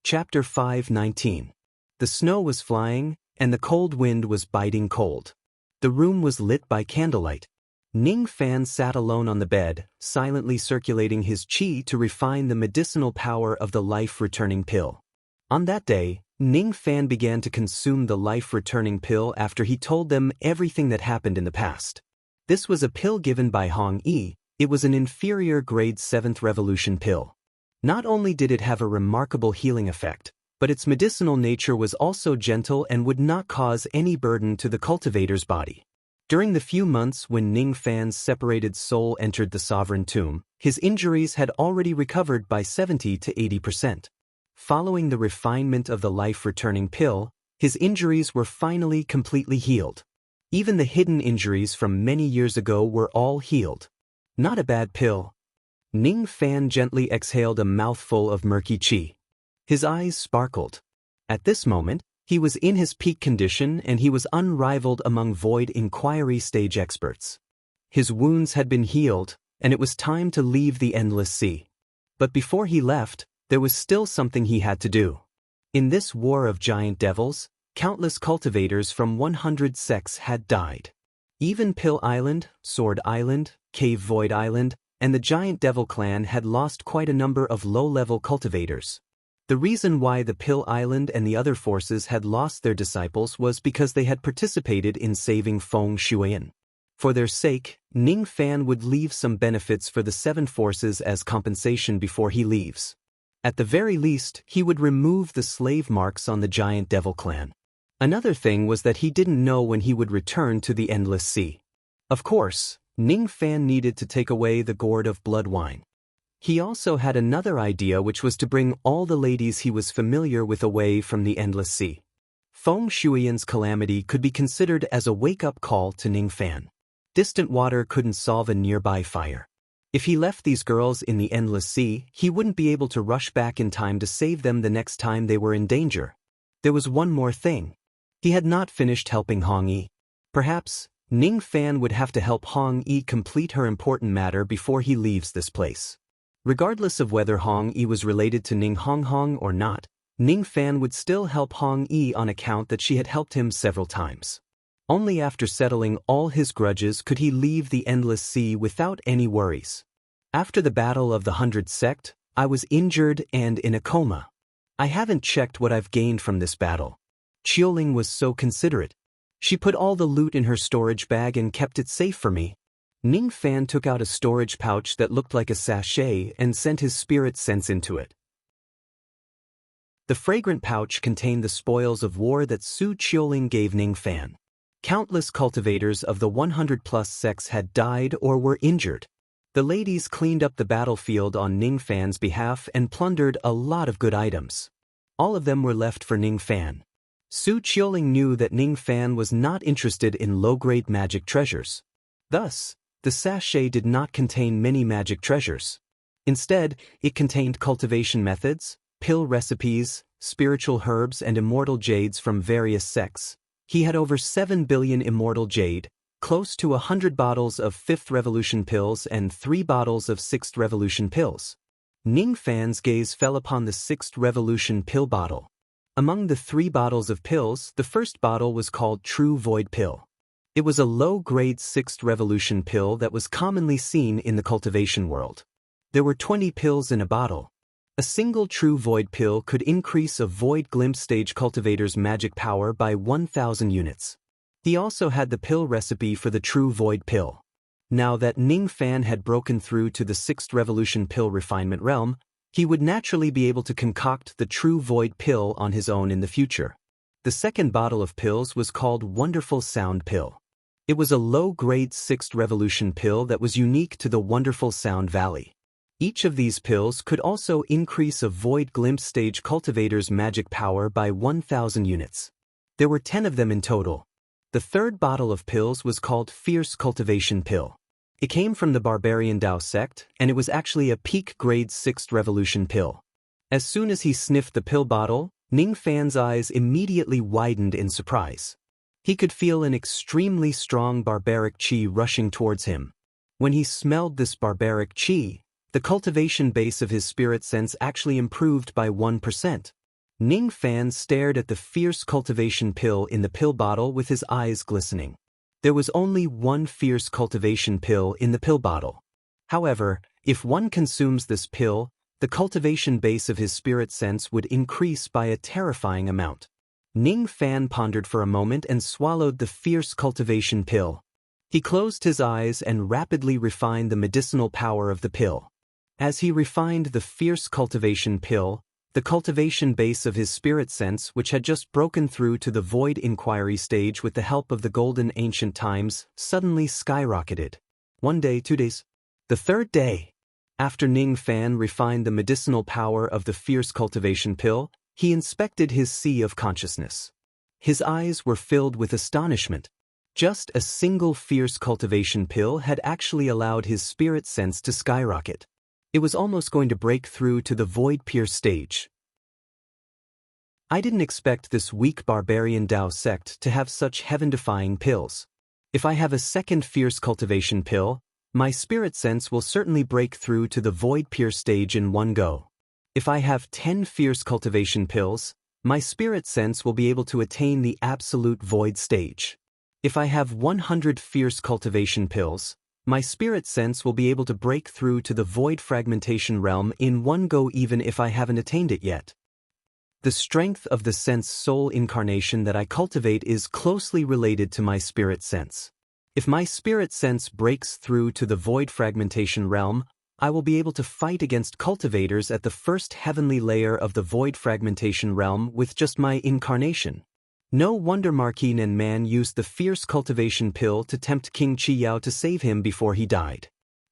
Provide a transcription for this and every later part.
Chapter 5:19. The snow was flying, and the cold wind was biting cold. The room was lit by candlelight. Ning Fan sat alone on the bed, silently circulating his qi to refine the medicinal power of the life-returning pill. On that day, Ning Fan began to consume the life-returning pill after he told them everything that happened in the past. This was a pill given by Hong Yi. It was an inferior grade 7th revolution pill. Not only did it have a remarkable healing effect, but its medicinal nature was also gentle and would not cause any burden to the cultivator's body. During the few months when Ning Fan's separated soul entered the sovereign tomb, his injuries had already recovered by 70 to 80%. Following the refinement of the life-returning pill, his injuries were finally completely healed. Even the hidden injuries from many years ago were all healed. Not a bad pill. Ning Fan gently exhaled a mouthful of murky qi. His eyes sparkled. At this moment, he was in his peak condition and he was unrivaled among void inquiry stage experts. His wounds had been healed, and it was time to leave the endless sea. But before he left, there was still something he had to do. In this war of giant devils, countless cultivators from 100 sects had died. Even Pill Island, Sword Island, Cave Void Island, and the Giant Devil Clan had lost quite a number of low-level cultivators. The reason why the Pill Island and the other forces had lost their disciples was because they had participated in saving Feng Shuiyan. For their sake, Ning Fan would leave some benefits for the 7 forces as compensation before he leaves. At the very least, he would remove the slave marks on the Giant Devil Clan. Another thing was that he didn't know when he would return to the Endless Sea. Of course, Ning Fan needed to take away the gourd of blood wine. He also had another idea, which was to bring all the ladies he was familiar with away from the Endless Sea. Feng Shuiyan's calamity could be considered as a wake-up call to Ning Fan. Distant water couldn't solve a nearby fire. If he left these girls in the Endless Sea, he wouldn't be able to rush back in time to save them the next time they were in danger. There was one more thing. He had not finished helping Hong Yi. Perhaps, Ning Fan would have to help Hong Yi complete her important matter before he leaves this place. Regardless of whether Hong Yi was related to Ning Hong or not, Ning Fan would still help Hong Yi on account that she had helped him several times. Only after settling all his grudges could he leave the Endless Sea without any worries. After the Battle of the 100 Sect, I was injured and in a coma. I haven't checked what I've gained from this battle. Qiuling was so considerate. She put all the loot in her storage bag and kept it safe for me. Ning Fan took out a storage pouch that looked like a sachet and sent his spirit sense into it. The fragrant pouch contained the spoils of war that Su Qiuling gave Ning Fan. Countless cultivators of the 100-plus sects had died or were injured. The ladies cleaned up the battlefield on Ning Fan's behalf and plundered a lot of good items. All of them were left for Ning Fan. Su Qiuling knew that Ning Fan was not interested in low-grade magic treasures. Thus, the sachet did not contain many magic treasures. Instead, it contained cultivation methods, pill recipes, spiritual herbs and immortal jades from various sects. He had over 7 billion immortal jade, close to 100 bottles of 5th revolution pills and 3 bottles of 6th revolution pills. Ning Fan's gaze fell upon the 6th revolution pill bottle. Among the 3 bottles of pills, the first bottle was called True Void Pill. It was a low-grade 6th revolution pill that was commonly seen in the cultivation world. There were 20 pills in a bottle. A single True Void Pill could increase a Void Glimpse stage cultivator's magic power by 1,000 units. He also had the pill recipe for the True Void Pill. Now that Ning Fan had broken through to the 6th revolution pill refinement realm, he would naturally be able to concoct the True Void Pill on his own in the future. The second bottle of pills was called Wonderful Sound Pill. It was a low-grade 6th revolution pill that was unique to the Wonderful Sound Valley. Each of these pills could also increase a Void Glimpse stage cultivator's magic power by 1,000 units. There were 10 of them in total. The third bottle of pills was called Fierce Cultivation Pill. It came from the Barbarian Dao sect, and it was actually a peak grade 6th revolution pill. As soon as he sniffed the pill bottle, Ning Fan's eyes immediately widened in surprise. He could feel an extremely strong barbaric qi rushing towards him. When he smelled this barbaric qi, the cultivation base of his spirit sense actually improved by 1%. Ning Fan stared at the fierce cultivation pill in the pill bottle with his eyes glistening. There was only one fierce cultivation pill in the pill bottle. However, if one consumes this pill, the cultivation base of his spirit sense would increase by a terrifying amount. Ning Fan pondered for a moment and swallowed the fierce cultivation pill. He closed his eyes and rapidly refined the medicinal power of the pill. As he refined the fierce cultivation pill, the cultivation base of his spirit sense, which had just broken through to the void inquiry stage with the help of the golden ancient times, suddenly skyrocketed. 1 day, 2 days. The third day. After Ning Fan refined the medicinal power of the fierce cultivation pill, he inspected his sea of consciousness. His eyes were filled with astonishment. Just a single fierce cultivation pill had actually allowed his spirit sense to skyrocket. It was almost going to break through to the void pure stage. I didn't expect this weak barbarian Dao sect to have such heaven-defying pills. If I have a second fierce cultivation pill, my spirit sense will certainly break through to the void pure stage in one go. If I have 10 fierce cultivation pills, my spirit sense will be able to attain the absolute void stage. If I have 100 fierce cultivation pills, my spirit sense will be able to break through to the void fragmentation realm in one go even if I haven't attained it yet. The strength of the sense soul incarnation that I cultivate is closely related to my spirit sense. If my spirit sense breaks through to the void fragmentation realm, I will be able to fight against cultivators at the first heavenly layer of the void fragmentation realm with just my incarnation. No wonder Marquis Nen Man used the fierce cultivation pill to tempt King Chi Yao to save him before he died.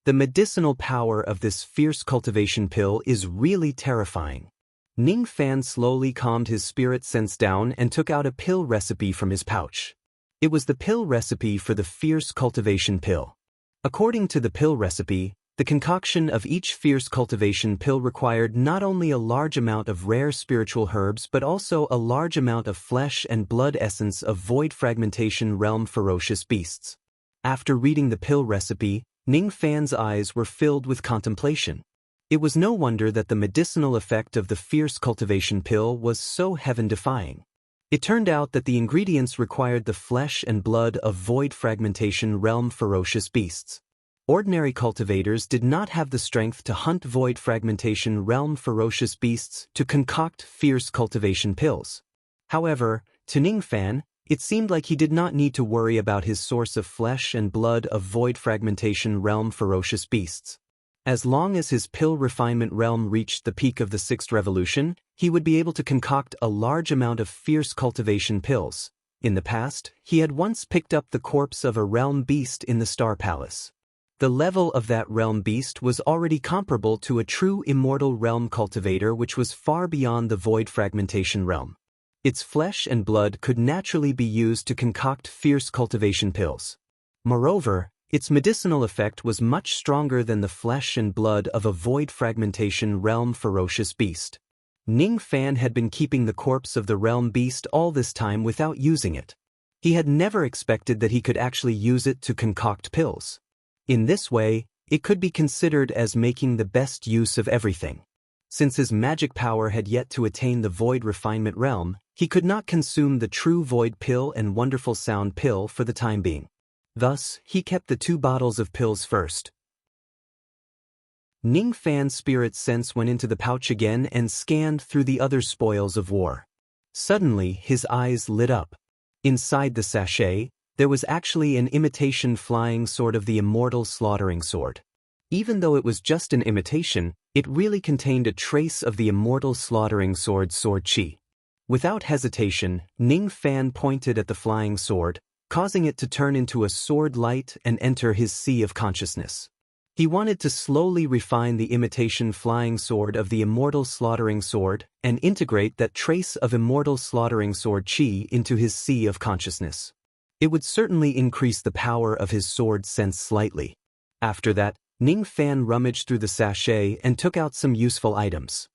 The medicinal power of this fierce cultivation pill is really terrifying. Ning Fan slowly calmed his spirit sense down and took out a pill recipe from his pouch. It was the pill recipe for the fierce cultivation pill. According to the pill recipe, the concoction of each fierce cultivation pill required not only a large amount of rare spiritual herbs but also a large amount of flesh and blood essence of void fragmentation realm ferocious beasts. After reading the pill recipe, Ning Fan's eyes were filled with contemplation. It was no wonder that the medicinal effect of the fierce cultivation pill was so heaven-defying. It turned out that the ingredients required the flesh and blood of void fragmentation realm ferocious beasts. Ordinary cultivators did not have the strength to hunt void fragmentation realm ferocious beasts to concoct fierce cultivation pills. However, to Ning Fan, it seemed like he did not need to worry about his source of flesh and blood of void fragmentation realm ferocious beasts. As long as his pill refinement realm reached the peak of the 6th revolution, he would be able to concoct a large amount of fierce cultivation pills. In the past, he had once picked up the corpse of a realm beast in the Star Palace. The level of that realm beast was already comparable to a true immortal realm cultivator which was far beyond the void fragmentation realm. Its flesh and blood could naturally be used to concoct fierce cultivation pills. Moreover, its medicinal effect was much stronger than the flesh and blood of a void fragmentation realm ferocious beast. Ning Fan had been keeping the corpse of the realm beast all this time without using it. He had never expected that he could actually use it to concoct pills. In this way, it could be considered as making the best use of everything. Since his magic power had yet to attain the void refinement realm, he could not consume the true void pill and wonderful sound pill for the time being. Thus, he kept the 2 bottles of pills first. Ning Fan's spirit sense went into the pouch again and scanned through the other spoils of war. Suddenly, his eyes lit up. Inside the sachet, there was actually an imitation flying sword of the immortal slaughtering sword. Even though it was just an imitation, it really contained a trace of the immortal slaughtering sword's sword chi. Without hesitation, Ning Fan pointed at the flying sword, causing it to turn into a sword light and enter his sea of consciousness. He wanted to slowly refine the imitation flying sword of the immortal slaughtering sword and integrate that trace of immortal slaughtering sword chi into his sea of consciousness. It would certainly increase the power of his sword sense slightly. After that, Ning Fan rummaged through the sachet and took out some useful items.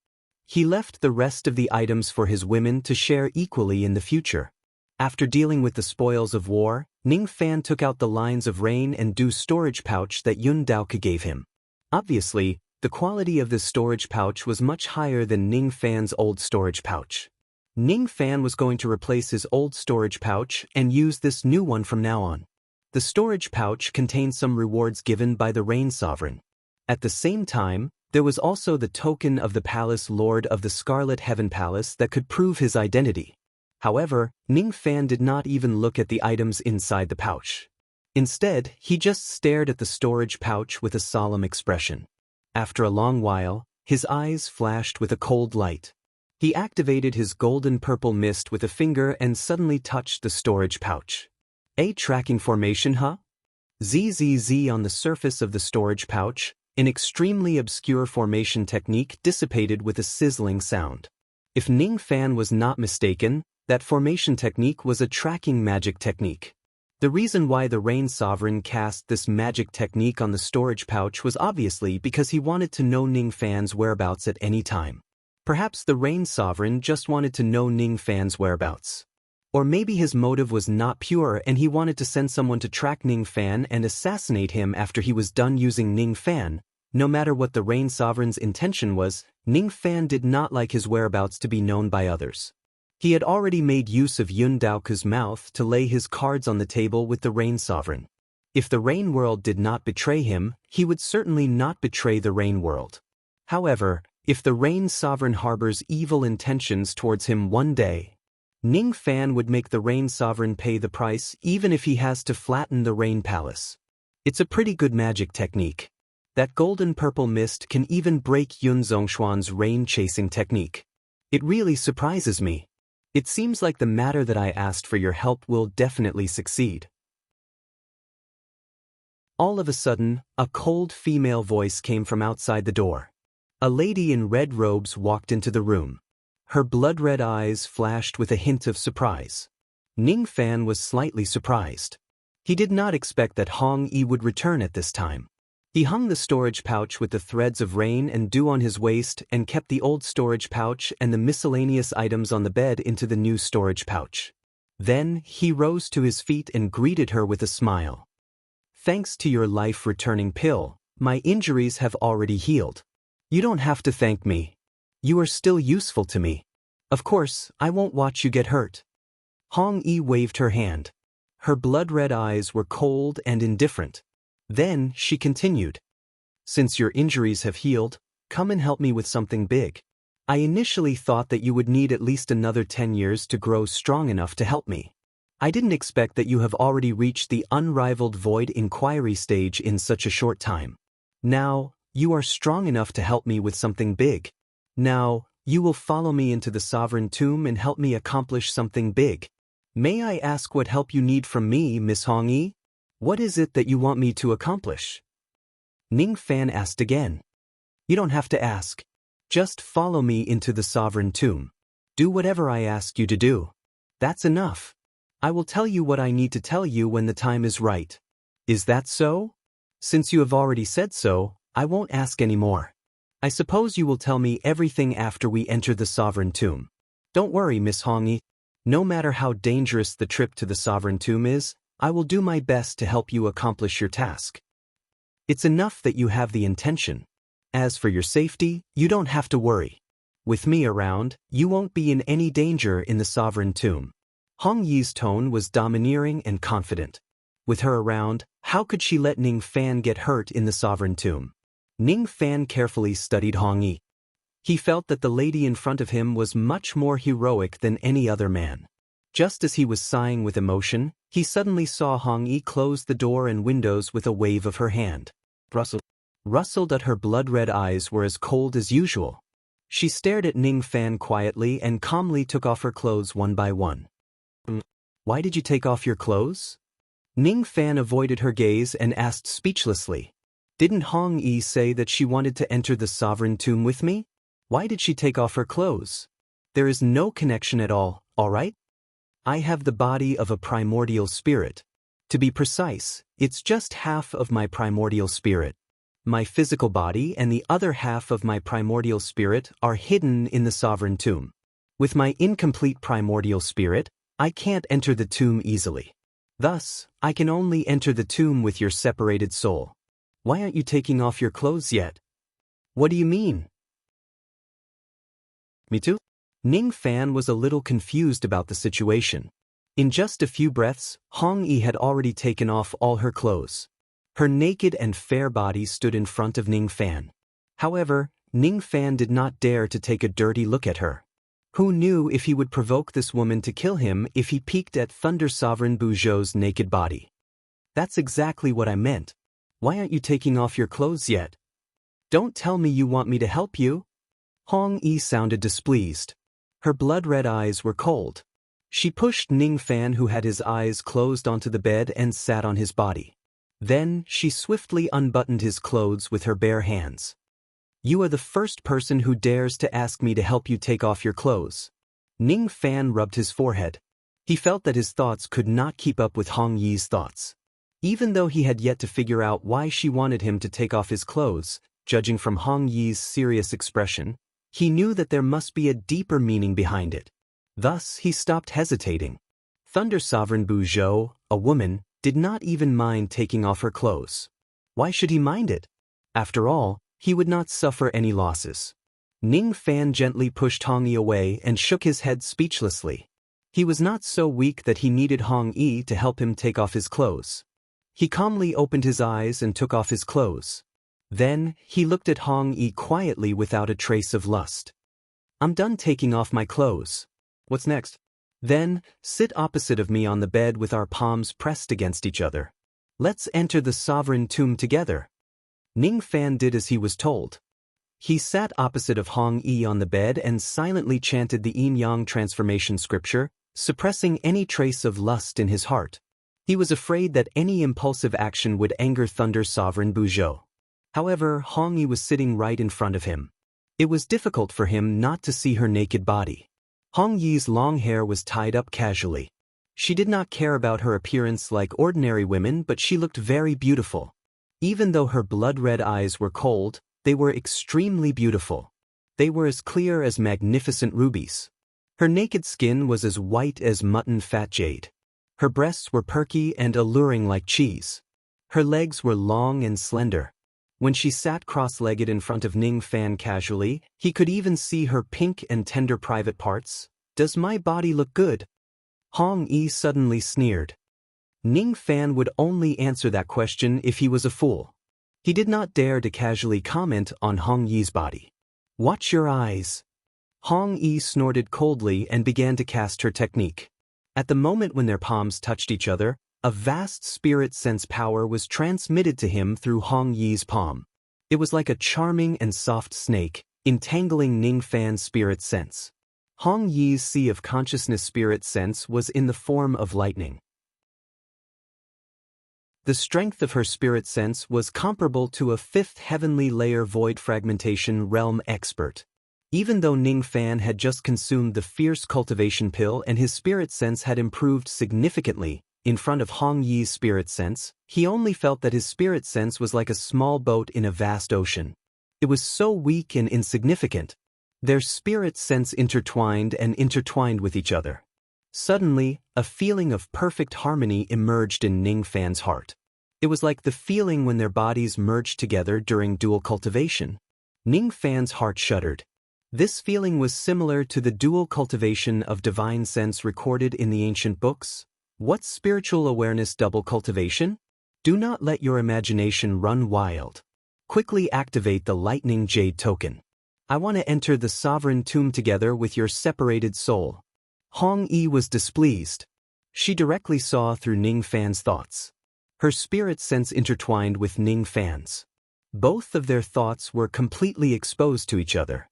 He left the rest of the items for his women to share equally in the future. After dealing with the spoils of war, Ning Fan took out the lines of rain and dew storage pouch that Yun Daoke gave him. Obviously, the quality of this storage pouch was much higher than Ning Fan's old storage pouch. Ning Fan was going to replace his old storage pouch and use this new one from now on. The storage pouch contained some rewards given by the Rain Sovereign. At the same time, there was also the token of the Palace Lord of the Scarlet Heaven Palace that could prove his identity. However, Ning Fan did not even look at the items inside the pouch. Instead, he just stared at the storage pouch with a solemn expression. After a long while, his eyes flashed with a cold light. He activated his golden purple mist with a finger and suddenly touched the storage pouch. A tracking formation, huh? ZZZ on the surface of the storage pouch, an extremely obscure formation technique dissipated with a sizzling sound. If Ning Fan was not mistaken, that formation technique was a tracking magic technique. The reason why the Rain Sovereign cast this magic technique on the storage pouch was obviously because he wanted to know Ning Fan's whereabouts at any time. Perhaps the Rain Sovereign just wanted to know Ning Fan's whereabouts. Or maybe his motive was not pure and he wanted to send someone to track Ning Fan and assassinate him after he was done using Ning Fan. No matter what the Rain Sovereign's intention was, Ning Fan did not like his whereabouts to be known by others. He had already made use of Yun Daoku's mouth to lay his cards on the table with the Rain Sovereign. If the Rain World did not betray him, he would certainly not betray the Rain World. However, if the Rain Sovereign harbors evil intentions towards him one day, Ning Fan would make the Rain Sovereign pay the price even if he has to flatten the Rain Palace. It's a pretty good magic technique. That golden purple mist can even break Yun Zhongshuan's rain-chasing technique. It really surprises me. It seems like the matter that I asked for your help will definitely succeed. All of a sudden, a cold female voice came from outside the door. A lady in red robes walked into the room. Her blood-red eyes flashed with a hint of surprise. Ning Fan was slightly surprised. He did not expect that Hong Yi would return at this time. He hung the storage pouch with the threads of rain and dew on his waist and kept the old storage pouch and the miscellaneous items on the bed into the new storage pouch. Then, he rose to his feet and greeted her with a smile. Thanks to your life-returning pill, my injuries have already healed. You don't have to thank me. You are still useful to me. Of course, I won't watch you get hurt. Hong Yi waved her hand. Her blood-red eyes were cold and indifferent. Then, she continued. Since your injuries have healed, come and help me with something big. I initially thought that you would need at least another 10 years to grow strong enough to help me. I didn't expect that you have already reached the unrivaled void inquiry stage in such a short time. Now, you are strong enough to help me with something big. Now, you will follow me into the Sovereign Tomb and help me accomplish something big. May I ask what help you need from me, Miss Hong Yi? What is it that you want me to accomplish? Ning Fan asked again. You don't have to ask. Just follow me into the Sovereign Tomb. Do whatever I ask you to do. That's enough. I will tell you what I need to tell you when the time is right. Is that so? Since you have already said so, I won't ask any more. I suppose you will tell me everything after we enter the Sovereign Tomb. Don't worry, Miss Hong Yi. No matter how dangerous the trip to the Sovereign Tomb is, I will do my best to help you accomplish your task. It's enough that you have the intention. As for your safety, you don't have to worry. With me around, you won't be in any danger in the Sovereign Tomb. Hong Yi's tone was domineering and confident. With her around, how could she let Ning Fan get hurt in the Sovereign Tomb? Ning Fan carefully studied Hong Yi. He felt that the lady in front of him was much more heroic than any other man. Just as he was sighing with emotion, he suddenly saw Hong Yi close the door and windows with a wave of her hand. Rustled at her blood-red eyes were as cold as usual. She stared at Ning Fan quietly and calmly took off her clothes one by one. Why did you take off your clothes? Ning Fan avoided her gaze and asked speechlessly. Didn't Hong Yi say that she wanted to enter the Sovereign Tomb with me? Why did she take off her clothes? There is no connection at all right? I have the body of a primordial spirit. To be precise, it's just half of my primordial spirit. My physical body and the other half of my primordial spirit are hidden in the Sovereign Tomb. With my incomplete primordial spirit, I can't enter the tomb easily. Thus, I can only enter the tomb with your separated soul. Why aren't you taking off your clothes yet? What do you mean? Me too? Ning Fan was a little confused about the situation. In just a few breaths, Hong Yi had already taken off all her clothes. Her naked and fair body stood in front of Ning Fan. However, Ning Fan did not dare to take a dirty look at her. Who knew if he would provoke this woman to kill him if he peeked at Thunder Sovereign Buzhou's naked body? That's exactly what I meant. Why aren't you taking off your clothes yet? Don't tell me you want me to help you? Hong Yi sounded displeased. Her blood-red eyes were cold. She pushed Ning Fan, who had his eyes closed, onto the bed and sat on his body. Then, she swiftly unbuttoned his clothes with her bare hands. You are the first person who dares to ask me to help you take off your clothes. Ning Fan rubbed his forehead. He felt that his thoughts could not keep up with Hong Yi's thoughts. Even though he had yet to figure out why she wanted him to take off his clothes, judging from Hong Yi's serious expression, he knew that there must be a deeper meaning behind it. Thus, he stopped hesitating. Thunder Sovereign Buzhou, a woman, did not even mind taking off her clothes. Why should he mind it? After all, he would not suffer any losses. Ning Fan gently pushed Hong Yi away and shook his head speechlessly. He was not so weak that he needed Hong Yi to help him take off his clothes. He calmly opened his eyes and took off his clothes. Then, he looked at Hong Yi quietly without a trace of lust. I'm done taking off my clothes. What's next? Then, sit opposite of me on the bed with our palms pressed against each other. Let's enter the sovereign tomb together. Ning Fan did as he was told. He sat opposite of Hong Yi on the bed and silently chanted the Yin-Yang transformation scripture, suppressing any trace of lust in his heart. He was afraid that any impulsive action would anger Thunder Sovereign Buzhou. However, Hong Yi was sitting right in front of him. It was difficult for him not to see her naked body. Hong Yi's long hair was tied up casually. She did not care about her appearance like ordinary women, but she looked very beautiful. Even though her blood-red eyes were cold, they were extremely beautiful. They were as clear as magnificent rubies. Her naked skin was as white as mutton fat jade. Her breasts were perky and alluring like cheese. Her legs were long and slender. When she sat cross-legged in front of Ning Fan casually, he could even see her pink and tender private parts. Does my body look good? Hong Yi suddenly sneered. Ning Fan would only answer that question if he was a fool. He did not dare to casually comment on Hong Yi's body. Watch your eyes. Hong Yi snorted coldly and began to cast her technique. At the moment when their palms touched each other, a vast spirit sense power was transmitted to him through Hong Yi's palm. It was like a charming and soft snake, entangling Ning Fan's spirit sense. Hong Yi's sea of consciousness spirit sense was in the form of lightning. The strength of her spirit sense was comparable to a fifth heavenly layer void fragmentation realm expert. Even though Ning Fan had just consumed the fierce cultivation pill and his spirit sense had improved significantly, in front of Hong Yi's spirit sense, he only felt that his spirit sense was like a small boat in a vast ocean. It was so weak and insignificant. Their spirit sense intertwined with each other. Suddenly, a feeling of perfect harmony emerged in Ning Fan's heart. It was like the feeling when their bodies merged together during dual cultivation. Ning Fan's heart shuddered. This feeling was similar to the dual cultivation of divine sense recorded in the ancient books. What's spiritual awareness double cultivation? Do not let your imagination run wild. Quickly activate the lightning jade token. I want to enter the sovereign tomb together with your separated soul. Hong Yi was displeased. She directly saw through Ning Fan's thoughts. Her spirit sense intertwined with Ning Fan's. Both of their thoughts were completely exposed to each other.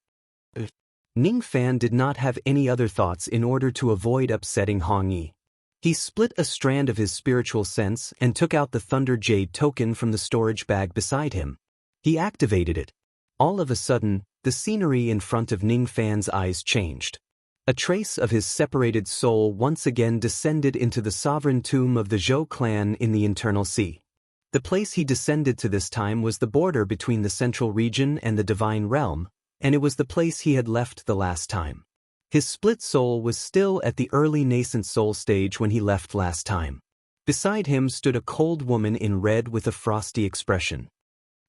Ning Fan did not have any other thoughts in order to avoid upsetting Hong Yi. He split a strand of his spiritual sense and took out the Thunder Jade token from the storage bag beside him. He activated it. All of a sudden, the scenery in front of Ning Fan's eyes changed. A trace of his separated soul once again descended into the sovereign tomb of the Zhou clan in the internal sea. The place he descended to this time was the border between the central region and the divine realm, and it was the place he had left the last time. His split soul was still at the early nascent soul stage when he left last time. Beside him stood a cold woman in red with a frosty expression.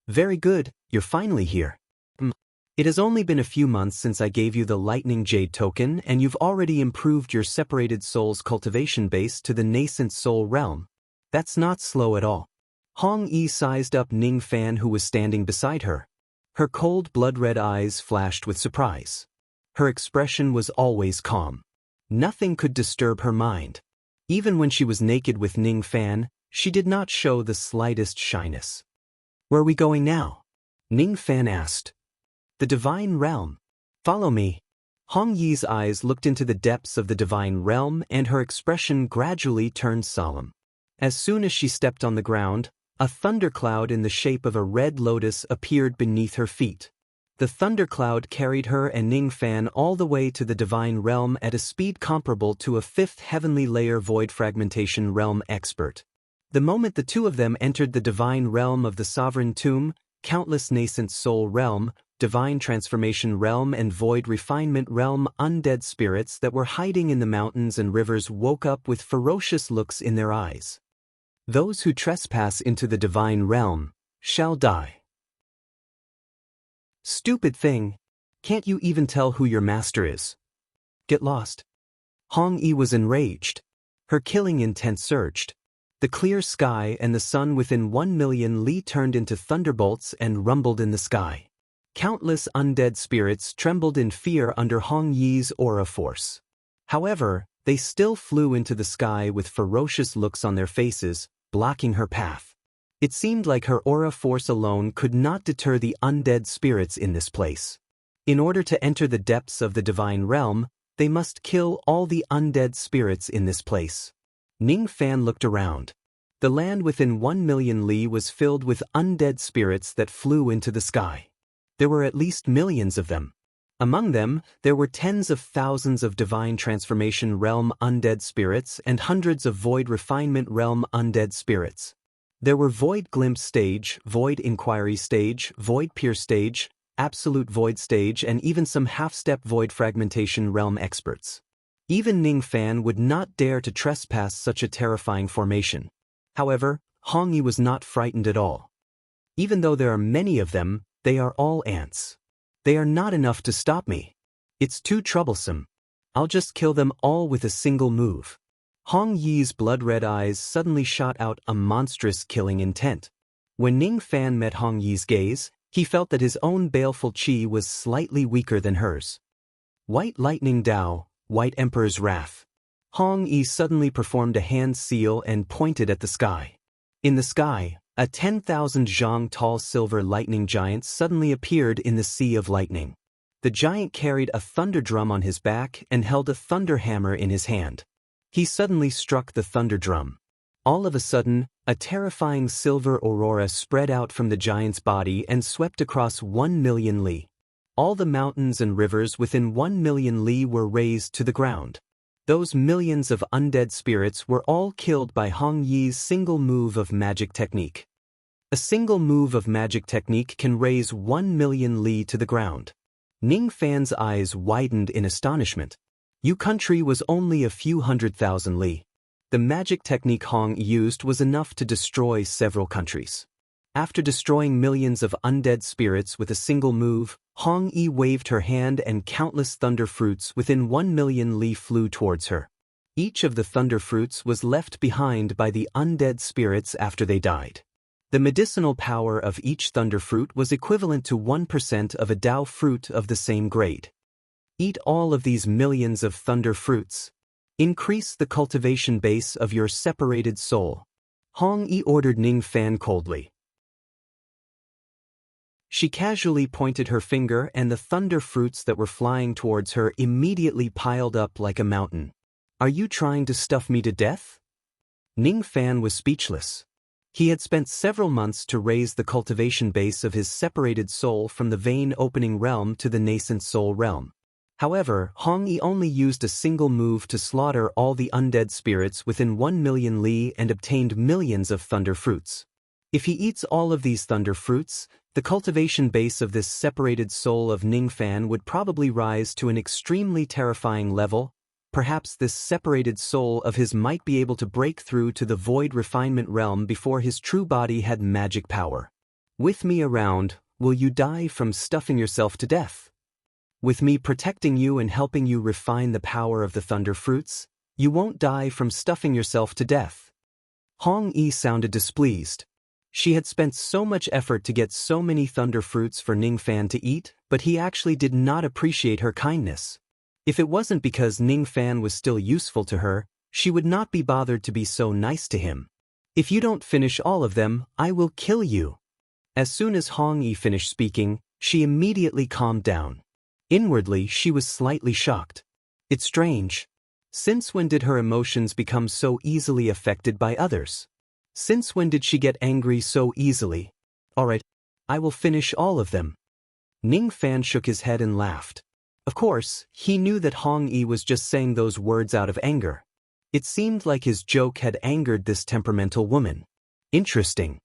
Very good, you're finally here. It has only been a few months since I gave you the Lightning Jade token, and you've already improved your separated soul's cultivation base to the nascent soul realm. That's not slow at all. Hong Yi sized up Ning Fan, who was standing beside her. Her cold blood-red eyes flashed with surprise. Her expression was always calm. Nothing could disturb her mind. Even when she was naked with Ning Fan, she did not show the slightest shyness. Where are we going now? Ning Fan asked. The Divine Realm. Follow me. Hong Yi's eyes looked into the depths of the Divine Realm, and her expression gradually turned solemn. As soon as she stepped on the ground, a thundercloud in the shape of a red lotus appeared beneath her feet. The thundercloud carried her and Ning Fan all the way to the Divine Realm at a speed comparable to a fifth heavenly layer void fragmentation realm expert. The moment the two of them entered the Divine Realm of the Sovereign Tomb, countless nascent soul realm, divine transformation realm and void refinement realm undead spirits that were hiding in the mountains and rivers woke up with ferocious looks in their eyes. Those who trespass into the divine realm shall die. Stupid thing. Can't you even tell who your master is? Get lost. Hong Yi was enraged. Her killing intent surged. The clear sky and the sun within 1,000,000 li turned into thunderbolts and rumbled in the sky. Countless undead spirits trembled in fear under Hong Yi's aura force. However, they still flew into the sky with ferocious looks on their faces, blocking her path. It seemed like her aura force alone could not deter the undead spirits in this place. In order to enter the depths of the divine realm, they must kill all the undead spirits in this place. Ning Fan looked around. The land within 1,000,000 li was filled with undead spirits that flew into the sky. There were at least millions of them. Among them, there were tens of thousands of divine transformation realm undead spirits and hundreds of void refinement realm undead spirits. There were void glimpse stage, void inquiry stage, void peer stage, absolute void stage, and even some half-step void fragmentation realm experts. Even Ning Fan would not dare to trespass such a terrifying formation. However, Hong Yi was not frightened at all. Even though there are many of them, they are all ants. They are not enough to stop me. It's too troublesome. I'll just kill them all with a single move. Hong Yi's blood-red eyes suddenly shot out a monstrous killing intent. When Ning Fan met Hong Yi's gaze, he felt that his own baleful chi was slightly weaker than hers. White Lightning Dao, White Emperor's Wrath. Hong Yi suddenly performed a hand seal and pointed at the sky. In the sky, a 10,000 zhang tall silver lightning giant suddenly appeared in the sea of lightning. The giant carried a thunder drum on his back and held a thunder hammer in his hand. He suddenly struck the thunder drum. All of a sudden, a terrifying silver aurora spread out from the giant's body and swept across 1,000,000 li. All the mountains and rivers within 1,000,000 li were razed to the ground. Those millions of undead spirits were all killed by Hong Yi's single move of magic technique. A single move of magic technique can raise 1,000,000 li to the ground. Ning Fan's eyes widened in astonishment. Yu country was only a few 100,000 li. The magic technique Hong used was enough to destroy several countries. After destroying millions of undead spirits with a single move, Hong Yi waved her hand and countless thunder fruits within 1,000,000 li flew towards her. Each of the thunder fruits was left behind by the undead spirits after they died. The medicinal power of each thunder fruit was equivalent to 1% of a Dao fruit of the same grade. Eat all of these millions of thunder fruits. Increase the cultivation base of your separated soul. Hong Yi ordered Ning Fan coldly. She casually pointed her finger and the thunder fruits that were flying towards her immediately piled up like a mountain. Are you trying to stuff me to death? Ning Fan was speechless. He had spent several months to raise the cultivation base of his separated soul from the vein-opening realm to the nascent soul realm. However, Hong Yi only used a single move to slaughter all the undead spirits within 1,000,000 li and obtained millions of thunder fruits. If he eats all of these thunder fruits, the cultivation base of this separated soul of Ning Fan would probably rise to an extremely terrifying level. Perhaps this separated soul of his might be able to break through to the void refinement realm before his true body had magic power. With me around, will you die from stuffing yourself to death? With me protecting you and helping you refine the power of the thunder fruits, you won't die from stuffing yourself to death. Hong Yi sounded displeased. She had spent so much effort to get so many thunder fruits for Ning Fan to eat, but he actually did not appreciate her kindness. If it wasn't because Ning Fan was still useful to her, she would not be bothered to be so nice to him. If you don't finish all of them, I will kill you. As soon as Hong Yi finished speaking, she immediately calmed down. Inwardly, she was slightly shocked. It's strange. Since when did her emotions become so easily affected by others? Since when did she get angry so easily? Alright, I will finish all of them. Ning Fan shook his head and laughed. Of course, he knew that Hong Yi was just saying those words out of anger. It seemed like his joke had angered this temperamental woman. Interesting.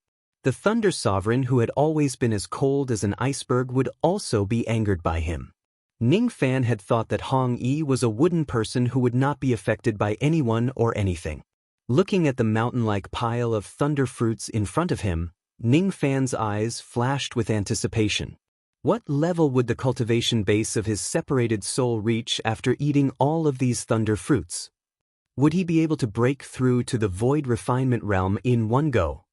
The Thunder Sovereign, who had always been as cold as an iceberg, would also be angered by him. Ning Fan had thought that Hong Yi was a wooden person who would not be affected by anyone or anything. Looking at the mountain-like pile of thunder fruits in front of him, Ning Fan's eyes flashed with anticipation. What level would the cultivation base of his separated soul reach after eating all of these thunder fruits? Would he be able to break through to the void refinement realm in one go?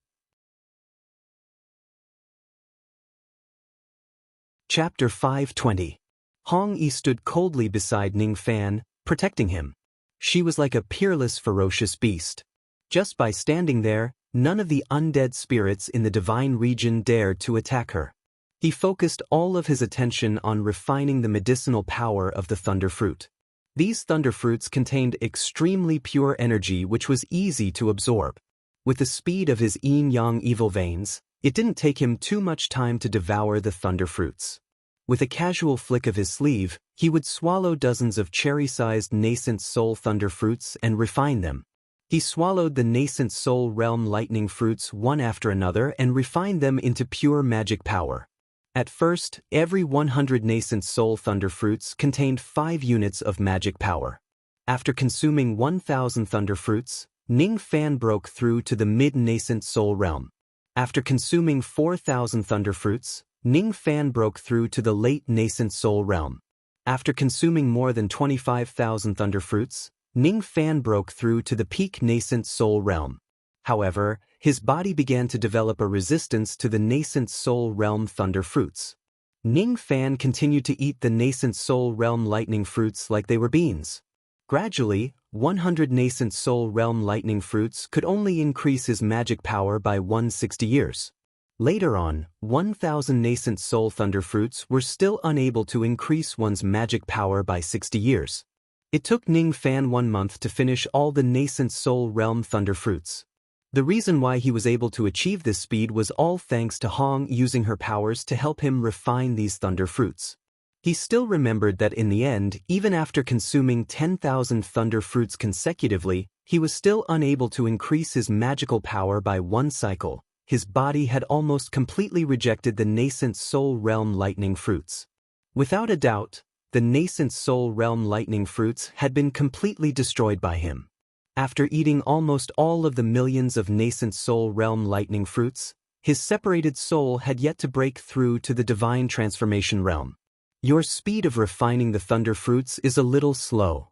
Chapter 520. Hong Yi stood coldly beside Ning Fan, protecting him. She was like a peerless, ferocious beast. Just by standing there, none of the undead spirits in the divine region dared to attack her. He focused all of his attention on refining the medicinal power of the thunder fruit. These thunder fruits contained extremely pure energy which was easy to absorb. With the speed of his yin-yang evil veins, it didn't take him too much time to devour the thunder fruits. With a casual flick of his sleeve, he would swallow dozens of cherry-sized nascent soul thunder fruits and refine them. He swallowed the nascent soul realm lightning fruits one after another and refined them into pure magic power. At first, every 100 nascent soul thunder fruits contained 5 units of magic power. After consuming 1,000 thunder fruits, Ning Fan broke through to the mid-nascent soul realm. After consuming 4,000 thunder fruits, Ning Fan broke through to the late nascent soul realm. After consuming more than 25,000 thunder fruits, Ning Fan broke through to the peak nascent soul realm. However, his body began to develop a resistance to the nascent soul realm thunder fruits. Ning Fan continued to eat the nascent soul realm lightning fruits like they were beans. Gradually, 100 nascent soul realm lightning fruits could only increase his magic power by 160 years. Later on, 1,000 nascent soul thunder fruits were still unable to increase one's magic power by 60 years. It took Ning Fan 1 month to finish all the nascent soul realm thunder fruits. The reason why he was able to achieve this speed was all thanks to Hong using her powers to help him refine these thunder fruits. He still remembered that in the end, even after consuming 10,000 thunder fruits consecutively, he was still unable to increase his magical power by 1 cycle. His body had almost completely rejected the nascent soul realm lightning fruits. Without a doubt, the nascent soul realm lightning fruits had been completely destroyed by him. After eating almost all of the millions of nascent soul realm lightning fruits, his separated soul had yet to break through to the divine transformation realm. Your speed of refining the thunder fruits is a little slow.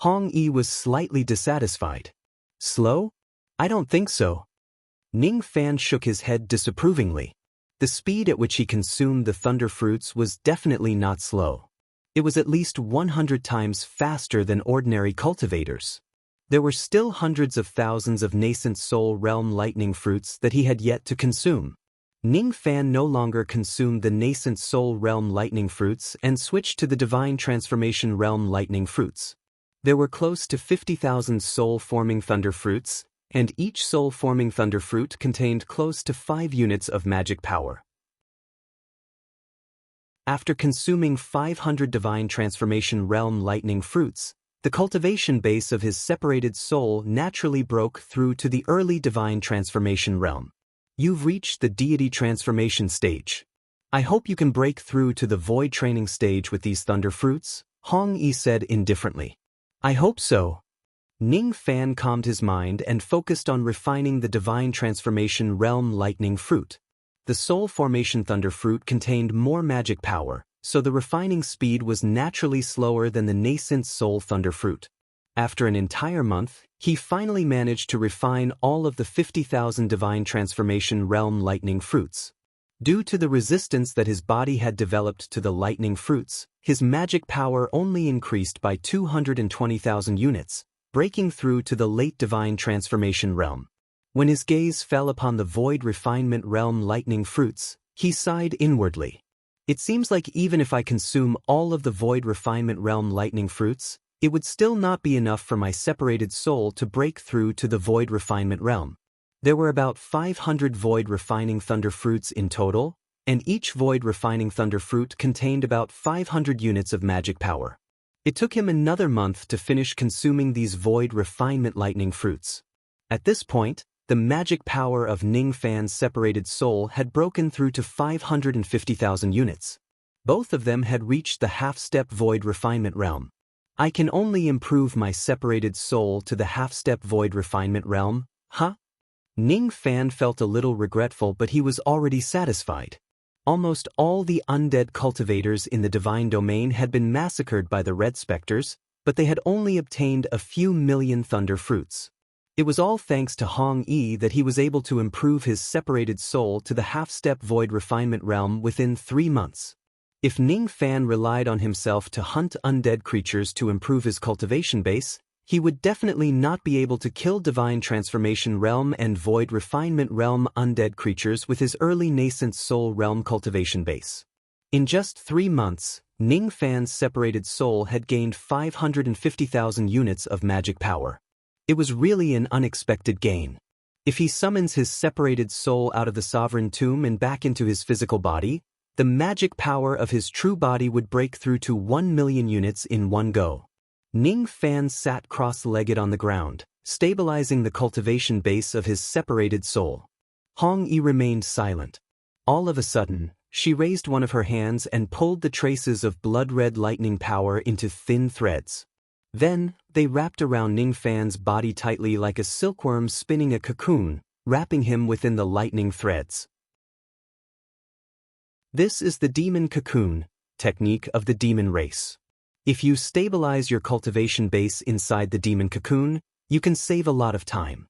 Hong Yi was slightly dissatisfied. Slow? I don't think so. Ning Fan shook his head disapprovingly. The speed at which he consumed the thunder fruits was definitely not slow. It was at least 100 times faster than ordinary cultivators. There were still hundreds of thousands of nascent soul realm lightning fruits that he had yet to consume. Ning Fan no longer consumed the nascent soul realm lightning fruits and switched to the divine transformation realm lightning fruits. There were close to 50,000 soul-forming thunder fruits, and each soul-forming thunder fruit contained close to 5 units of magic power. After consuming 500 divine transformation realm lightning fruits, the cultivation base of his separated soul naturally broke through to the early divine transformation realm. You've reached the deity transformation stage. I hope you can break through to the void training stage with these thunder fruits, Hong Yi said indifferently. I hope so. Ning Fan calmed his mind and focused on refining the divine transformation realm lightning fruit. The Soul Formation Thunder Fruit contained more magic power, so the refining speed was naturally slower than the nascent Soul Thunder Fruit. After an entire month, he finally managed to refine all of the 50,000 Divine Transformation Realm Lightning Fruits. Due to the resistance that his body had developed to the lightning fruits, his magic power only increased by 220,000 units, breaking through to the late Divine Transformation Realm. When his gaze fell upon the Void Refinement Realm Lightning Fruits, he sighed inwardly. It seems like even if I consume all of the Void Refinement Realm Lightning Fruits, it would still not be enough for my separated soul to break through to the Void Refinement Realm. There were about 500 Void Refining Thunder Fruits in total, and each Void Refining Thunder Fruit contained about 500 units of magic power. It took him another month to finish consuming these Void Refinement Lightning Fruits. At this point, the magic power of Ning Fan's separated soul had broken through to 550,000 units. Both of them had reached the half-step Void Refinement Realm. I can only improve my separated soul to the half-step Void Refinement Realm, huh? Ning Fan felt a little regretful, but he was already satisfied. Almost all the undead cultivators in the divine domain had been massacred by the Red Spectres, but they had only obtained a few million thunder fruits. It was all thanks to Hong Yi that he was able to improve his separated soul to the half-step Void Refinement Realm within 3 months. If Ning Fan relied on himself to hunt undead creatures to improve his cultivation base, he would definitely not be able to kill Divine Transformation Realm and Void Refinement Realm undead creatures with his early nascent Soul Realm cultivation base. In just 3 months, Ning Fan's separated soul had gained 550,000 units of magic power. It was really an unexpected gain. If he summons his separated soul out of the Sovereign Tomb and back into his physical body, the magic power of his true body would break through to 1 million units in one go. Ning Fan sat cross-legged on the ground, stabilizing the cultivation base of his separated soul. Hong Yi remained silent. All of a sudden, she raised one of her hands and pulled the traces of blood-red lightning power into thin threads. Then, they wrapped around Ning Fan's body tightly like a silkworm spinning a cocoon, wrapping him within the lightning threads. This is the Demon Cocoon technique of the demon race. If you stabilize your cultivation base inside the demon cocoon, you can save a lot of time.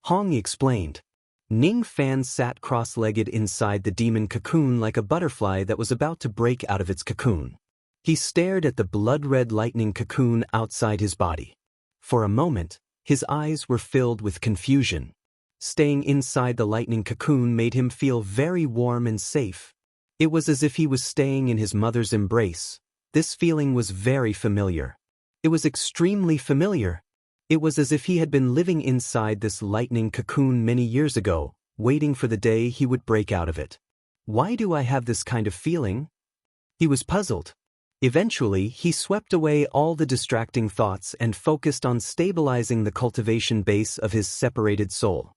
Hong Yi explained. Ning Fan sat cross-legged inside the demon cocoon like a butterfly that was about to break out of its cocoon. He stared at the blood-red lightning cocoon outside his body. For a moment, his eyes were filled with confusion. Staying inside the lightning cocoon made him feel very warm and safe. It was as if he was staying in his mother's embrace. This feeling was very familiar. It was extremely familiar. It was as if he had been living inside this lightning cocoon many years ago, waiting for the day he would break out of it. Why do I have this kind of feeling? He was puzzled. Eventually, he swept away all the distracting thoughts and focused on stabilizing the cultivation base of his separated soul.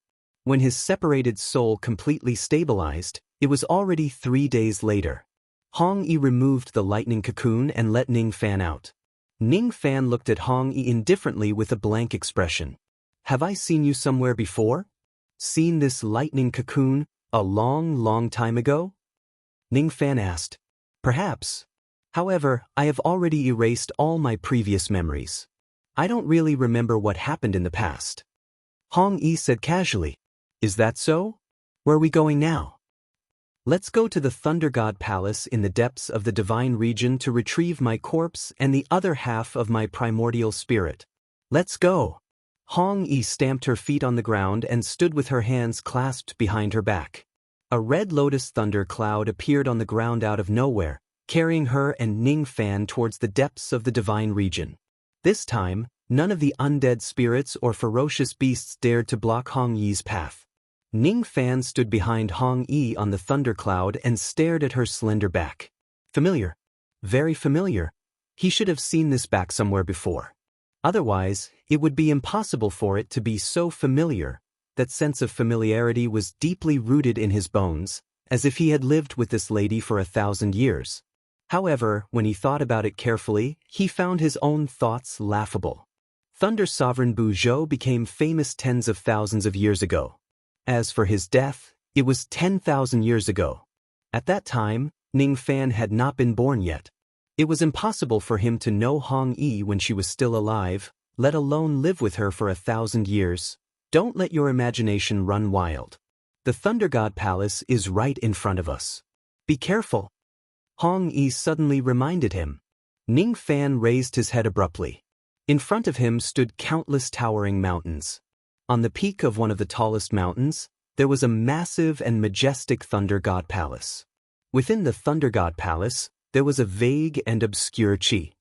When his separated soul completely stabilized, it was already 3 days later. Hong Yi removed the lightning cocoon and let Ning Fan out. Ning Fan looked at Hong Yi indifferently with a blank expression. Have I seen you somewhere before? Seen this lightning cocoon a long time ago? Ning Fan asked. Perhaps. However, I have already erased all my previous memories. I don't really remember what happened in the past. Hong Yi said casually. Is that so? Where are we going now? Let's go to the Thunder God Palace in the depths of the Divine Region to retrieve my corpse and the other half of my primordial spirit. Let's go. Hong Yi stamped her feet on the ground and stood with her hands clasped behind her back. A red lotus thunder cloud appeared on the ground out of nowhere, carrying her and Ning Fan towards the depths of the Divine Region. This time, none of the undead spirits or ferocious beasts dared to block Hong Yi's path. Ning Fan stood behind Hong Yi on the thundercloud and stared at her slender back. Familiar. Very familiar. He should have seen this back somewhere before. Otherwise, it would be impossible for it to be so familiar. That sense of familiarity was deeply rooted in his bones, as if he had lived with this lady for 1,000 years. However, when he thought about it carefully, he found his own thoughts laughable. Thunder Sovereign Bu Zhou became famous tens of thousands of years ago. As for his death, It was 10,000 years ago. At that time, Ning Fan had not been born yet. It was impossible for him to know Hong Yi when she was still alive, let alone live with her for 1,000 years. Don't let your imagination run wild. The Thunder God Palace is right in front of us. Be careful. Hong Yi suddenly reminded him. Ning Fan raised his head abruptly. In front of him stood countless towering mountains. On the peak of one of the tallest mountains, there was a massive and majestic Thunder God Palace. Within the Thunder God Palace, there was a vague and obscure chi.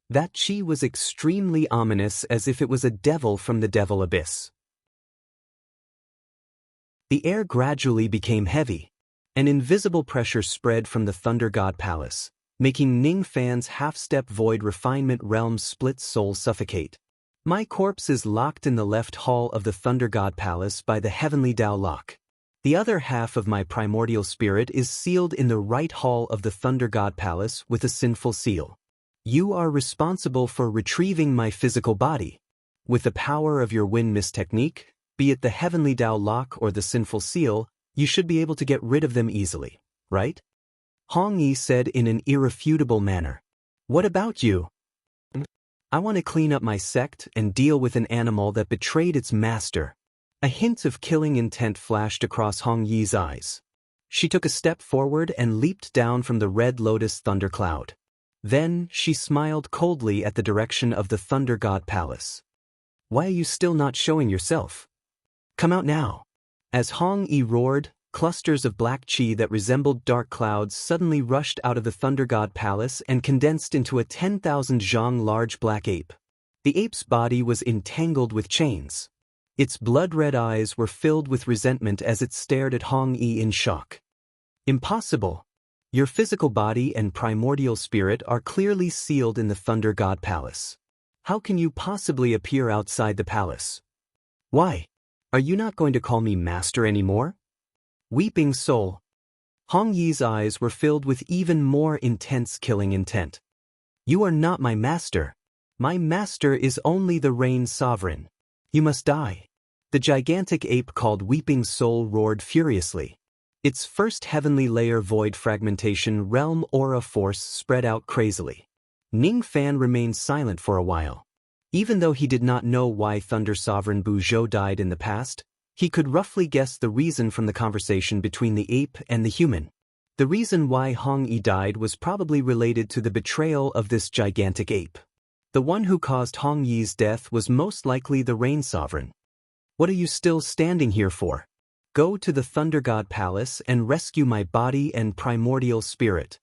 That chi was extremely ominous, as if it was a devil from the devil abyss. The air gradually became heavy. An invisible pressure spread from the Thunder God Palace, making Ning Fan's half-step void refinement realm's split soul suffocate. My corpse is locked in the left hall of the Thunder God Palace by the heavenly Tao lock. The other half of my primordial spirit is sealed in the right hall of the Thunder God Palace with a sinful seal. You are responsible for retrieving my physical body. With the power of your Wind Mist technique, be it the heavenly Tao lock or the sinful seal, you should be able to get rid of them easily, right? Hong Yi said in an irrefutable manner. What about you? I want to clean up my sect and deal with an animal that betrayed its master. A hint of killing intent flashed across Hong Yi's eyes. She took a step forward and leaped down from the red lotus thundercloud. Then she smiled coldly at the direction of the Thunder God Palace. Why are you still not showing yourself? Come out now. As Hong Yi roared, clusters of black chi that resembled dark clouds suddenly rushed out of the Thunder God Palace and condensed into a 10,000 zhang large black ape. The ape's body was entangled with chains. Its blood-red eyes were filled with resentment as it stared at Hong Yi in shock. Impossible. Your physical body and primordial spirit are clearly sealed in the Thunder God Palace. How can you possibly appear outside the palace? Why? Are you not going to call me master anymore? Weeping soul. Hong Yi's eyes were filled with even more intense killing intent. You are not my master. My master is only the Rain Sovereign. You must die. The gigantic ape called Weeping Soul roared furiously. Its first heavenly layer void fragmentation realm aura force spread out crazily. Ning Fan remained silent for a while. Even though he did not know why Thunder Sovereign Bu Zhou died in the past, he could roughly guess the reason from the conversation between the ape and the human. The reason why Hong Yi died was probably related to the betrayal of this gigantic ape. The one who caused Hong Yi's death was most likely the Rain Sovereign. What are you still standing here for? Go to the Thunder God Palace and rescue my body and primordial spirit.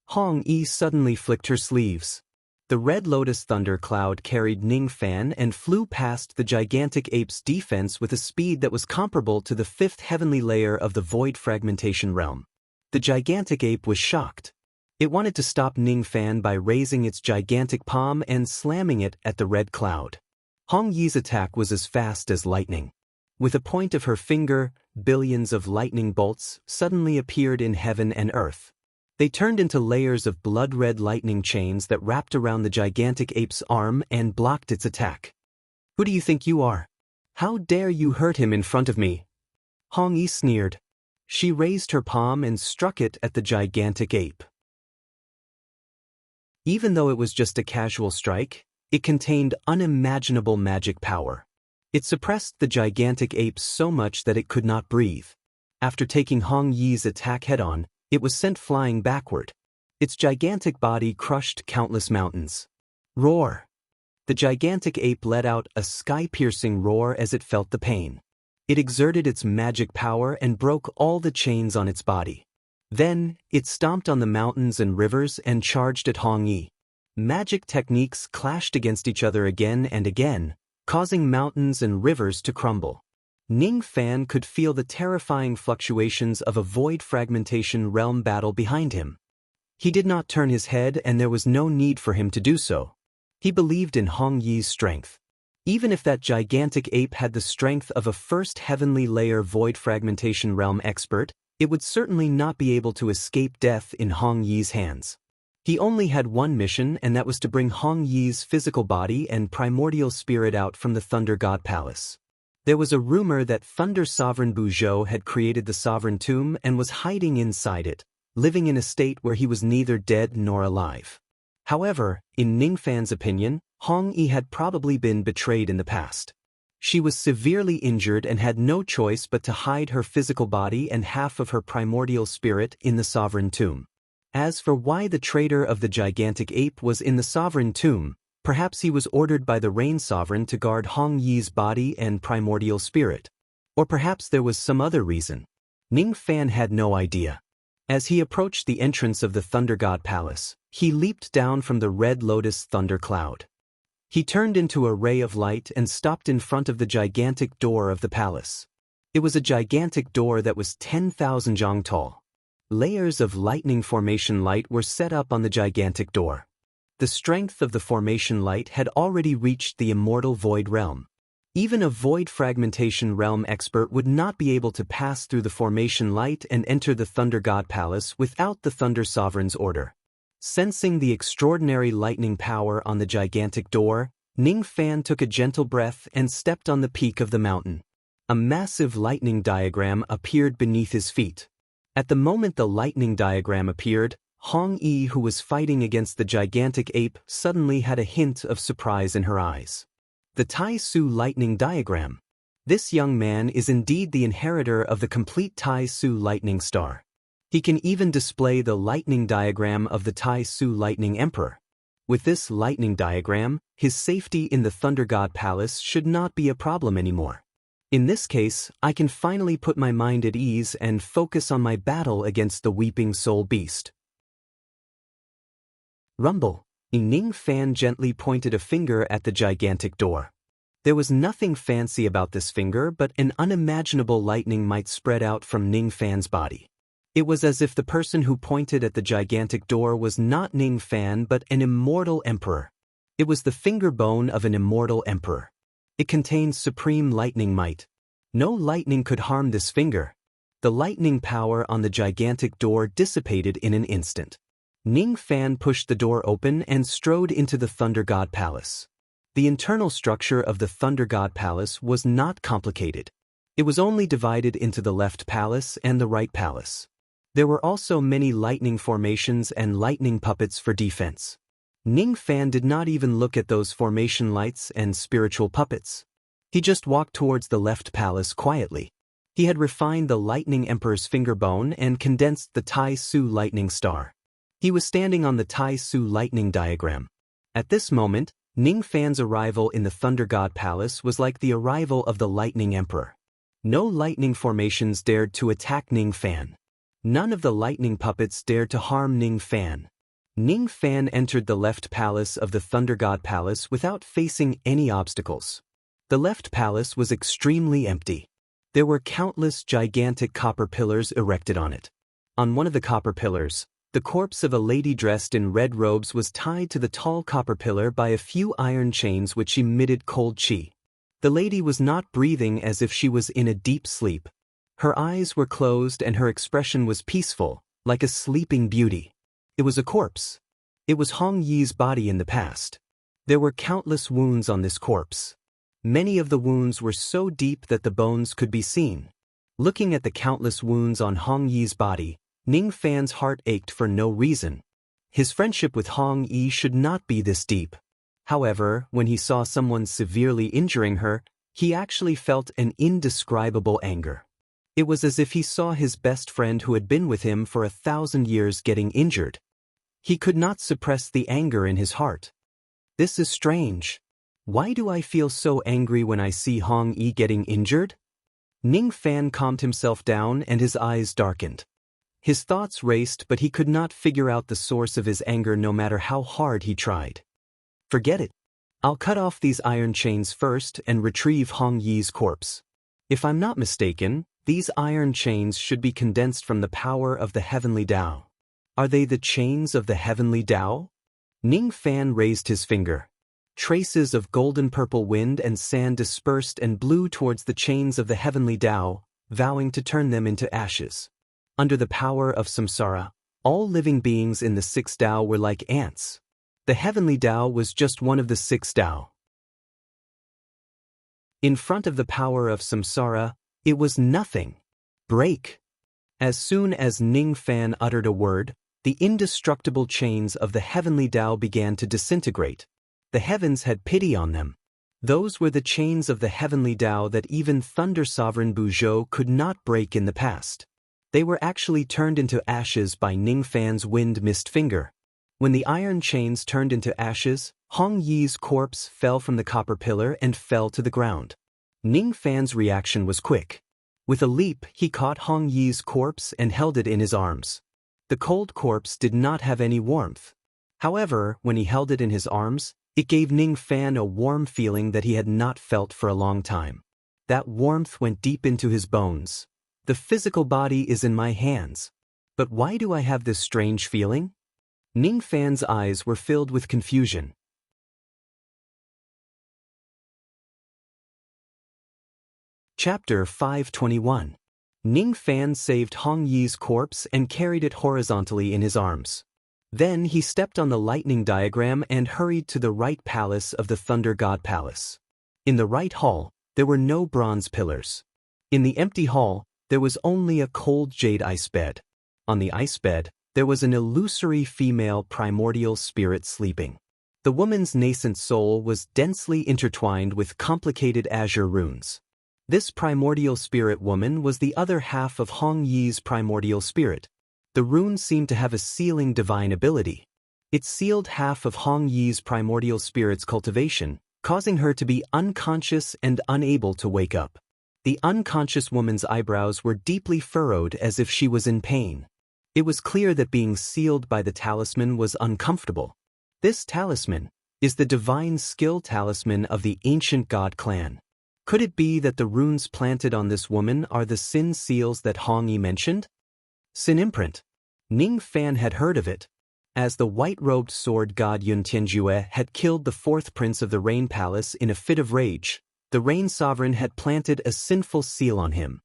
Hong Yi suddenly flicked her sleeves. The red lotus thunder cloud carried Ning Fan and flew past the gigantic ape's defense with a speed that was comparable to the fifth heavenly layer of the void fragmentation realm. The gigantic ape was shocked. It wanted to stop Ning Fan by raising its gigantic palm and slamming it at the red cloud. Hong Yi's attack was as fast as lightning. With a point of her finger, billions of lightning bolts suddenly appeared in heaven and earth. They turned into layers of blood-red lightning chains that wrapped around the gigantic ape's arm and blocked its attack. Who do you think you are? How dare you hurt him in front of me? Hong Yi sneered. She raised her palm and struck it at the gigantic ape. Even though it was just a casual strike, it contained unimaginable magic power. It suppressed the gigantic ape so much that it could not breathe. After taking Hong Yi's attack head-on, it was sent flying backward. Its gigantic body crushed countless mountains. Roar! The gigantic ape let out a sky-piercing roar as it felt the pain. It exerted its magic power and broke all the chains on its body. Then, it stomped on the mountains and rivers and charged at Hong Yi. Magic techniques clashed against each other again and again, causing mountains and rivers to crumble. Ning Fan could feel the terrifying fluctuations of a void fragmentation realm battle behind him. He did not turn his head, and there was no need for him to do so. He believed in Hong Yi's strength. Even if that gigantic ape had the strength of a first heavenly layer void fragmentation realm expert, it would certainly not be able to escape death in Hong Yi's hands. He only had one mission, and that was to bring Hong Yi's physical body and primordial spirit out from the Thunder God Palace. There was a rumor that Thunder Sovereign Buzhou had created the Sovereign Tomb and was hiding inside it, living in a state where he was neither dead nor alive. However, in Ningfan's opinion, Hong Yi had probably been betrayed in the past. She was severely injured and had no choice but to hide her physical body and half of her primordial spirit in the Sovereign Tomb. As for why the traitor of the gigantic ape was in the Sovereign Tomb, perhaps he was ordered by the Rain Sovereign to guard Hong Yi's body and primordial spirit. Or perhaps there was some other reason. Ningfan had no idea. As he approached the entrance of the Thunder God Palace, he leaped down from the red lotus thunder cloud. He turned into a ray of light and stopped in front of the gigantic door of the palace. It was a gigantic door that was 10,000 zhang tall. Layers of lightning formation light were set up on the gigantic door. The strength of the formation light had already reached the immortal void realm. Even a void fragmentation realm expert would not be able to pass through the formation light and enter the Thunder God Palace without the Thunder Sovereign's order. Sensing the extraordinary lightning power on the gigantic door, Ningfan took a gentle breath and stepped on the peak of the mountain. A massive lightning diagram appeared beneath his feet. At the moment the lightning diagram appeared, Hong Yi, who was fighting against the gigantic ape, suddenly had a hint of surprise in her eyes. The Tai Su lightning diagram. This young man is indeed the inheritor of the complete Tai Su lightning star. He can even display the lightning diagram of the Tai Su lightning emperor. With this lightning diagram, his safety in the Thunder God Palace should not be a problem anymore. In this case, I can finally put my mind at ease and focus on my battle against the Weeping Soul Beast. Rumble. Ningfan gently pointed a finger at the gigantic door. There was nothing fancy about this finger, but an unimaginable lightning might spread out from Ningfan's body. It was as if the person who pointed at the gigantic door was not Ningfan but an immortal emperor. It was the finger bone of an immortal emperor. It contained supreme lightning might. No lightning could harm this finger. The lightning power on the gigantic door dissipated in an instant. Ningfan pushed the door open and strode into the Thunder God Palace. The internal structure of the Thunder God Palace was not complicated. It was only divided into the left palace and the right palace. There were also many lightning formations and lightning puppets for defense. Ningfan did not even look at those formation lights and spiritual puppets. He just walked towards the left palace quietly. He had refined the Lightning Emperor's finger bone and condensed the Tai Su lightning star. He was standing on the Tai Su lightning diagram. At this moment, Ningfan's arrival in the Thunder God Palace was like the arrival of the Lightning Emperor. No lightning formations dared to attack Ningfan. None of the lightning puppets dared to harm Ningfan. Ningfan entered the left palace of the Thunder God Palace without facing any obstacles. The left palace was extremely empty. There were countless gigantic copper pillars erected on it. On one of the copper pillars, the corpse of a lady dressed in red robes was tied to the tall copper pillar by a few iron chains which emitted cold chi. The lady was not breathing as if she was in a deep sleep. Her eyes were closed and her expression was peaceful, like a sleeping beauty. It was a corpse. It was Hong Yi's body in the past. There were countless wounds on this corpse. Many of the wounds were so deep that the bones could be seen. Looking at the countless wounds on Hong Yi's body, Ningfan's heart ached for no reason. His friendship with Hong Yi should not be this deep. However, when he saw someone severely injuring her, he actually felt an indescribable anger. It was as if he saw his best friend who had been with him for 1,000 years getting injured. He could not suppress the anger in his heart. This is strange. Why do I feel so angry when I see Hong Yi getting injured? Ningfan calmed himself down and his eyes darkened. His thoughts raced, but he could not figure out the source of his anger no matter how hard he tried. Forget it. I'll cut off these iron chains first and retrieve Hong Yi's corpse. If I'm not mistaken, these iron chains should be condensed from the power of the heavenly Tao. Are they the chains of the heavenly Tao? Ningfan raised his finger. Traces of golden-purple wind and sand dispersed and blew towards the chains of the heavenly Tao, vowing to turn them into ashes. Under the power of samsara, all living beings in the six Tao were like ants. The heavenly Tao was just one of the six Tao. In front of the power of samsara, it was nothing. Break. As soon as Ning Fan uttered a word, the indestructible chains of the heavenly Tao began to disintegrate. The heavens had pity on them. Those were the chains of the heavenly Tao that even Thunder Sovereign Buzhou could not break in the past. They were actually turned into ashes by Ning Fan's wind mist finger. When the iron chains turned into ashes, Hong Yi's corpse fell from the copper pillar and fell to the ground. Ning Fan's reaction was quick. With a leap, he caught Hong Yi's corpse and held it in his arms. The cold corpse did not have any warmth. However, when he held it in his arms, it gave Ning Fan a warm feeling that he had not felt for a long time. That warmth went deep into his bones. The physical body is in my hands. But why do I have this strange feeling? Ning Fan's eyes were filled with confusion. Chapter 521. Ning Fan saved Hong Yi's corpse and carried it horizontally in his arms. Then he stepped on the lightning diagram and hurried to the right palace of the Thunder God Palace. In the right hall, there were no bronze pillars. In the empty hall, there was only a cold jade ice bed. On the ice bed, there was an illusory female primordial spirit sleeping. The woman's nascent soul was densely intertwined with complicated azure runes. This primordial spirit woman was the other half of Hong Yi's primordial spirit. The runes seemed to have a sealing divine ability. It sealed half of Hong Yi's primordial spirit's cultivation, causing her to be unconscious and unable to wake up. The unconscious woman's eyebrows were deeply furrowed as if she was in pain. It was clear that being sealed by the talisman was uncomfortable. This talisman is the divine skill talisman of the ancient god clan. Could it be that the runes planted on this woman are the sin seals that Hong Yi mentioned? Sin imprint. Ning Fan had heard of it. As the white-robed sword god Yun Tianjue had killed the fourth prince of the Rain Palace in a fit of rage, the Rain Sovereign had planted a sinful seal on him.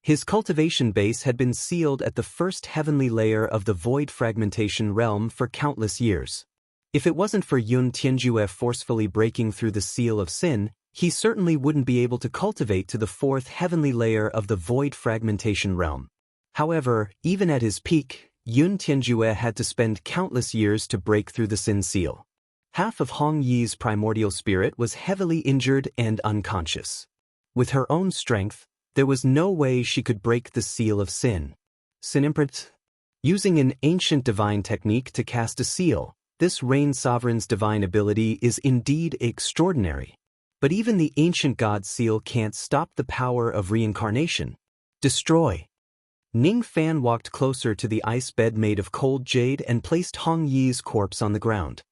His cultivation base had been sealed at the first heavenly layer of the void fragmentation realm for countless years. If it wasn't for Yun Tianjue forcefully breaking through the seal of sin, he certainly wouldn't be able to cultivate to the fourth heavenly layer of the void fragmentation realm. However, even at his peak, Yun Tianjue had to spend countless years to break through the sin seal. Half of Hong Yi's primordial spirit was heavily injured and unconscious. With her own strength, there was no way she could break the seal of sin. Sin imprint. Using an ancient divine technique to cast a seal, this Rain Sovereign's divine ability is indeed extraordinary. But even the ancient god seal can't stop the power of reincarnation. Destroy. Ning Fan walked closer to the ice bed made of cold jade and placed Hong Yi's corpse on the ground.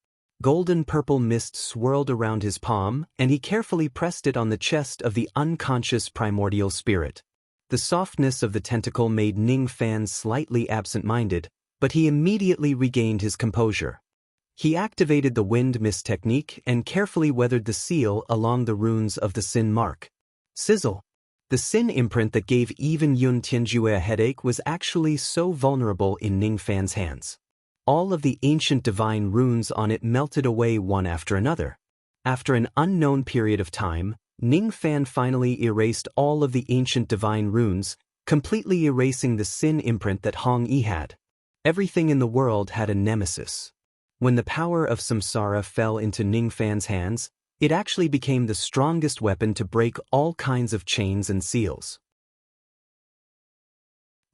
Golden-purple mist swirled around his palm, and he carefully pressed it on the chest of the unconscious primordial spirit. The softness of the tentacle made Ning Fan slightly absent-minded, but he immediately regained his composure. He activated the wind mist technique and carefully weathered the seal along the runes of the sin mark. Sizzle. The sin imprint that gave even Yun Tianjue a headache was actually so vulnerable in Ning Fan's hands. All of the ancient divine runes on it melted away one after another. After an unknown period of time, Ning Fan finally erased all of the ancient divine runes, completely erasing the sin imprint that Hong Yi had. Everything in the world had a nemesis. When the power of samsara fell into Ning Fan's hands, it actually became the strongest weapon to break all kinds of chains and seals.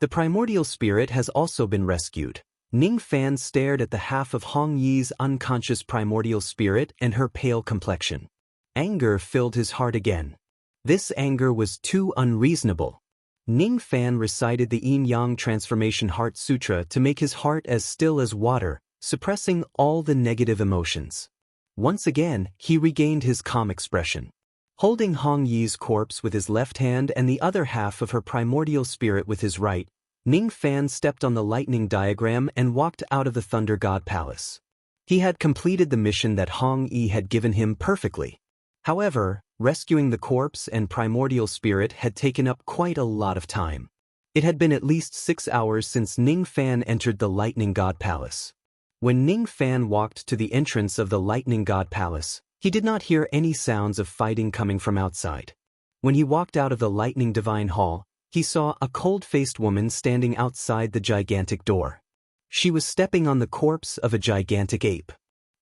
The primordial spirit has also been rescued. Ning Fan stared at the half of Hong Yi's unconscious primordial spirit and her pale complexion. Anger filled his heart again. This anger was too unreasonable. Ning Fan recited the Yin-Yang Transformation Heart Sutra to make his heart as still as water, suppressing all the negative emotions. Once again, he regained his calm expression. Holding Hong Yi's corpse with his left hand and the other half of her primordial spirit with his right, Ning Fan stepped on the lightning diagram and walked out of the Thunder God Palace. He had completed the mission that Hong Yi had given him perfectly. However, rescuing the corpse and primordial spirit had taken up quite a lot of time. It had been at least 6 hours since Ning Fan entered the Lightning God Palace. When Ning Fan walked to the entrance of the Lightning God Palace, he did not hear any sounds of fighting coming from outside. When he walked out of the lightning divine hall, he saw a cold-faced woman standing outside the gigantic door. She was stepping on the corpse of a gigantic ape.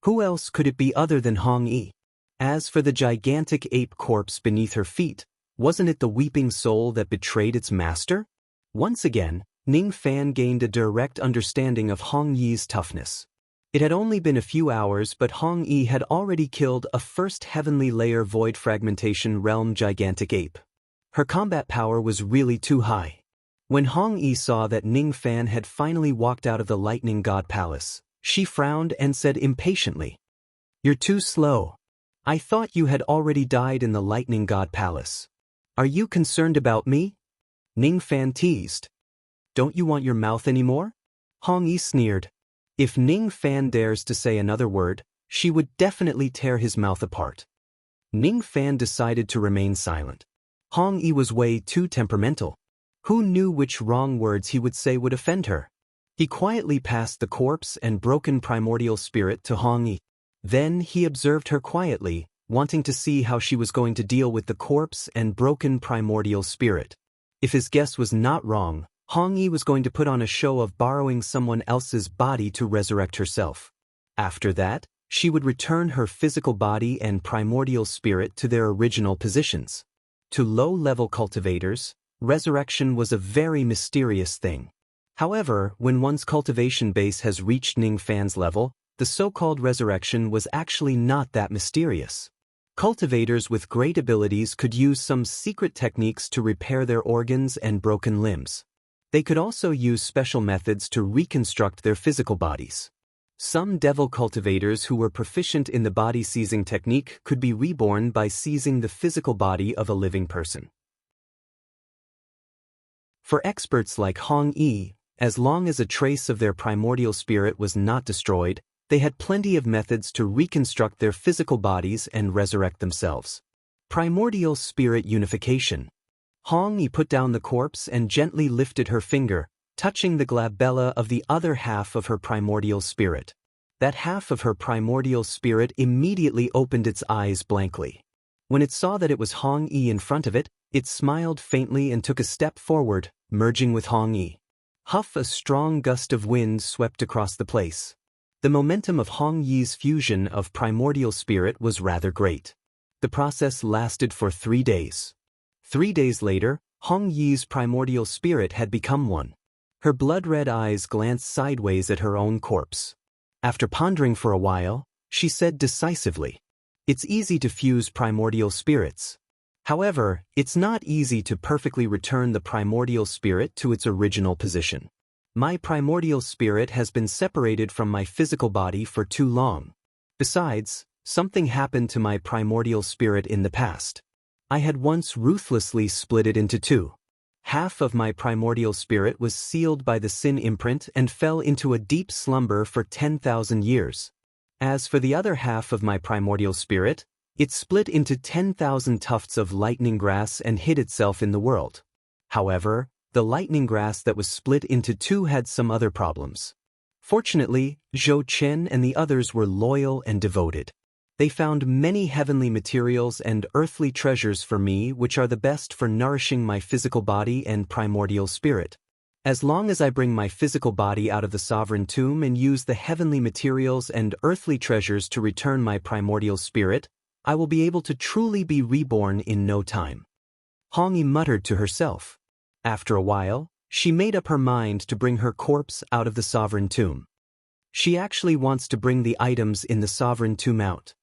Who else could it be other than Hong Yi? As for the gigantic ape corpse beneath her feet, wasn't it the weeping soul that betrayed its master? Once again, Ning Fan gained a direct understanding of Hong Yi's toughness. It had only been a few hours, but Hong Yi had already killed a first heavenly layer void fragmentation realm gigantic ape. Her combat power was really too high. When Hong Yi saw that Ning Fan had finally walked out of the lightning god palace, she frowned and said impatiently, "You're too slow. I thought you had already died in the lightning god palace. Are you concerned about me?" Ning Fan teased. "Don't you want your mouth anymore?" Hong Yi sneered. If Ning Fan dares to say another word, she would definitely tear his mouth apart. Ning Fan decided to remain silent. Hong Yi was way too temperamental. Who knew which wrong words he would say would offend her? He quietly passed the corpse and broken primordial spirit to Hong Yi. Then he observed her quietly, wanting to see how she was going to deal with the corpse and broken primordial spirit. If his guess was not wrong, Hong Yi was going to put on a show of borrowing someone else's body to resurrect herself. After that, she would return her physical body and primordial spirit to their original positions. To low-level cultivators, resurrection was a very mysterious thing. However, when one's cultivation base has reached Ning Fan's level, the so-called resurrection was actually not that mysterious. Cultivators with great abilities could use some secret techniques to repair their organs and broken limbs. They could also use special methods to reconstruct their physical bodies. Some devil cultivators who were proficient in the body seizing technique could be reborn by seizing the physical body of a living person. For experts like Hong Yi, as long as a trace of their primordial spirit was not destroyed, they had plenty of methods to reconstruct their physical bodies and resurrect themselves. Primordial spirit unification. Hong Yi put down the corpse and gently lifted her finger, touching the glabella of the other half of her primordial spirit. That half of her primordial spirit immediately opened its eyes blankly. When it saw that it was Hong Yi in front of it, it smiled faintly and took a step forward, merging with Hong Yi. Huff! A strong gust of wind swept across the place. The momentum of Hong Yi's fusion of primordial spirit was rather great. The process lasted for 3 days. 3 days later, Hong Yi's primordial spirit had become one. Her blood-red eyes glanced sideways at her own corpse. After pondering for a while, she said decisively, "It's easy to fuse primordial spirits. However, it's not easy to perfectly return the primordial spirit to its original position. My primordial spirit has been separated from my physical body for too long. Besides, something happened to my primordial spirit in the past. I had once ruthlessly split it into two. Half of my primordial spirit was sealed by the sin imprint and fell into a deep slumber for 10,000 years. As for the other half of my primordial spirit, it split into 10,000 tufts of lightning grass and hid itself in the world. However, the lightning grass that was split into two had some other problems. Fortunately, Zhou Chen and the others were loyal and devoted. They found many heavenly materials and earthly treasures for me which are the best for nourishing my physical body and primordial spirit. As long as I bring my physical body out of the sovereign tomb and use the heavenly materials and earthly treasures to return my primordial spirit, I will be able to truly be reborn in no time." Hong Yi muttered to herself. After a while, she made up her mind to bring her corpse out of the sovereign tomb. She actually wants to bring the items in the sovereign tomb out.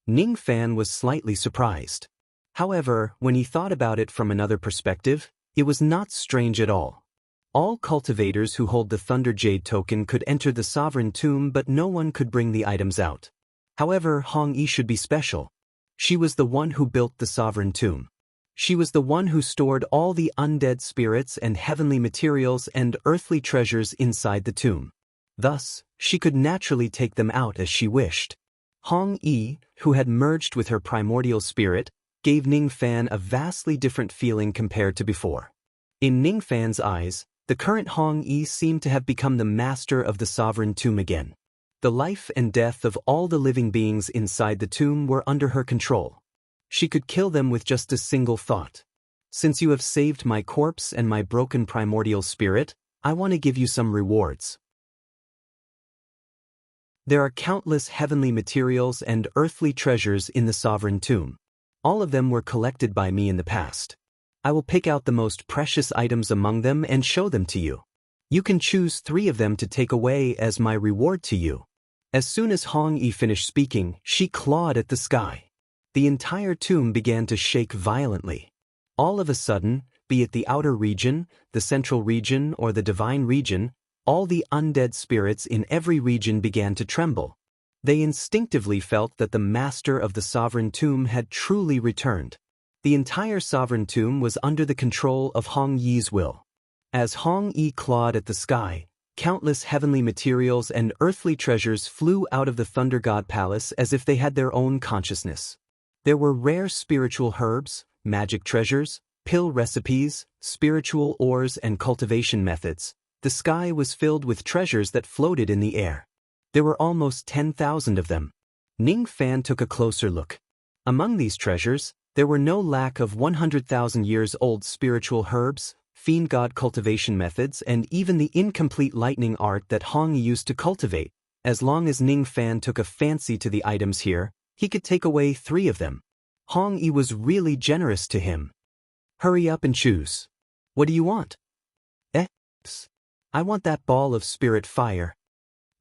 Ning Fan was slightly surprised. However, when he thought about it from another perspective, it was not strange at all. All cultivators who hold the Thunder Jade token could enter the sovereign tomb, but no one could bring the items out. However, Hong Yi should be special. She was the one who built the sovereign tomb. She was the one who stored all the undead spirits and heavenly materials and earthly treasures inside the tomb. Thus, she could naturally take them out as she wished. Hong Yi, who had merged with her primordial spirit, gave Ning Fan a vastly different feeling compared to before. In Ning Fan's eyes, the current Hong Yi seemed to have become the master of the sovereign tomb again. The life and death of all the living beings inside the tomb were under her control. She could kill them with just a single thought. Since you have saved my corpse and my broken primordial spirit, I want to give you some rewards. There are countless heavenly materials and earthly treasures in the sovereign tomb. All of them were collected by me in the past. I will pick out the most precious items among them and show them to you. You can choose 3 of them to take away as my reward to you. As soon as Hong Yi finished speaking, she clawed at the sky. The entire tomb began to shake violently. All of a sudden, be it the outer region, the central region, or the divine region, all the undead spirits in every region began to tremble. They instinctively felt that the master of the sovereign tomb had truly returned. The entire sovereign tomb was under the control of Hong Yi's will. As Hong Yi clawed at the sky, countless heavenly materials and earthly treasures flew out of the Thunder God Palace as if they had their own consciousness. There were rare spiritual herbs, magic treasures, pill recipes, spiritual ores and cultivation methods. The sky was filled with treasures that floated in the air. There were almost 10,000 of them. Ning Fan took a closer look. Among these treasures, there were no lack of 100,000 years old spiritual herbs, fiend god cultivation methods, and even the incomplete lightning art that Hong Yi used to cultivate. As long as Ning Fan took a fancy to the items here, he could take away 3 of them. Hong Yi was really generous to him. Hurry up and choose. What do you want? I want that ball of spirit fire.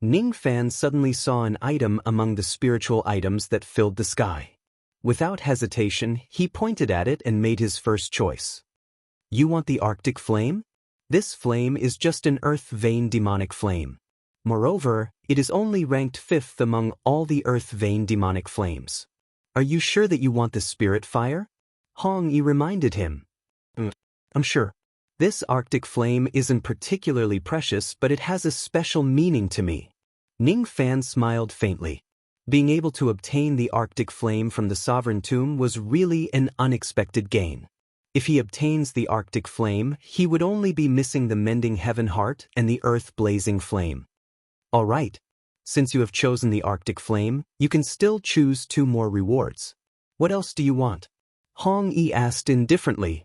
Ning Fan suddenly saw an item among the spiritual items that filled the sky. Without hesitation, he pointed at it and made his first choice. You want the Arctic flame? This flame is just an earth vein demonic flame. Moreover, it is only ranked 5th among all the earth vein demonic flames. Are you sure that you want the spirit fire? Hong Yi reminded him. I'm sure. This Arctic flame isn't particularly precious, but it has a special meaning to me. Ning Fan smiled faintly. Being able to obtain the Arctic flame from the sovereign tomb was really an unexpected gain. If he obtains the Arctic flame, he would only be missing the mending heaven heart and the earth blazing flame. All right. Since you have chosen the Arctic flame, you can still choose 2 more rewards. What else do you want? Hong Yi asked indifferently.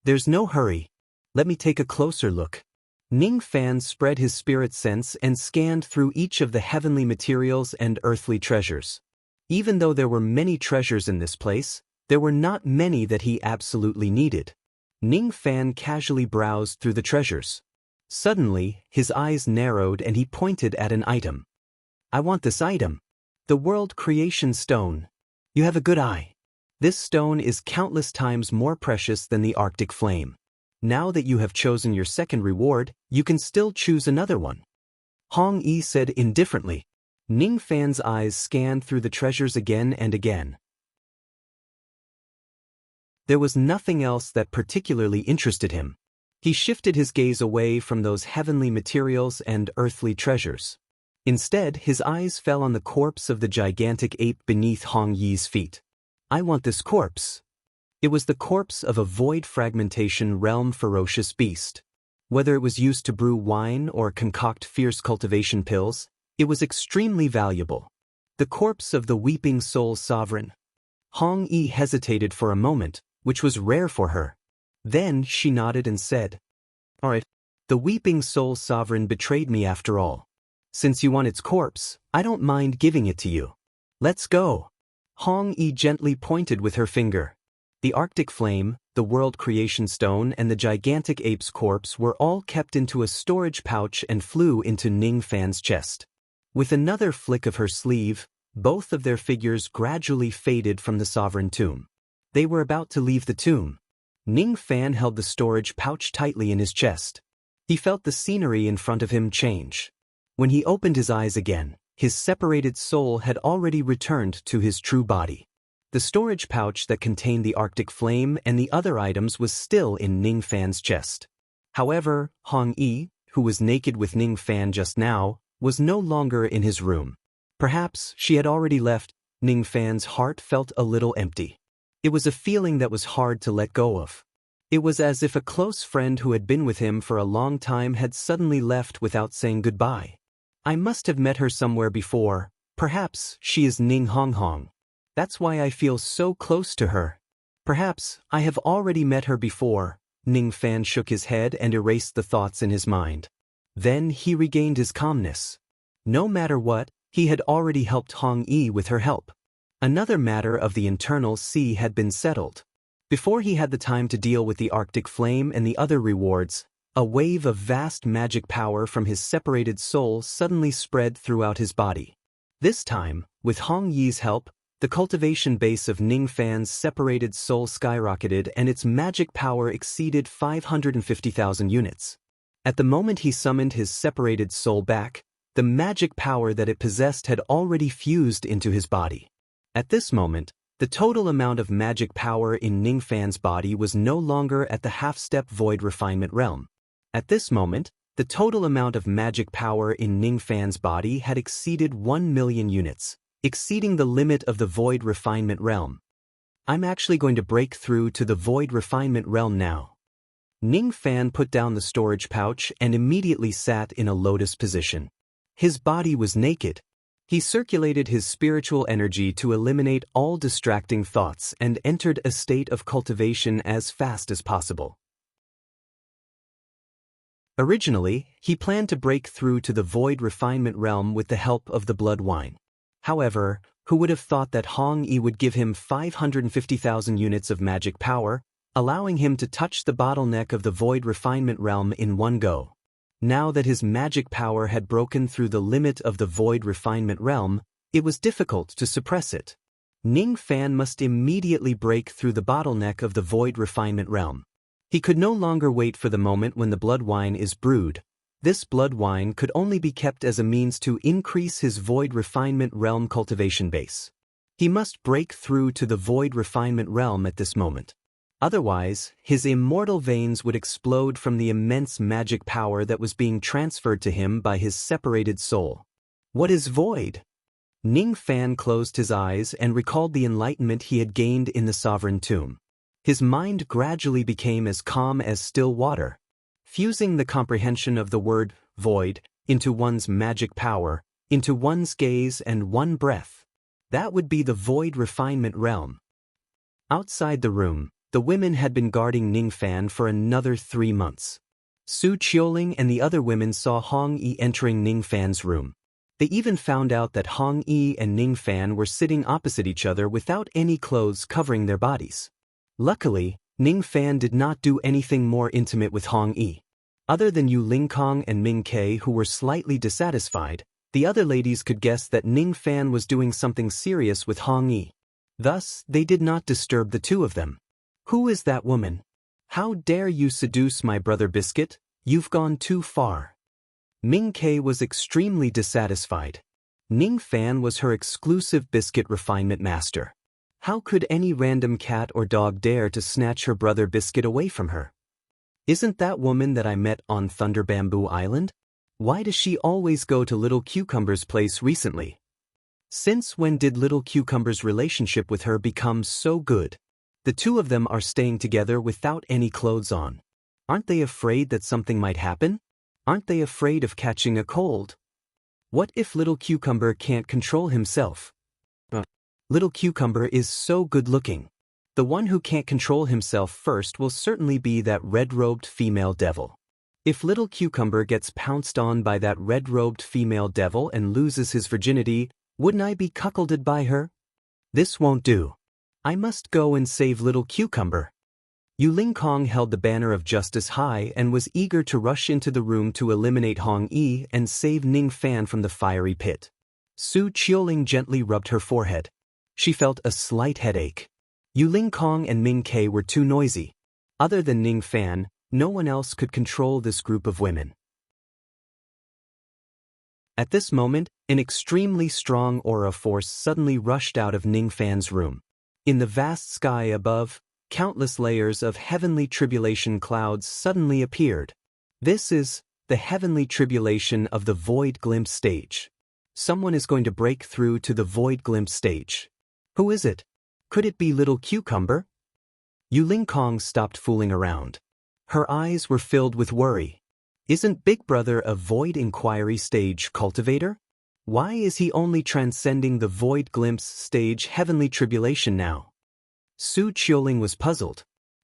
There's no hurry. Let me take a closer look. Ning Fan spread his spirit sense and scanned through each of the heavenly materials and earthly treasures. Even though there were many treasures in this place, there were not many that he absolutely needed. Ning Fan casually browsed through the treasures. Suddenly, his eyes narrowed and he pointed at an item. I want this item. The World Creation Stone. You have a good eye. This stone is countless times more precious than the Arctic flame. Now that you have chosen your second reward, you can still choose another one. Hong Yi said indifferently. Ning Fan's eyes scanned through the treasures again and again. There was nothing else that particularly interested him. He shifted his gaze away from those heavenly materials and earthly treasures. Instead, his eyes fell on the corpse of the gigantic ape beneath Hong Yi's feet. I want this corpse. It was the corpse of a void fragmentation realm ferocious beast. Whether it was used to brew wine or concoct fierce cultivation pills, it was extremely valuable. The corpse of the weeping soul sovereign. Hong Yi hesitated for a moment, which was rare for her. Then she nodded and said, All right, the weeping soul sovereign betrayed me after all. Since you want its corpse, I don't mind giving it to you. Let's go. Hong Yi gently pointed with her finger. The Arctic flame, the World Creation Stone, and the gigantic ape's corpse were all kept into a storage pouch and flew into Ning Fan's chest. With another flick of her sleeve, both of their figures gradually faded from the sovereign tomb. They were about to leave the tomb. Ning Fan held the storage pouch tightly in his chest. He felt the scenery in front of him change. When he opened his eyes again, his separated soul had already returned to his true body. The storage pouch that contained the Arctic flame and the other items was still in Ning Fan's chest. However, Hong Yi, who was naked with Ning Fan just now, was no longer in his room. Perhaps she had already left. Ning Fan's heart felt a little empty. It was a feeling that was hard to let go of. It was as if a close friend who had been with him for a long time had suddenly left without saying goodbye. I must have met her somewhere before. Perhaps she is Ning Hong Hong. That's why I feel so close to her. Perhaps I have already met her before. Ning Fan shook his head and erased the thoughts in his mind. Then he regained his calmness. No matter what, he had already helped Hong Yi with her help. Another matter of the internal sea had been settled. Before he had the time to deal with the Arctic flame and the other rewards, a wave of vast magic power from his separated soul suddenly spread throughout his body. This time, with Hong Yi's help, the cultivation base of Ning Fan's separated soul skyrocketed and its magic power exceeded 550,000 units. At the moment he summoned his separated soul back, the magic power that it possessed had already fused into his body. At this moment, the total amount of magic power in Ning Fan's body was no longer at the half-step void refinement realm. At this moment, the total amount of magic power in Ning Fan's body had exceeded 1 million units, exceeding the limit of the void refinement realm. I'm actually going to break through to the void refinement realm now. Ning Fan put down the storage pouch and immediately sat in a lotus position. His body was naked. He circulated his spiritual energy to eliminate all distracting thoughts and entered a state of cultivation as fast as possible. Originally, he planned to break through to the void refinement realm with the help of the blood wine. However, who would have thought that Hong Yi would give him 550,000 units of magic power, allowing him to touch the bottleneck of the void refinement realm in one go. Now that his magic power had broken through the limit of the void refinement realm, it was difficult to suppress it. Ning Fan must immediately break through the bottleneck of the void refinement realm. He could no longer wait for the moment when the blood wine is brewed. This blood wine could only be kept as a means to increase his void refinement realm cultivation base. He must break through to the void refinement realm at this moment. Otherwise, his immortal veins would explode from the immense magic power that was being transferred to him by his separated soul. What is void? Ning Fan closed his eyes and recalled the enlightenment he had gained in the sovereign tomb. His mind gradually became as calm as still water. Fusing the comprehension of the word void into one's magic power, into one's gaze and one breath. That would be the void refinement realm. Outside the room, the women had been guarding Ning Fan for another 3 months. Su Qiuling and the other women saw Hong Yi entering Ning Fan's room. They even found out that Hong Yi and Ning Fan were sitting opposite each other without any clothes covering their bodies. Luckily, Ning Fan did not do anything more intimate with Hong Yi. Other than Yu Lingkong and Ming Ke, who were slightly dissatisfied, the other ladies could guess that Ning Fan was doing something serious with Hong Yi. Thus, they did not disturb the two of them. Who is that woman? How dare you seduce my brother Biscuit? You've gone too far. Ming Ke was extremely dissatisfied. Ning Fan was her exclusive biscuit refinement master. How could any random cat or dog dare to snatch her brother Biscuit away from her? Isn't that woman that I met on Thunder Bamboo Island? Why does she always go to Little Cucumber's place recently? Since when did Little Cucumber's relationship with her become so good? The two of them are staying together without any clothes on. Aren't they afraid that something might happen? Aren't they afraid of catching a cold? What if Little Cucumber can't control himself? Little Cucumber is so good-looking. The one who can't control himself first will certainly be that red-robed female devil. If Little Cucumber gets pounced on by that red-robed female devil and loses his virginity, wouldn't I be cuckolded by her? This won't do. I must go and save Little Cucumber. Yu Lingkong held the banner of justice high and was eager to rush into the room to eliminate Hong Yi and save Ning Fan from the fiery pit. Su Qiuling gently rubbed her forehead. She felt a slight headache. Yu Lingkong and Ming Ke were too noisy. Other than Ning Fan, no one else could control this group of women. At this moment, an extremely strong aura force suddenly rushed out of Ning Fan's room. In the vast sky above, countless layers of heavenly tribulation clouds suddenly appeared. This is the heavenly tribulation of the Void Glimpse stage. Someone is going to break through to the Void Glimpse stage. Who is it? Could it be Little Cucumber? Yu Lingkong stopped fooling around. Her eyes were filled with worry. Isn't Big Brother a Void Inquiry stage cultivator? Why is he only transcending the void glimpse stage heavenly tribulation now? Su Qiuling was puzzled.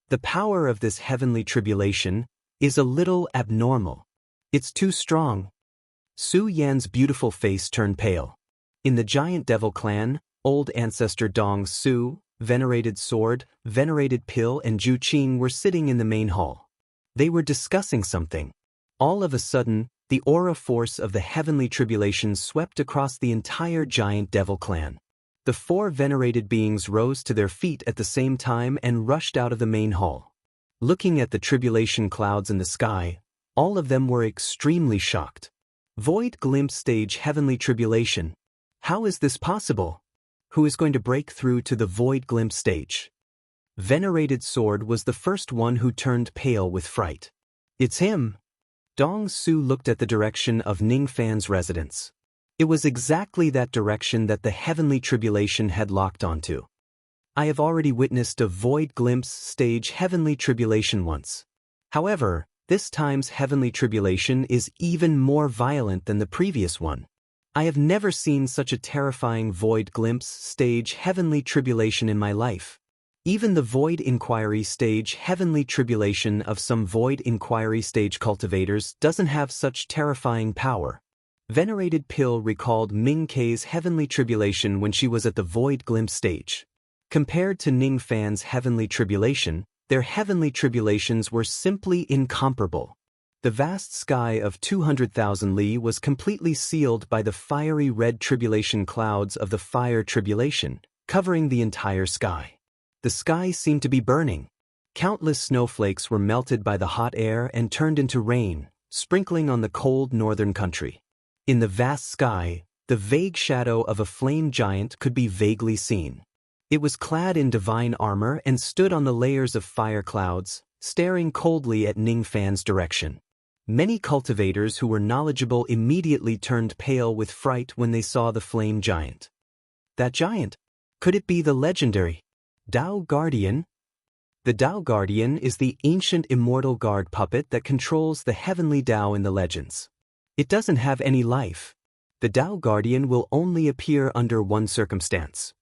The power of this heavenly tribulation is a little abnormal. It's too strong. Su Yan's beautiful face turned pale. In the giant devil clan, old ancestor Dong Su, venerated sword, venerated pill and Zhu Qing were sitting in the main hall. They were discussing something. All of a sudden, the aura force of the heavenly tribulation swept across the entire giant devil clan. The four venerated beings rose to their feet at the same time and rushed out of the main hall. Looking at the tribulation clouds in the sky, all of them were extremely shocked. Void glimpse stage heavenly tribulation. How is this possible? Who is going to break through to the void glimpse stage? Venerated sword was the first one who turned pale with fright. It's him. Dong Su looked at the direction of Ning Fan's residence. It was exactly that direction that the heavenly tribulation had locked onto. I have already witnessed a void glimpse stage heavenly tribulation once. However, this time's heavenly tribulation is even more violent than the previous one. I have never seen such a terrifying void glimpse stage heavenly tribulation in my life. Even the void inquiry stage heavenly tribulation of some void inquiry stage cultivators doesn't have such terrifying power. Venerated Pill recalled Ming Kei's heavenly tribulation when she was at the void glimpse stage. Compared to Ning Fan's heavenly tribulation, their heavenly tribulations were simply incomparable. The vast sky of 200,000 li was completely sealed by the fiery red tribulation clouds of the fire tribulation, covering the entire sky. The sky seemed to be burning. Countless snowflakes were melted by the hot air and turned into rain, sprinkling on the cold northern country. In the vast sky, the vague shadow of a flame giant could be vaguely seen. It was clad in divine armor and stood on the layers of fire clouds, staring coldly at Ning Fan's direction. Many cultivators who were knowledgeable immediately turned pale with fright when they saw the flame giant. That giant? Could it be the legendary Dao Guardian? The Dao Guardian is the ancient immortal guard puppet that controls the heavenly Dao in the legends. It doesn't have any life. The Dao Guardian will only appear under one circumstance.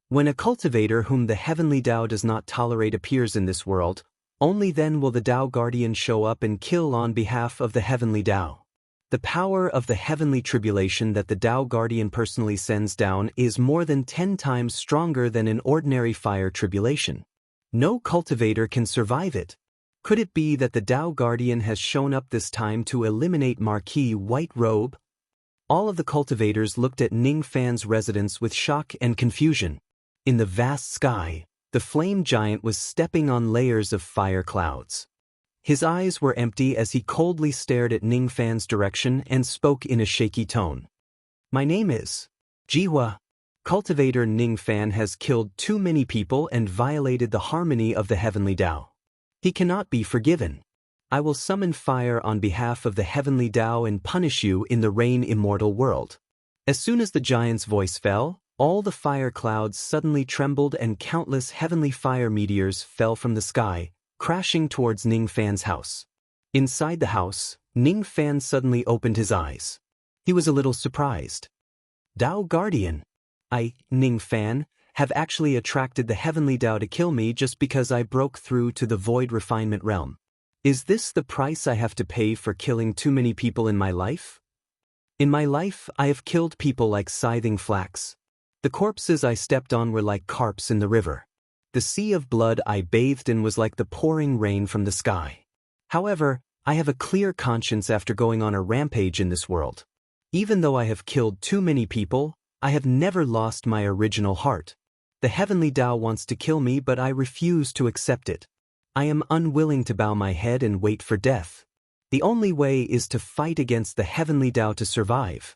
When a cultivator whom the heavenly Dao does not tolerate appears in this world, only then will the Dao Guardian show up and kill on behalf of the heavenly Dao. The power of the heavenly tribulation that the Dao Guardian personally sends down is more than 10 times stronger than an ordinary fire tribulation. No cultivator can survive it. Could it be that the Dao Guardian has shown up this time to eliminate Marquis White Robe? All of the cultivators looked at Ning Fan's residence with shock and confusion. In the vast sky, the flame giant was stepping on layers of fire clouds. His eyes were empty as he coldly stared at Ning Fan's direction and spoke in a shaky tone. My name is Jihua. Cultivator Ning Fan has killed too many people and violated the harmony of the heavenly Dao. He cannot be forgiven. I will summon fire on behalf of the heavenly Dao and punish you in the rain immortal world. As soon as the giant's voice fell, all the fire clouds suddenly trembled and countless heavenly fire meteors fell from the sky, crashing towards Ning Fan's house. Inside the house, Ning Fan suddenly opened his eyes. He was a little surprised. Dao Guardian. I, Ning Fan, have actually attracted the heavenly Dao to kill me just because I broke through to the void refinement realm. Is this the price I have to pay for killing too many people in my life? In my life, I have killed people like scything flax. The corpses I stepped on were like carps in the river. The sea of blood I bathed in was like the pouring rain from the sky. However, I have a clear conscience after going on a rampage in this world. Even though I have killed too many people, I have never lost my original heart. The heavenly Dao wants to kill me, but I refuse to accept it. I am unwilling to bow my head and wait for death. The only way is to fight against the heavenly Dao to survive.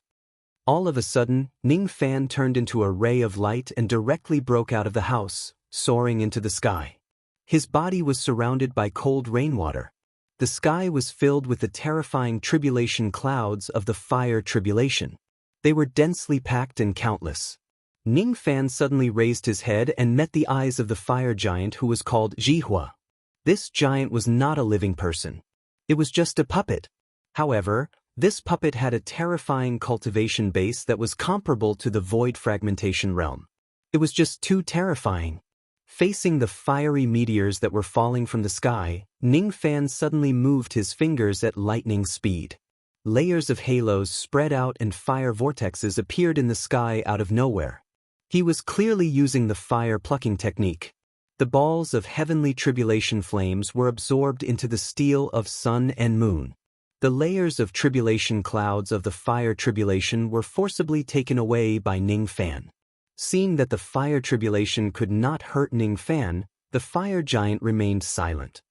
All of a sudden, Ning Fan turned into a ray of light and directly broke out of the house, soaring into the sky. His body was surrounded by cold rainwater. The sky was filled with the terrifying tribulation clouds of the fire tribulation. They were densely packed and countless. Ning Fan suddenly raised his head and met the eyes of the fire giant who was called Jihua. This giant was not a living person. It was just a puppet. However, This puppet had a terrifying cultivation base that was comparable to the void fragmentation realm. It was just too terrifying. Facing the fiery meteors that were falling from the sky, Ningfan suddenly moved his fingers at lightning speed. Layers of halos spread out and fire vortexes appeared in the sky out of nowhere. He was clearly using the fire plucking technique. The balls of heavenly tribulation flames were absorbed into the steel of sun and moon. The layers of tribulation clouds of the fire tribulation were forcibly taken away by Ningfan. Seeing that the fire tribulation could not hurt Ningfan, the fire giant remained silent.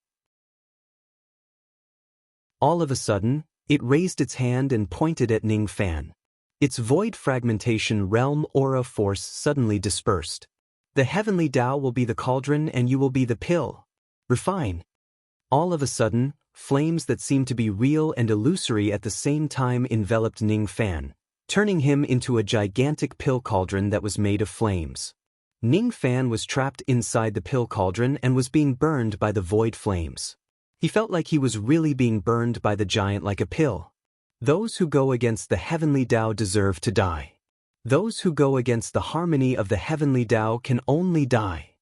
All of a sudden, it raised its hand and pointed at Ningfan. Its void fragmentation realm aura force suddenly dispersed. The heavenly Tao will be the cauldron and you will be the pill. Refine. All of a sudden, flames that seemed to be real and illusory at the same time enveloped Ningfan, turning him into a gigantic pill cauldron that was made of flames. Ningfan was trapped inside the pill cauldron and was being burned by the void flames. He felt like he was really being burned by the giant like a pill. Those who go against the heavenly Tao deserve to die. Those who go against the harmony of the heavenly Tao can only die.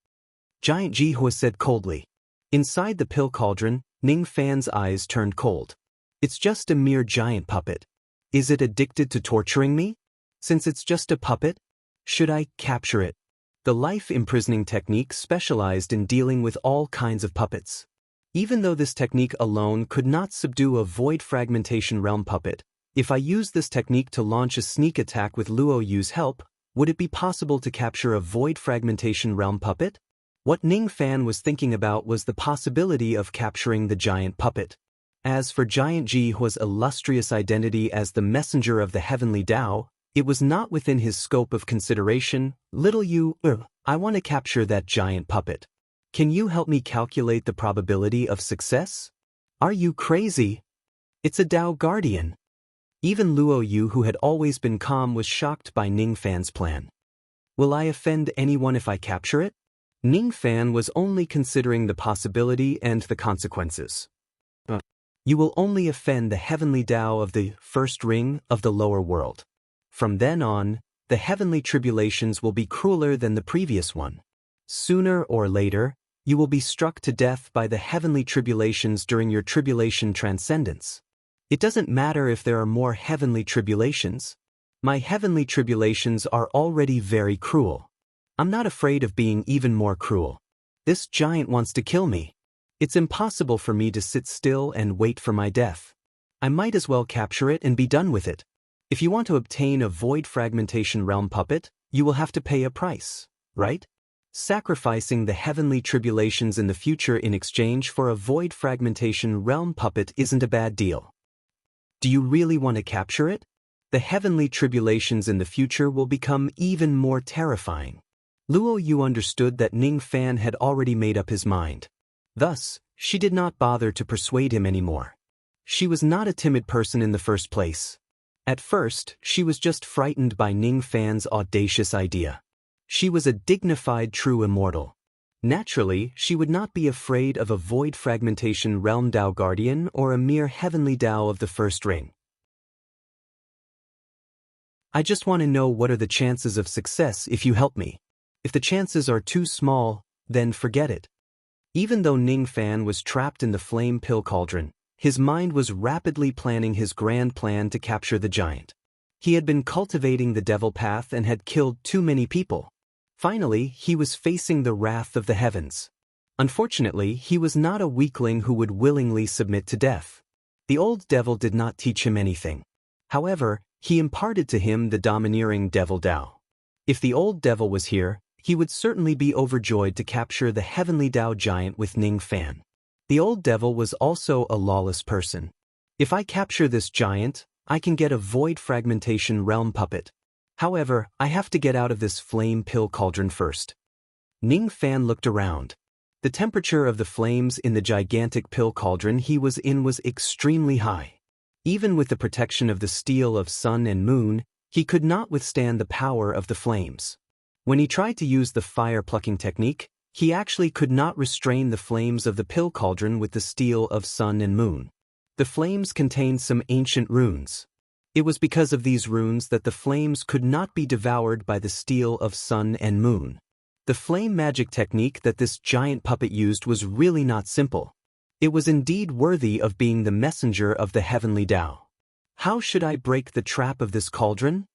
Giant Jihua said coldly. Inside the pill cauldron, Ningfan's eyes turned cold. It's just a mere giant puppet. Is it addicted to torturing me? Since it's just a puppet, should I capture it? The life imprisoning technique specialized in dealing with all kinds of puppets. Even though this technique alone could not subdue a void fragmentation realm puppet, if I used this technique to launch a sneak attack with Luo Yu's help, would it be possible to capture a void fragmentation realm puppet? What Ningfan was thinking about was the possibility of capturing the giant puppet. As for Giant Jihua's illustrious identity as the messenger of the heavenly Tao, it was not within his scope of consideration. Little Yu, I want to capture that giant puppet. Can you help me calculate the probability of success? Are you crazy? It's a Tao guardian. Even Luo Yu, who had always been calm, was shocked by Ningfan's plan. Will I offend anyone if I capture it? Ningfan was only considering the possibility and the consequences. You will only offend the heavenly Tao of the first ring of the lower world. From then on, the heavenly tribulations will be crueler than the previous one. Sooner or later, you will be struck to death by the heavenly tribulations during your tribulation transcendence. It doesn't matter if there are more heavenly tribulations. My heavenly tribulations are already very cruel. I'm not afraid of being even more cruel. This giant wants to kill me. It's impossible for me to sit still and wait for my death. I might as well capture it and be done with it. If you want to obtain a void fragmentation realm puppet, you will have to pay a price, right? Sacrificing the heavenly tribulations in the future in exchange for a void fragmentation realm puppet isn't a bad deal. Do you really want to capture it? The heavenly tribulations in the future will become even more terrifying. Luo Yu understood that Ningfan had already made up his mind. Thus, she did not bother to persuade him anymore. She was not a timid person in the first place. At first, she was just frightened by Ningfan's audacious idea. She was a dignified true immortal. Naturally, she would not be afraid of a void fragmentation realm Tao guardian or a mere heavenly Tao of the first ring. I just want to know what are the chances of success if you help me. If the chances are too small, then forget it. Even though Ningfan was trapped in the flame pill cauldron, his mind was rapidly planning his grand plan to capture the giant. He had been cultivating the devil path and had killed too many people. Finally, he was facing the wrath of the heavens. Unfortunately, he was not a weakling who would willingly submit to death. The old devil did not teach him anything. However, he imparted to him the domineering devil Tao. If the old devil was here, he would certainly be overjoyed to capture the heavenly Tao giant with Ningfan. The old devil was also a lawless person. If I capture this giant, I can get a void fragmentation realm puppet. However, I have to get out of this flame pill cauldron first. Ningfan looked around. The temperature of the flames in the gigantic pill cauldron he was in was extremely high. Even with the protection of the steel of sun and moon, he could not withstand the power of the flames. When he tried to use the fire plucking technique, he actually could not restrain the flames of the pill cauldron with the steel of sun and moon. The flames contained some ancient runes. It was because of these runes that the flames could not be devoured by the steel of sun and moon. The flame magic technique that this giant puppet used was really not simple. It was indeed worthy of being the messenger of the heavenly Tao. How should I break the trap of this cauldron?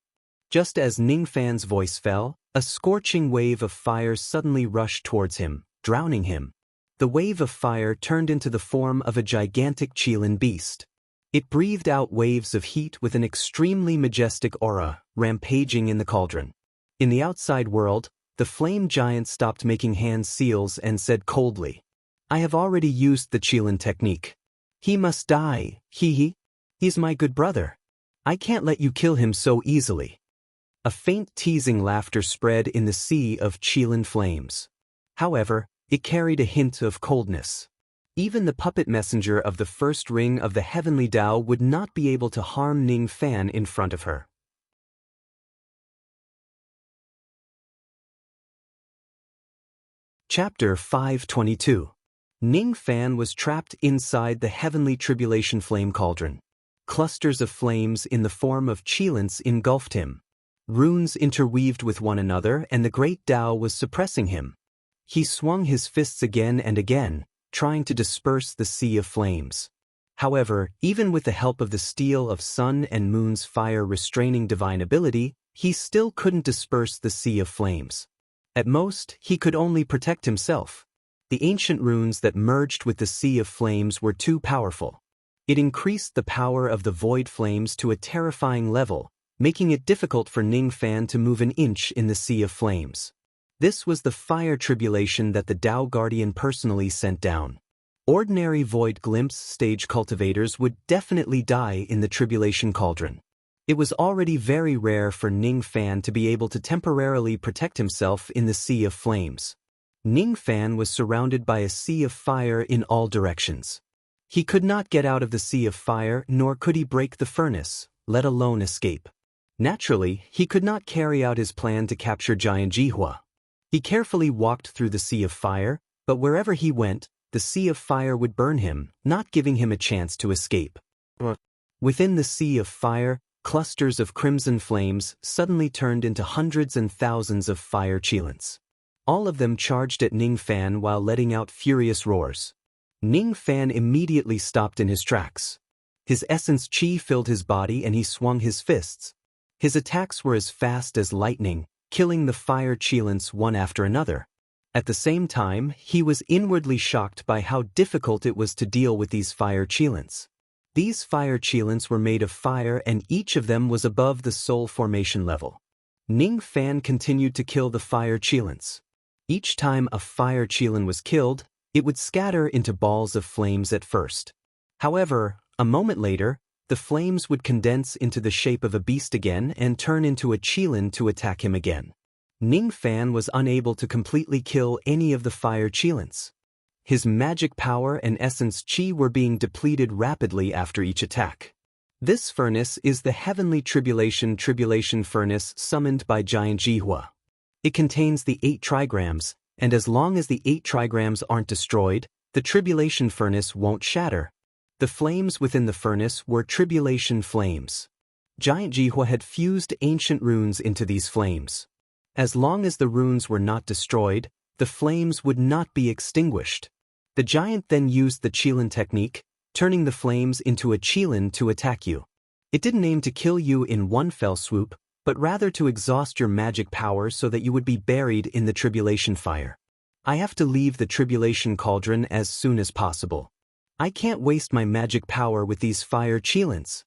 Just as Ningfan's voice fell, a scorching wave of fire suddenly rushed towards him, drowning him. The wave of fire turned into the form of a gigantic Qilin beast. It breathed out waves of heat with an extremely majestic aura, rampaging in the cauldron. In the outside world, the flame giant stopped making hand seals and said coldly, "I have already used the Qilin technique. He must die, He's my good brother. I can't let you kill him so easily." A faint teasing laughter spread in the sea of Qilin flames. However, it carried a hint of coldness. Even the puppet messenger of the first ring of the heavenly Tao would not be able to harm Ningfan in front of her. Chapter 522. Ningfan was trapped inside the heavenly tribulation flame cauldron. Clusters of flames in the form of Qilins engulfed him. Runes interweaved with one another, and the great Tao was suppressing him. He swung his fists again and again, trying to disperse the sea of flames. However, even with the help of the steel of sun and moon's fire restraining divine ability, he still couldn't disperse the sea of flames. At most, he could only protect himself. The ancient runes that merged with the sea of flames were too powerful. It increased the power of the void flames to a terrifying level, making it difficult for Ningfan to move an inch in the sea of flames. This was the fire tribulation that the Tao Guardian personally sent down. Ordinary void glimpse stage cultivators would definitely die in the tribulation cauldron. It was already very rare for Ningfan to be able to temporarily protect himself in the sea of flames. Ningfan was surrounded by a sea of fire in all directions. He could not get out of the sea of fire, nor could he break the furnace, let alone escape. Naturally, he could not carry out his plan to capture Giant Jihua. He carefully walked through the sea of fire, but wherever he went, the sea of fire would burn him, not giving him a chance to escape. Within the sea of fire, clusters of crimson flames suddenly turned into hundreds and thousands of fire Qilins. All of them charged at Ningfan while letting out furious roars. Ningfan immediately stopped in his tracks. His essence qi filled his body and he swung his fists. His attacks were as fast as lightning, killing the fire Qilins one after another. At the same time, he was inwardly shocked by how difficult it was to deal with these fire Qilins. These fire Qilins were made of fire and each of them was above the soul formation level. Ningfan continued to kill the fire Qilins. Each time a fire Qilin was killed, it would scatter into balls of flames at first. However, a moment later, the flames would condense into the shape of a beast again and turn into a Qilin to attack him again. Ningfan was unable to completely kill any of the fire Qilins. His magic power and essence qi were being depleted rapidly after each attack. This furnace is the heavenly tribulation furnace summoned by Giant Jihua. It contains the 8 trigrams, and as long as the 8 trigrams aren't destroyed, the tribulation furnace won't shatter. The flames within the furnace were tribulation flames. Giant Jihua had fused ancient runes into these flames. As long as the runes were not destroyed, the flames would not be extinguished. The giant then used the Qilin technique, turning the flames into a Qilin to attack you. It didn't aim to kill you in one fell swoop, but rather to exhaust your magic power so that you would be buried in the tribulation fire. I have to leave the tribulation cauldron as soon as possible. I can't waste my magic power with these fire Qilins.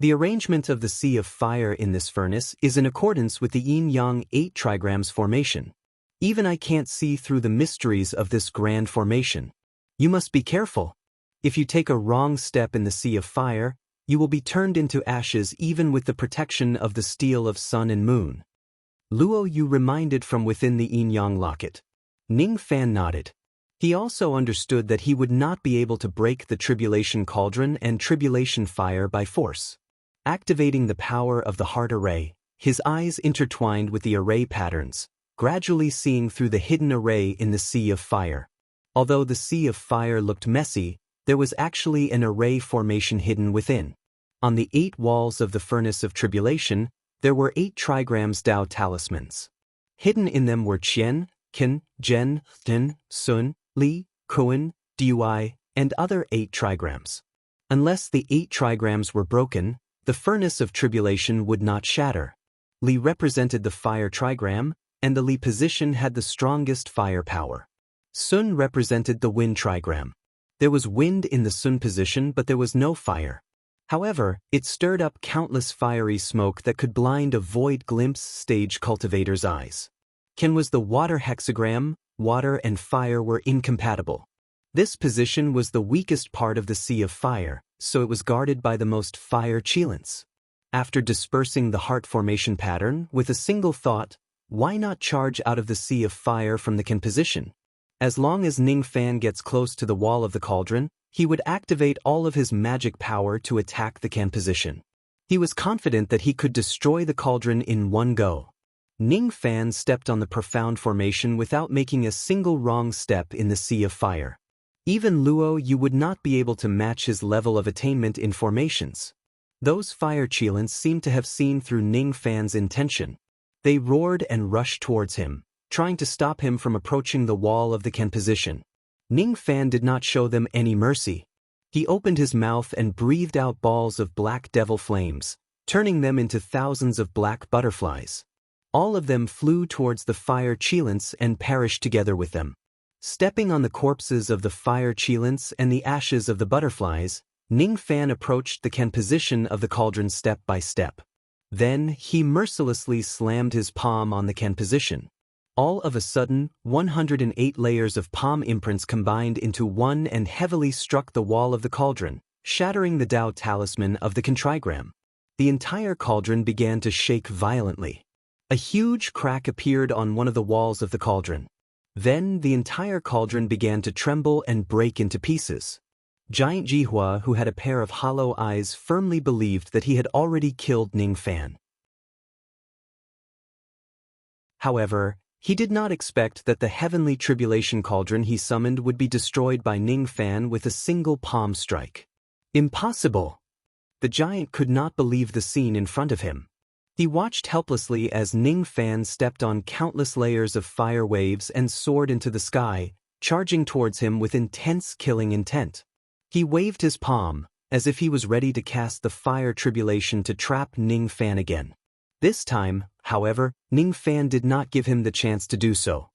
The arrangement of the sea of fire in this furnace is in accordance with the yin-yang 8 trigrams formation. Even I can't see through the mysteries of this grand formation. You must be careful. If you take a wrong step in the sea of fire, you will be turned into ashes even with the protection of the steel of sun and moon. Luo Yu reminded from within the yin-yang locket. Ningfan nodded. He also understood that he would not be able to break the tribulation cauldron and tribulation fire by force. Activating the power of the heart array, his eyes intertwined with the array patterns, gradually seeing through the hidden array in the sea of fire. Although the sea of fire looked messy, there was actually an array formation hidden within. On the 8 walls of the furnace of tribulation, there were 8 trigrams Tao talismans. Hidden in them were Qian, Qin, Zhen, Din, Sun, Li, Kuan, Dui, and other 8 trigrams. Unless the 8 trigrams were broken, the furnace of tribulation would not shatter. Li represented the fire trigram, and the Li position had the strongest fire power. Sun represented the wind trigram. There was wind in the Sun position, but there was no fire. However, it stirred up countless fiery smoke that could blind a void glimpse stage cultivator's eyes. Qin was the water hexagram. Water and fire were incompatible. This position was the weakest part of the sea of fire, so it was guarded by the most fire chelants. After dispersing the heart formation pattern with a single thought, why not charge out of the sea of fire from the Qin position? As long as Ning Fan gets close to the wall of the cauldron, he would activate all of his magic power to attack the Qin position. He was confident that he could destroy the cauldron in one go. Ning Fan stepped on the profound formation without making a single wrong step in the sea of fire. Even Luo Yu would not be able to match his level of attainment in formations. Those fire chelants seemed to have seen through Ning Fan's intention. They roared and rushed towards him, trying to stop him from approaching the wall of the Qin position. Ning Fan did not show them any mercy. He opened his mouth and breathed out balls of black devil flames, turning them into thousands of black butterflies. All of them flew towards the fire chelants and perished together with them. Stepping on the corpses of the fire chelants and the ashes of the butterflies, Ning Fan approached the Qin position of the cauldron step by step. Then he mercilessly slammed his palm on the Qin position. All of a sudden, 108 layers of palm imprints combined into one and heavily struck the wall of the cauldron, shattering the Tao talisman of the Qin trigram. The entire cauldron began to shake violently. A huge crack appeared on one of the walls of the cauldron. Then the entire cauldron began to tremble and break into pieces. Giant Jihua, who had a pair of hollow eyes, firmly believed that he had already killed Ning Fan. However, he did not expect that the heavenly tribulation cauldron he summoned would be destroyed by Ning Fan with a single palm strike. Impossible! The giant could not believe the scene in front of him. He watched helplessly as Ning Fan stepped on countless layers of fire waves and soared into the sky, charging towards him with intense killing intent. He waved his palm, as if he was ready to cast the fire tribulation to trap Ning Fan again. This time, however, Ning Fan did not give him the chance to do so.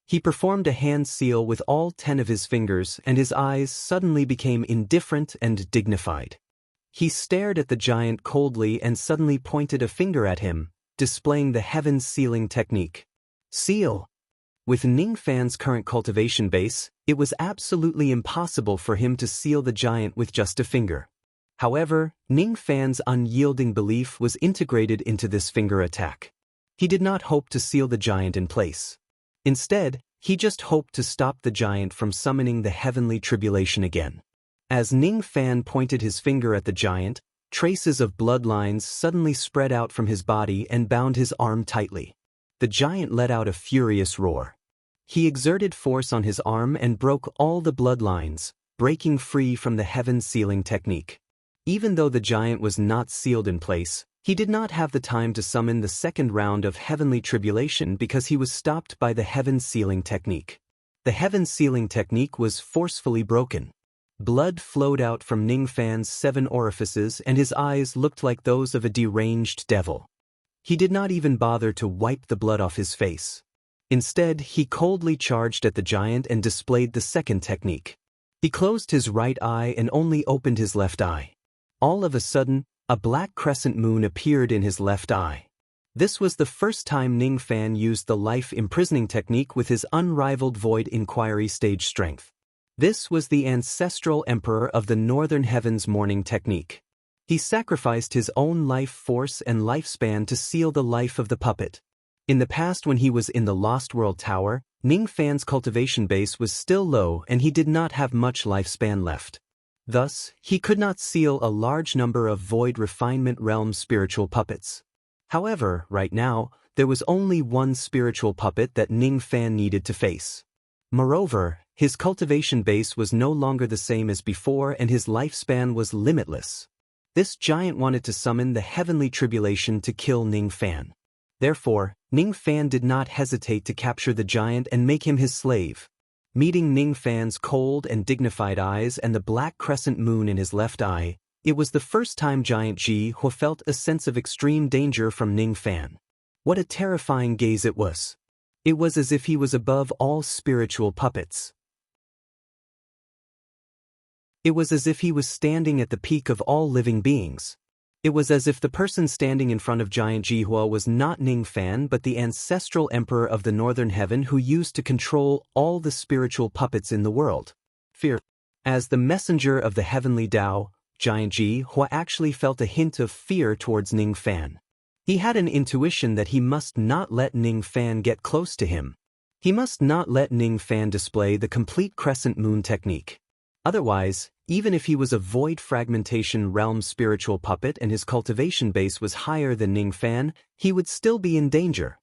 He performed a hand seal with all 10 of his fingers, and his eyes suddenly became indifferent and dignified. He stared at the giant coldly and suddenly pointed a finger at him, displaying the heaven sealing technique. Seal! With Ning Fan's current cultivation base, it was absolutely impossible for him to seal the giant with just a finger. However, Ning Fan's unyielding belief was integrated into this finger attack. He did not hope to seal the giant in place. Instead, he just hoped to stop the giant from summoning the heavenly tribulation again. As Ning Fan pointed his finger at the giant, traces of bloodlines suddenly spread out from his body and bound his arm tightly. The giant let out a furious roar. He exerted force on his arm and broke all the bloodlines, breaking free from the heaven sealing technique. Even though the giant was not sealed in place, he did not have the time to summon the second round of heavenly tribulation because he was stopped by the heaven sealing technique. The heaven sealing technique was forcefully broken. Blood flowed out from Ning Fan's 7 orifices and his eyes looked like those of a deranged devil. He did not even bother to wipe the blood off his face. Instead, he coldly charged at the giant and displayed the second technique. He closed his right eye and only opened his left eye. All of a sudden, a black crescent moon appeared in his left eye. This was the first time Ning Fan used the life imprisoning technique with his unrivaled void inquiry stage strength. This was the ancestral emperor of the Northern Heavens morning technique. He sacrificed his own life force and lifespan to seal the life of the puppet. In the past, when he was in the Lost World Tower, Ning Fan's cultivation base was still low and he did not have much lifespan left. Thus, he could not seal a large number of Void Refinement Realm spiritual puppets. However, right now, there was only one spiritual puppet that Ning Fan needed to face. Moreover, His cultivation base was no longer the same as before and his lifespan was limitless. This giant wanted to summon the heavenly tribulation to kill Ning Fan. Therefore, Ning Fan did not hesitate to capture the giant and make him his slave. Meeting Ning Fan's cold and dignified eyes and the black crescent moon in his left eye, it was the first time Giant Ji Hua felt a sense of extreme danger from Ning Fan. What a terrifying gaze it was. It was as if he was above all spiritual puppets. It was as if he was standing at the peak of all living beings. It was as if the person standing in front of Giant Ji Hua was not Ning Fan but the ancestral emperor of the northern heaven who used to control all the spiritual puppets in the world. Fear. As the messenger of the heavenly Tao, Giant Ji Hua actually felt a hint of fear towards Ning Fan. He had an intuition that he must not let Ning Fan get close to him. He must not let Ning Fan display the complete crescent moon technique. Otherwise, even if he was a void fragmentation realm spiritual puppet and his cultivation base was higher than Ning Fan, he would still be in danger.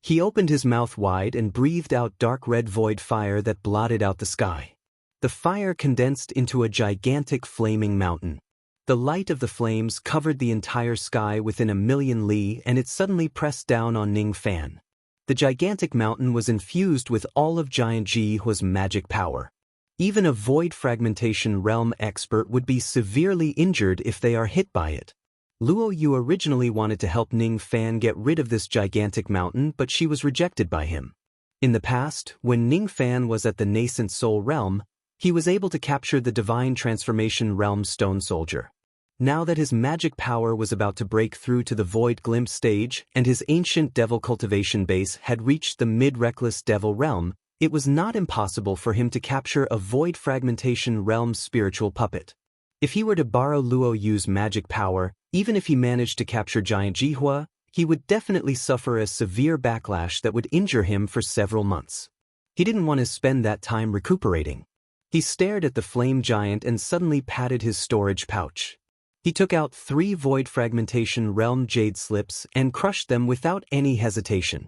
He opened his mouth wide and breathed out dark red void fire that blotted out the sky. The fire condensed into a gigantic flaming mountain. The light of the flames covered the entire sky within a million li and it suddenly pressed down on Ning Fan. The gigantic mountain was infused with all of Giant Ji Hua's magic power. Even a void fragmentation realm expert would be severely injured if they are hit by it. Luo Yu originally wanted to help Ning Fan get rid of this gigantic mountain but she was rejected by him. In the past, when Ning Fan was at the nascent soul realm, he was able to capture the divine transformation realm stone soldier. Now that his magic power was about to break through to the void glimpse stage and his ancient devil cultivation base had reached the mid-reckless devil realm, it was not impossible for him to capture a void fragmentation realm spiritual puppet. If he were to borrow Luo Yu's magic power, even if he managed to capture Giant Ji Hua, he would definitely suffer a severe backlash that would injure him for several months. He didn't want to spend that time recuperating. He stared at the flame giant and suddenly patted his storage pouch. He took out 3 void fragmentation realm jade slips and crushed them without any hesitation.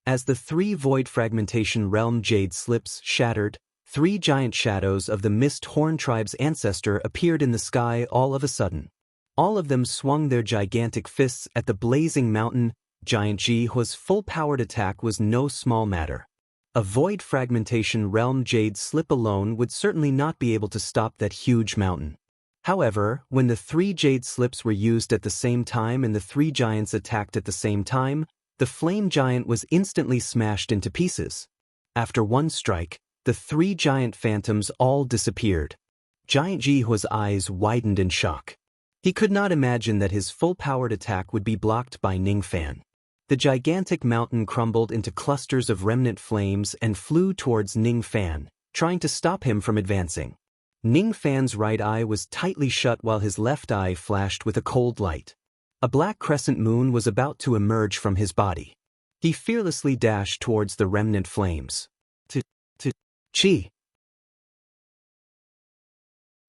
As the 3 void fragmentation realm jade slips shattered, 3 giant shadows of the Mist Horn tribe's ancestor appeared in the sky all of a sudden. All of them swung their gigantic fists at the blazing mountain. Giant Ji Hua's full-powered attack was no small matter. A void fragmentation realm jade slip alone would certainly not be able to stop that huge mountain. However, when the 3 jade slips were used at the same time and the 3 giants attacked at the same time, the flame giant was instantly smashed into pieces. After one strike, the 3 giant phantoms all disappeared. Giant Ji Hua's eyes widened in shock. He could not imagine that his full-powered attack would be blocked by Ning Fan. The gigantic mountain crumbled into clusters of remnant flames and flew towards Ning Fan, trying to stop him from advancing. Ning Fan's right eye was tightly shut while his left eye flashed with a cold light. A black crescent moon was about to emerge from his body. He fearlessly dashed towards the remnant flames. Chi.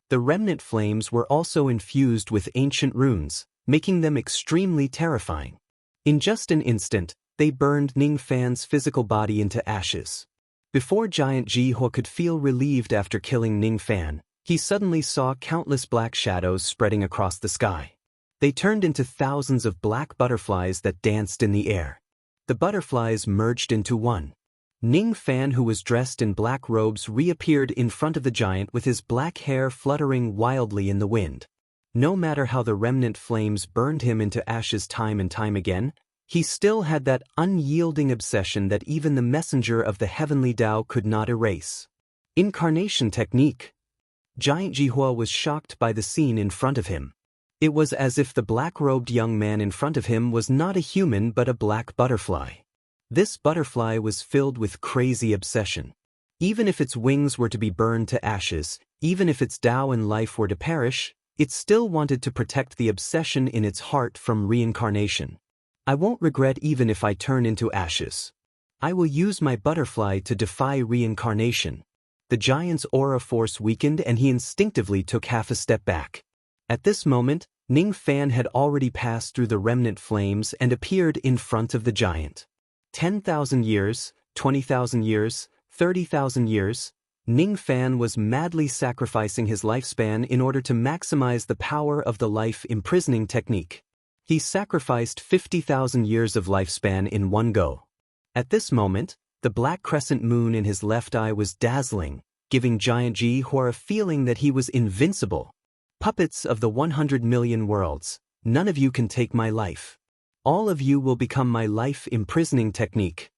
The remnant flames were also infused with ancient runes, making them extremely terrifying. In just an instant, they burned Ning Fan's physical body into ashes. Before Giant Ji Hua could feel relieved after killing Ning Fan, he suddenly saw countless black shadows spreading across the sky. They turned into thousands of black butterflies that danced in the air. The butterflies merged into one. Ning Fan, who was dressed in black robes, reappeared in front of the giant with his black hair fluttering wildly in the wind. No matter how the remnant flames burned him into ashes time and time again, he still had that unyielding obsession that even the messenger of the heavenly Tao could not erase. Incarnation technique. Giant Ji Hua was shocked by the scene in front of him. It was as if the black-robed young man in front of him was not a human but a black butterfly. This butterfly was filled with crazy obsession. Even if its wings were to be burned to ashes, even if its Tao and life were to perish, it still wanted to protect the obsession in its heart from reincarnation. I won't regret even if I turn into ashes. I will use my butterfly to defy reincarnation. The giant's aura force weakened and he instinctively took half a step back. At this moment, Ning Fan had already passed through the remnant flames and appeared in front of the giant. 10,000 years, 20,000 years, 30,000 years. Ning Fan was madly sacrificing his lifespan in order to maximize the power of the life imprisoning technique. He sacrificed 50,000 years of lifespan in one go. At this moment, the black crescent moon in his left eye was dazzling, giving Giant Ji Hua a feeling that he was invincible. Puppets of the 100 million worlds, none of you can take my life. All of you will become my life imprisoning technique.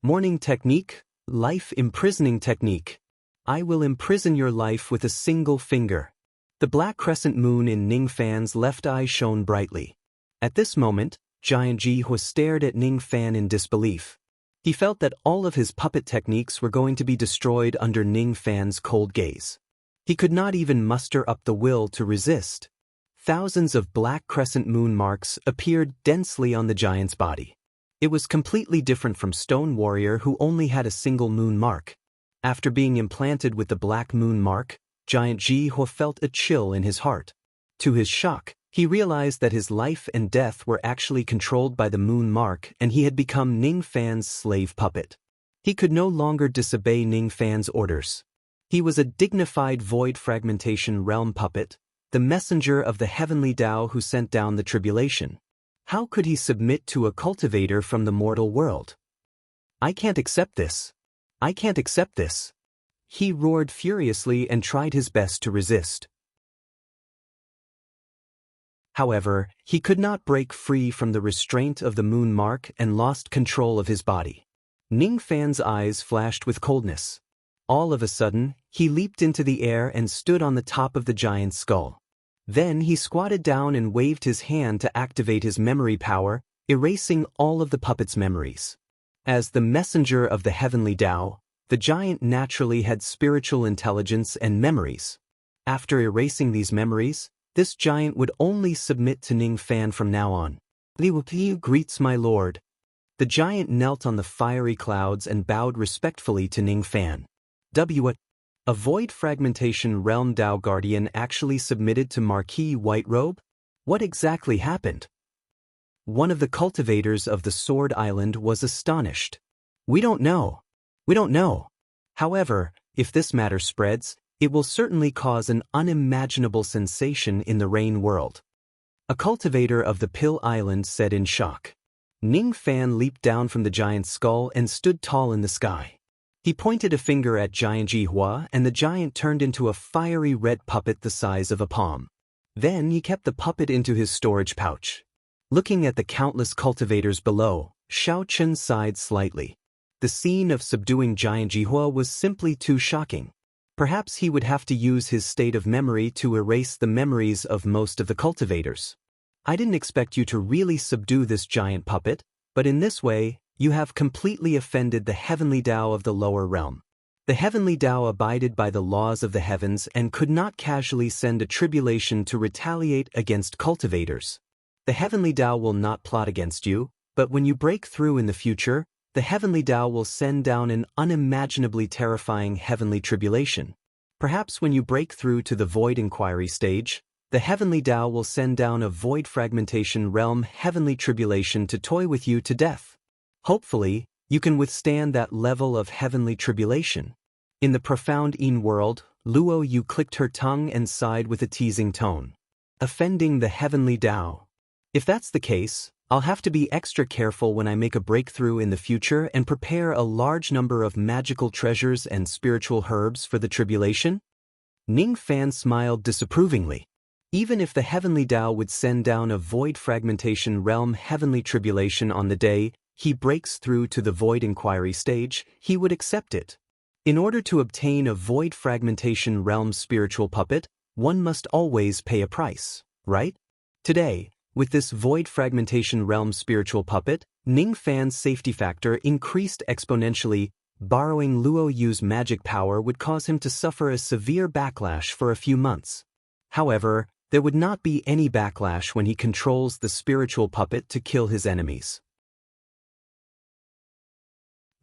Morning technique, life imprisoning technique. I will imprison your life with a single finger. The black crescent moon in Ning Fan's left eye shone brightly. At this moment, Giant Ji Hua stared at Ning Fan in disbelief. He felt that all of his puppet techniques were going to be destroyed under Ning Fan's cold gaze. He could not even muster up the will to resist. Thousands of black crescent moon marks appeared densely on the giant's body. It was completely different from Stone Warrior, who only had a single moon mark. After being implanted with the black moon mark, Giant Ji Hua felt a chill in his heart. To his shock, he realized that his life and death were actually controlled by the moon mark, and he had become Ning Fan's slave puppet. He could no longer disobey Ning Fan's orders. He was a dignified void fragmentation realm puppet, the messenger of the heavenly Tao who sent down the tribulation. How could he submit to a cultivator from the mortal world? I can't accept this. I can't accept this. He roared furiously and tried his best to resist. However, he could not break free from the restraint of the moon mark and lost control of his body. Ning Fan's eyes flashed with coldness. All of a sudden, he leaped into the air and stood on the top of the giant's skull. Then he squatted down and waved his hand to activate his memory power, erasing all of the puppet's memories. As the messenger of the heavenly Tao, the giant naturally had spiritual intelligence and memories. After erasing these memories, this giant would only submit to Ning Fan from now on. Liu greets my lord. The giant knelt on the fiery clouds and bowed respectfully to Ning Fan. A void fragmentation realm Tao Guardian actually submitted to Marquis Whiterobe? What exactly happened? One of the cultivators of the Sword Island was astonished. We don't know. We don't know. However, if this matter spreads, it will certainly cause an unimaginable sensation in the Rain world. A cultivator of the Pill Island said in shock. Ning Fan leaped down from the giant's skull and stood tall in the sky. He pointed a finger at Giant Ji Hua, and the giant turned into a fiery red puppet the size of a palm. Then he kept the puppet into his storage pouch. Looking at the countless cultivators below, Xiao Chen sighed slightly. The scene of subduing Giant Ji Hua was simply too shocking. Perhaps he would have to use his state of memory to erase the memories of most of the cultivators. I didn't expect you to really subdue this giant puppet, but in this way, you have completely offended the heavenly Tao of the lower realm. The heavenly Tao abided by the laws of the heavens and could not casually send a tribulation to retaliate against cultivators. The heavenly Tao will not plot against you, but when you break through in the future, the heavenly Tao will send down an unimaginably terrifying heavenly tribulation. Perhaps when you break through to the void inquiry stage, the heavenly Tao will send down a void fragmentation realm heavenly tribulation to toy with you to death. Hopefully, you can withstand that level of heavenly tribulation. In the profound Yin world, Luo Yu clicked her tongue and sighed with a teasing tone. Offending the heavenly Tao. If that's the case, I'll have to be extra careful when I make a breakthrough in the future and prepare a large number of magical treasures and spiritual herbs for the tribulation. Ning Fan smiled disapprovingly. Even if the heavenly Tao would send down a void fragmentation realm heavenly tribulation on the day he breaks through to the void inquiry stage, he would accept it. In order to obtain a void fragmentation realm spiritual puppet, one must always pay a price, right? Today, with this void fragmentation realm spiritual puppet, Ning Fan's safety factor increased exponentially. Borrowing Luo Yu's magic power would cause him to suffer a severe backlash for a few months. However, there would not be any backlash when he controls the spiritual puppet to kill his enemies.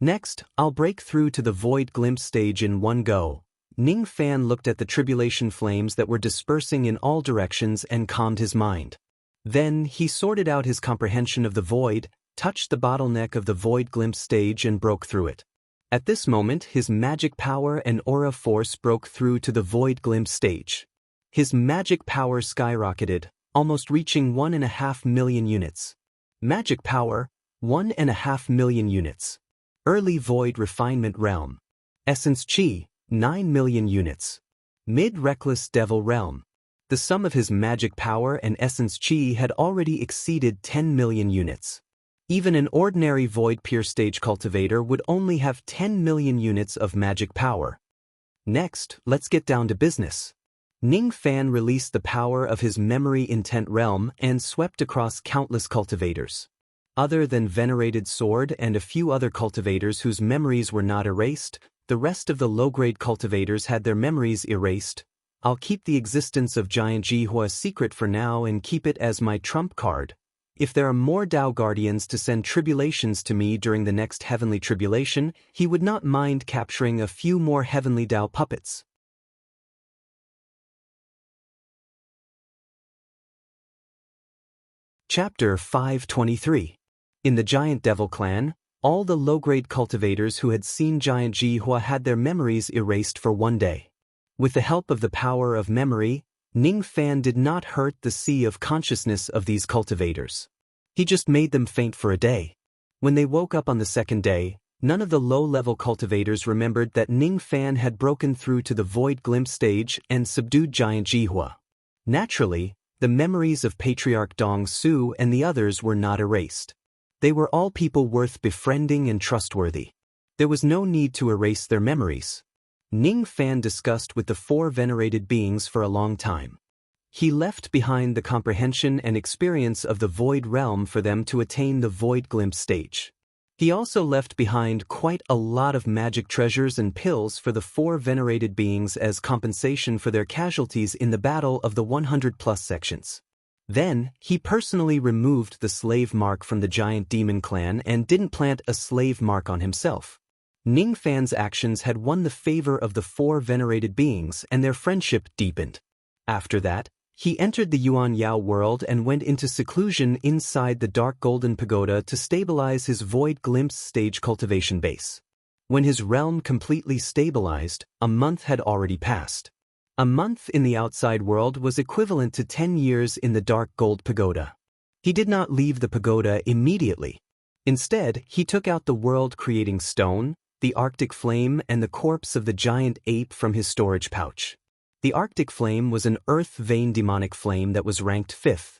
Next, I'll break through to the void glimpse stage in one go. Ning Fan looked at the tribulation flames that were dispersing in all directions and calmed his mind. Then he sorted out his comprehension of the void, touched the bottleneck of the void glimpse stage and broke through it. At this moment, his magic power and aura force broke through to the void glimpse stage. His magic power skyrocketed, almost reaching 1.5 million units. Magic power, 1.5 million units. Early void refinement realm. Essence chi, 9 million units. Mid-reckless devil realm. The sum of his magic power and essence chi had already exceeded 10 million units. Even an ordinary void pure stage cultivator would only have 10 million units of magic power. Next, let's get down to business. Ning Fan released the power of his memory intent realm and swept across countless cultivators. Other than Venerated Sword and a few other cultivators whose memories were not erased, the rest of the low-grade cultivators had their memories erased. I'll keep the existence of Giant Jihua a secret for now and keep it as my trump card. If there are more Dao Guardians to send tribulations to me during the next heavenly tribulation, he would not mind capturing a few more heavenly Dao puppets. Chapter 523. In the Giant Devil Clan, all the low-grade cultivators who had seen Giant Jihua had their memories erased for one day. With the help of the power of memory, Ning Fan did not hurt the sea of consciousness of these cultivators. He just made them faint for a day. When they woke up on the second day, none of the low-level cultivators remembered that Ning Fan had broken through to the void glimpse stage and subdued Giant Jihua. Naturally, the memories of Patriarch Dong Su and the others were not erased. They were all people worth befriending and trustworthy. There was no need to erase their memories. Ning Fan discussed with the four venerated beings for a long time. He left behind the comprehension and experience of the void realm for them to attain the void glimpse stage. He also left behind quite a lot of magic treasures and pills for the four venerated beings as compensation for their casualties in the battle of the 100+ sections. Then, he personally removed the slave mark from the Giant Demon Clan and didn't plant a slave mark on himself. Ning Fan's actions had won the favor of the four venerated beings and their friendship deepened. After that, he entered the Yuan Yao world and went into seclusion inside the Dark Golden Pagoda to stabilize his void glimpse stage cultivation base. When his realm completely stabilized, a month had already passed. A month in the outside world was equivalent to 10 years in the Dark Gold Pagoda. He did not leave the pagoda immediately. Instead, he took out the world-creating stone, the Arctic Flame, and the corpse of the giant ape from his storage pouch. The Arctic Flame was an earth vein demonic flame that was ranked 5th.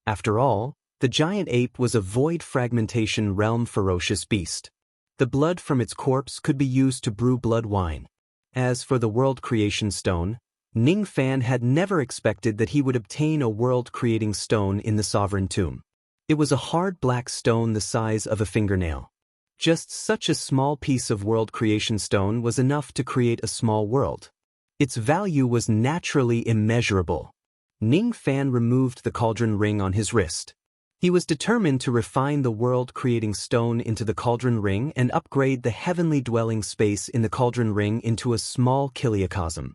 After all, the giant ape was a void fragmentation realm ferocious beast. The blood from its corpse could be used to brew blood wine. As for the world creation stone, Ning Fan had never expected that he would obtain a world-creating stone in the Sovereign Tomb. It was a hard black stone the size of a fingernail. Just such a small piece of world creation stone was enough to create a small world. Its value was naturally immeasurable. Ning Fan removed the cauldron ring on his wrist. He was determined to refine the world-creating stone into the cauldron ring and upgrade the heavenly dwelling space in the cauldron ring into a small kiliacosm.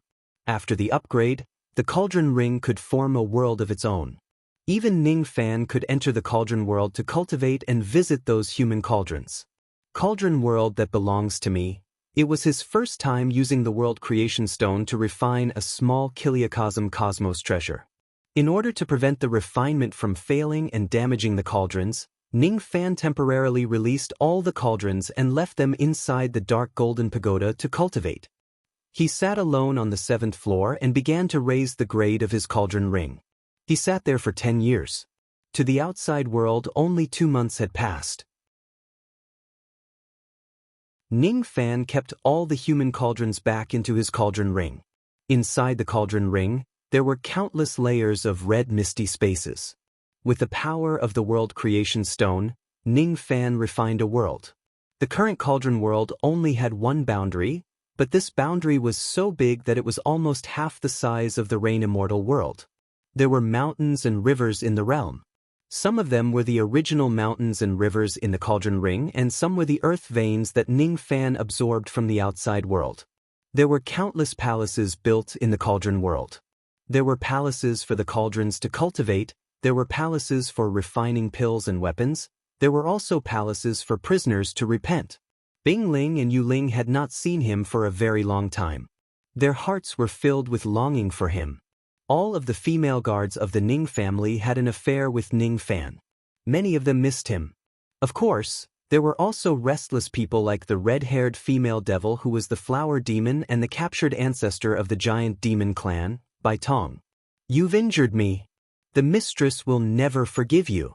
After the upgrade, the cauldron ring could form a world of its own. Even Ning Fan could enter the cauldron world to cultivate and visit those human cauldrons. Cauldron world that belongs to me. It was his first time using the world creation stone to refine a small kiliacosm cosmos treasure. In order to prevent the refinement from failing and damaging the cauldrons, Ning Fan temporarily released all the cauldrons and left them inside the Dark Golden Pagoda to cultivate. He sat alone on the 7th floor and began to raise the grade of his cauldron ring. He sat there for 10 years. To the outside world, only 2 months had passed. Ning Fan kept all the human cauldrons back into his cauldron ring. Inside the cauldron ring, there were countless layers of red misty spaces. With the power of the world creation stone, Ning Fan refined a world. The current cauldron world only had one boundary, but this boundary was so big that it was almost half the size of the Rain Immortal world. There were mountains and rivers in the realm. Some of them were the original mountains and rivers in the cauldron ring, and some were the earth veins that Ning Fan absorbed from the outside world. There were countless palaces built in the cauldron world. There were palaces for the cauldrons to cultivate, there were palaces for refining pills and weapons, there were also palaces for prisoners to repent. Bing Ling and Yu Ling had not seen him for a very long time. Their hearts were filled with longing for him. All of the female guards of the Ning family had an affair with Ning Fan. Many of them missed him. Of course, there were also restless people like the red-haired female devil who was the flower demon and the captured ancestor of the giant demon clan, Bai Tong. "You've injured me. The mistress will never forgive you."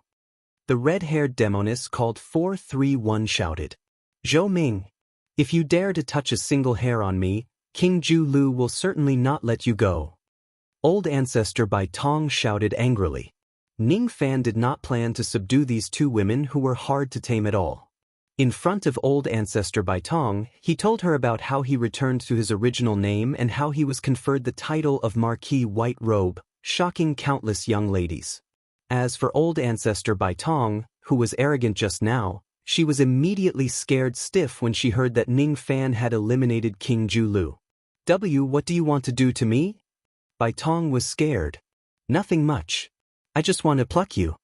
The red-haired demoness called 431 shouted. "Zhou Ming, if you dare to touch a single hair on me, King Ju Lu will certainly not let you go." Old ancestor Bai Tong shouted angrily. Ning Fan did not plan to subdue these two women who were hard to tame at all. In front of old ancestor Bai Tong, he told her about how he returned to his original name and how he was conferred the title of Marquis White Robe, shocking countless young ladies. As for old ancestor Bai Tong, who was arrogant just now, she was immediately scared stiff when she heard that Ning Fan had eliminated King Ju Lu. What do you want to do to me?" Bai Tong was scared. "Nothing much. I just want to pluck you."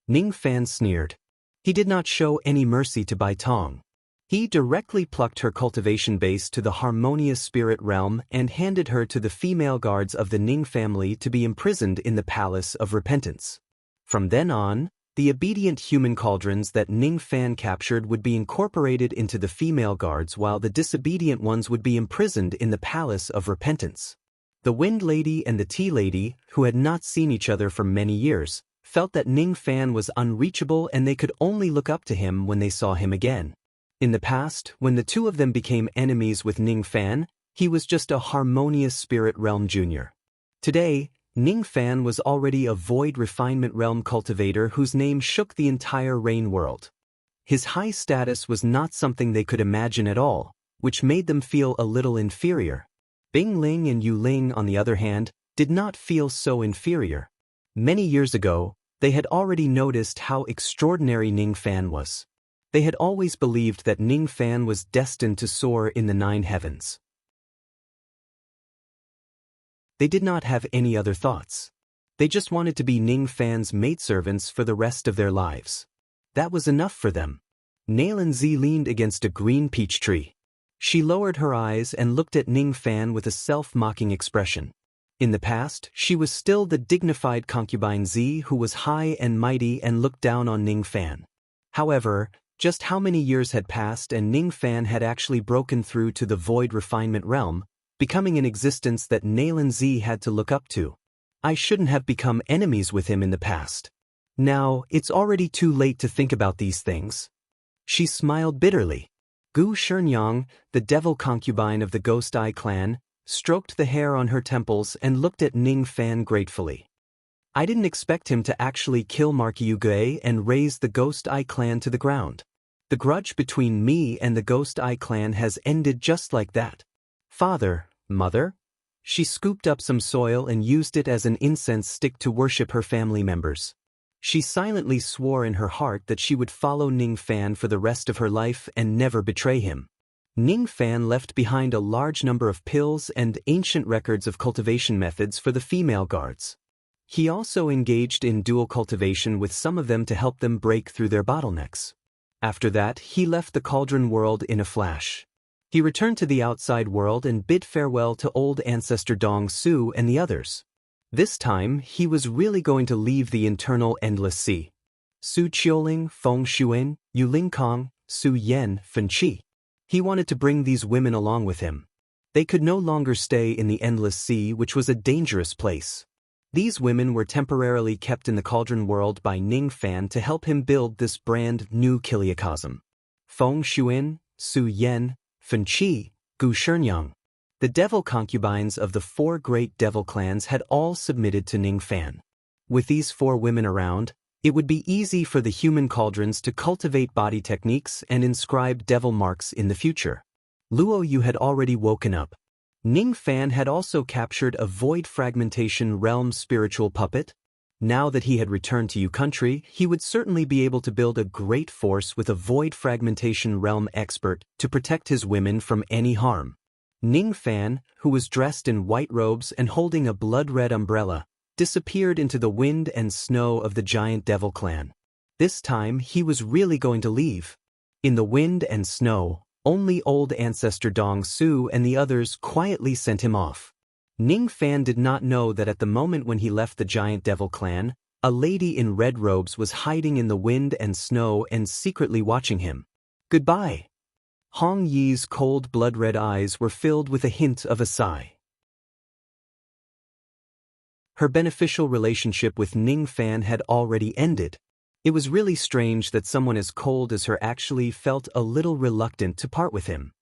Ning Fan sneered. He did not show any mercy to Bai Tong. He directly plucked her cultivation base to the harmonious spirit realm and handed her to the female guards of the Ning family to be imprisoned in the Palace of Repentance. From then on, the obedient human cauldrons that Ning Fan captured would be incorporated into the female guards while the disobedient ones would be imprisoned in the Palace of Repentance. The Wind Lady and the Tea Lady, who had not seen each other for many years, felt that Ning Fan was unreachable and they could only look up to him when they saw him again. In the past, when the two of them became enemies with Ning Fan, he was just a harmonious spirit realm junior. Today, Ning Fan was already a void refinement realm cultivator whose name shook the entire Rain world. His high status was not something they could imagine at all, which made them feel a little inferior. Bing Ling and Yu Ling, on the other hand, did not feel so inferior. Many years ago, they had already noticed how extraordinary Ning Fan was. They had always believed that Ning Fan was destined to soar in the 9 heavens. They did not have any other thoughts. They just wanted to be Ning Fan's maidservants for the rest of their lives. That was enough for them. Nailan Zi leaned against a green peach tree. She lowered her eyes and looked at Ning Fan with a self-mocking expression. In the past, she was still the dignified concubine Zi who was high and mighty and looked down on Ning Fan. However, just how many years had passed and Ning Fan had actually broken through to the void refinement realm, becoming an existence that Nailan Zi had to look up to. I shouldn't have become enemies with him in the past. Now, it's already too late to think about these things. She smiled bitterly. Gu Shenyang, the devil concubine of the Ghost Eye clan, stroked the hair on her temples and looked at Ning Fan gratefully. I didn't expect him to actually kill Marquis Yugui and raze the Ghost Eye clan to the ground. The grudge between me and the Ghost Eye clan has ended just like that. Father, mother? She scooped up some soil and used it as an incense stick to worship her family members. She silently swore in her heart that she would follow Ning Fan for the rest of her life and never betray him. Ning Fan left behind a large number of pills and ancient records of cultivation methods for the female guards. He also engaged in dual cultivation with some of them to help them break through their bottlenecks. After that, he left the cauldron world in a flash. He returned to the outside world and bid farewell to old ancestor Dong Su and the others. This time, he was really going to leave the internal endless sea. Su Qiuling, Feng Xuan, Yu Lingkong, Su Yan, Fen Qi. He wanted to bring these women along with him. They could no longer stay in the endless sea, which was a dangerous place. These women were temporarily kept in the cauldron world by Ning Fan to help him build this brand new Kiliacosm. Feng Xuan, Su Yan, Fen Qi, Gu Shenyang. The devil concubines of the 4 great devil clans had all submitted to Ning Fan. With these 4 women around, it would be easy for the human cauldrons to cultivate body techniques and inscribe devil marks in the future. Luo Yu had already woken up. Ning Fan had also captured a void fragmentation realm spiritual puppet. Now that he had returned to Yu country, he would certainly be able to build a great force with a void fragmentation realm expert to protect his women from any harm. Ning Fan, who was dressed in white robes and holding a blood-red umbrella, disappeared into the wind and snow of the giant devil clan. This time he was really going to leave. In the wind and snow, Only old ancestor Dong Su and the others quietly sent him off. Ning Fan did not know that at the moment when he left the giant devil clan, a lady in red robes was hiding in the wind and snow and secretly watching him. Goodbye. Hong Yi's cold blood-red eyes were filled with a hint of a sigh. Her beneficial relationship with Ning Fan had already ended. It was really strange that someone as cold as her actually felt a little reluctant to part with him.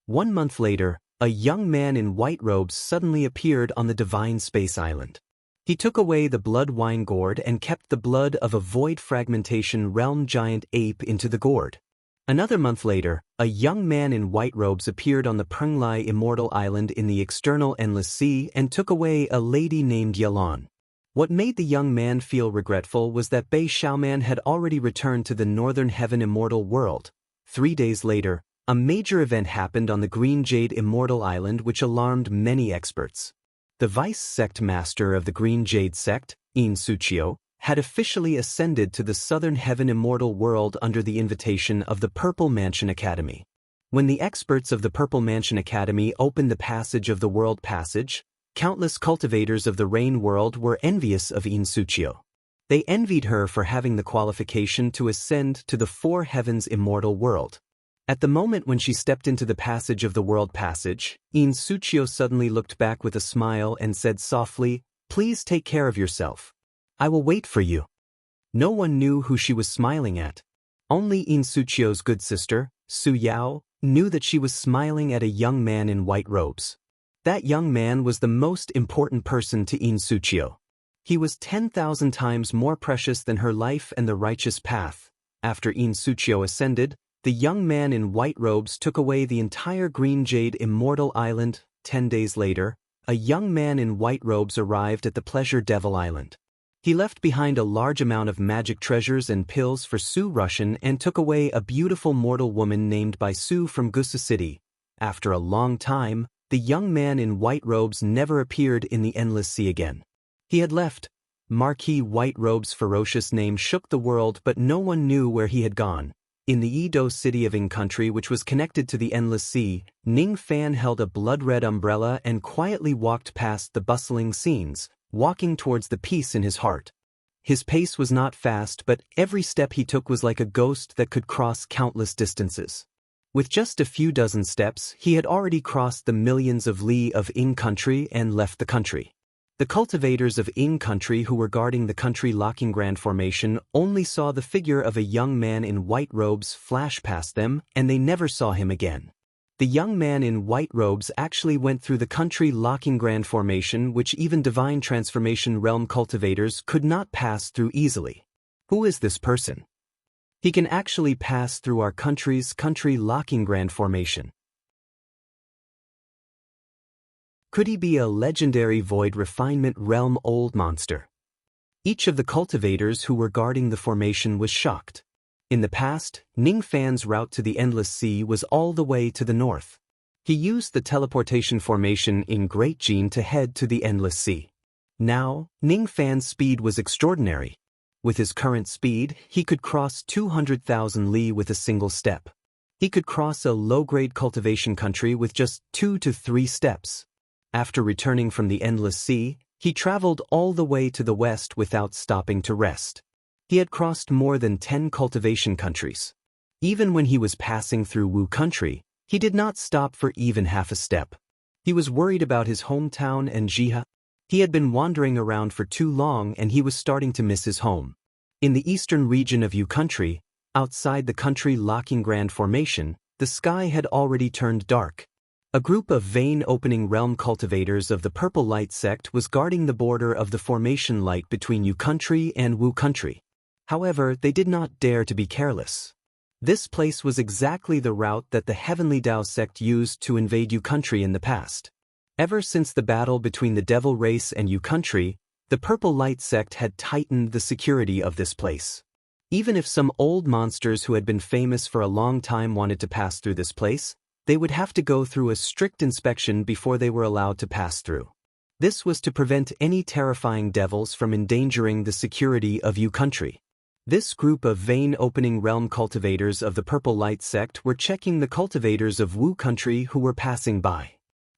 1 month later, a young man in white robes suddenly appeared on the Divine Space Island. He took away the blood wine gourd and kept the blood of a void fragmentation realm giant ape into the gourd. Another month later, a young man in white robes appeared on the Prenglai Immortal Island in the external Endless Sea and took away a lady named Yalan. What made the young man feel regretful was that Bei Xiaoman had already returned to the Northern Heaven Immortal World. 3 days later, a major event happened on the Green Jade Immortal Island which alarmed many experts. The vice sect master of the Green Jade sect, In Suchio, had officially ascended to the Southern Heaven Immortal World under the invitation of the Purple Mansion Academy. When the experts of the Purple Mansion Academy opened the passage of the World Passage, countless cultivators of the Rain World were envious of In Suchio. They envied her for having the qualification to ascend to the Four Heavens Immortal World. At the moment when she stepped into the passage of the World Passage, In Suchio suddenly looked back with a smile and said softly, "Please take care of yourself. I will wait for you." No one knew who she was smiling at. Only In Suchio's good sister, Su Yao, knew that she was smiling at a young man in white robes. That young man was the most important person to In Suchio. He was 10,000 times more precious than her life and the righteous path. After In Suchio ascended, the young man in white robes took away the entire Green Jade Immortal Island. 10 days later, a young man in white robes arrived at the Pleasure Devil Island. He left behind a large amount of magic treasures and pills for Su Russian and took away a beautiful mortal woman named by Su from Gusa City. After a long time, the young man in white robes never appeared in the Endless Sea again. He had left. Marquis White Robe's ferocious name shook the world, but no one knew where he had gone. In the Edo city of Ing Country, which was connected to the Endless Sea, Ning Fan held a blood-red umbrella and quietly walked past the bustling scenes, walking towards the peace in his heart. His pace was not fast, but every step he took was like a ghost that could cross countless distances. With just a few dozen steps, he had already crossed the millions of li of Ing Country and left the country. The cultivators of Ing Country who were guarding the country locking Grand Formation only saw the figure of a young man in white robes flash past them, and they never saw him again. The young man in white robes actually went through the country locking Grand Formation, which even Divine Transformation Realm cultivators could not pass through easily. Who is this person? He can actually pass through our country's country locking Grand Formation. Could he be a legendary void refinement realm old monster? Each of the cultivators who were guarding the formation was shocked. In the past, Ning Fan's route to the Endless Sea was all the way to the north. He used the teleportation formation in Great Gene to head to the Endless Sea. Now, Ning Fan's speed was extraordinary. With his current speed, he could cross 200,000 li with a single step. He could cross a low-grade cultivation country with just 2 to 3 steps. After returning from the Endless Sea, he traveled all the way to the west without stopping to rest. He had crossed more than 10 cultivation countries. Even when he was passing through Wu Country, he did not stop for even half a step. He was worried about his hometown and Jiha. He had been wandering around for too long and he was starting to miss his home. In the eastern region of Wu Country, outside the country locking Grand Formation, the sky had already turned dark. A group of vein-opening realm cultivators of the Purple Light sect was guarding the border of the formation light between Wu Country and Wu Country. However, they did not dare to be careless. This place was exactly the route that the Heavenly Dao sect used to invade Wu Country in the past. Ever since the battle between the Devil Race and Wu Country, the Purple Light sect had tightened the security of this place. Even if some old monsters who had been famous for a long time wanted to pass through this place, they would have to go through a strict inspection before they were allowed to pass through. This was to prevent any terrifying devils from endangering the security of Wu Country. This group of vein-opening realm cultivators of the Purple Light sect were checking the cultivators of Wu country who were passing by.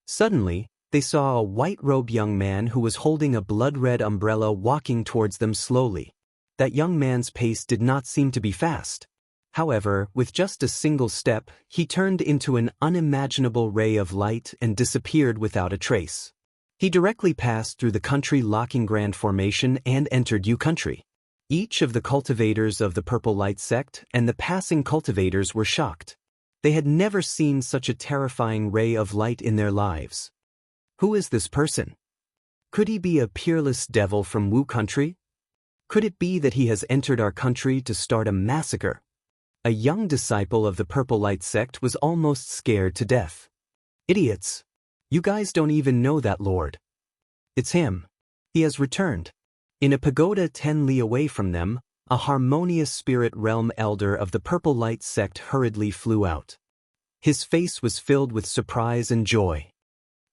Suddenly, they saw a white-robed young man who was holding a blood-red umbrella walking towards them slowly. That young man's pace did not seem to be fast. However, with just a single step, he turned into an unimaginable ray of light and disappeared without a trace. He directly passed through the country-locking Grand Formation and entered Yu country. Each of the cultivators of the Purple Light sect and the passing cultivators were shocked. They had never seen such a terrifying ray of light in their lives. Who is this person? Could he be a peerless devil from Wu country? Could it be that he has entered our country to start a massacre? A young disciple of the Purple Light sect was almost scared to death. Idiots! You guys don't even know that lord. It's him. He has returned. In a pagoda 10 li away from them, a harmonious spirit realm elder of the Purple Light sect hurriedly flew out. His face was filled with surprise and joy.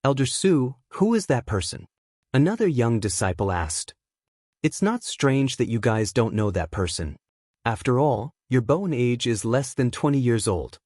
Elder Su, who is that person? Another young disciple asked. It's not strange that you guys don't know that person. After all, your bone age is less than 20 years old.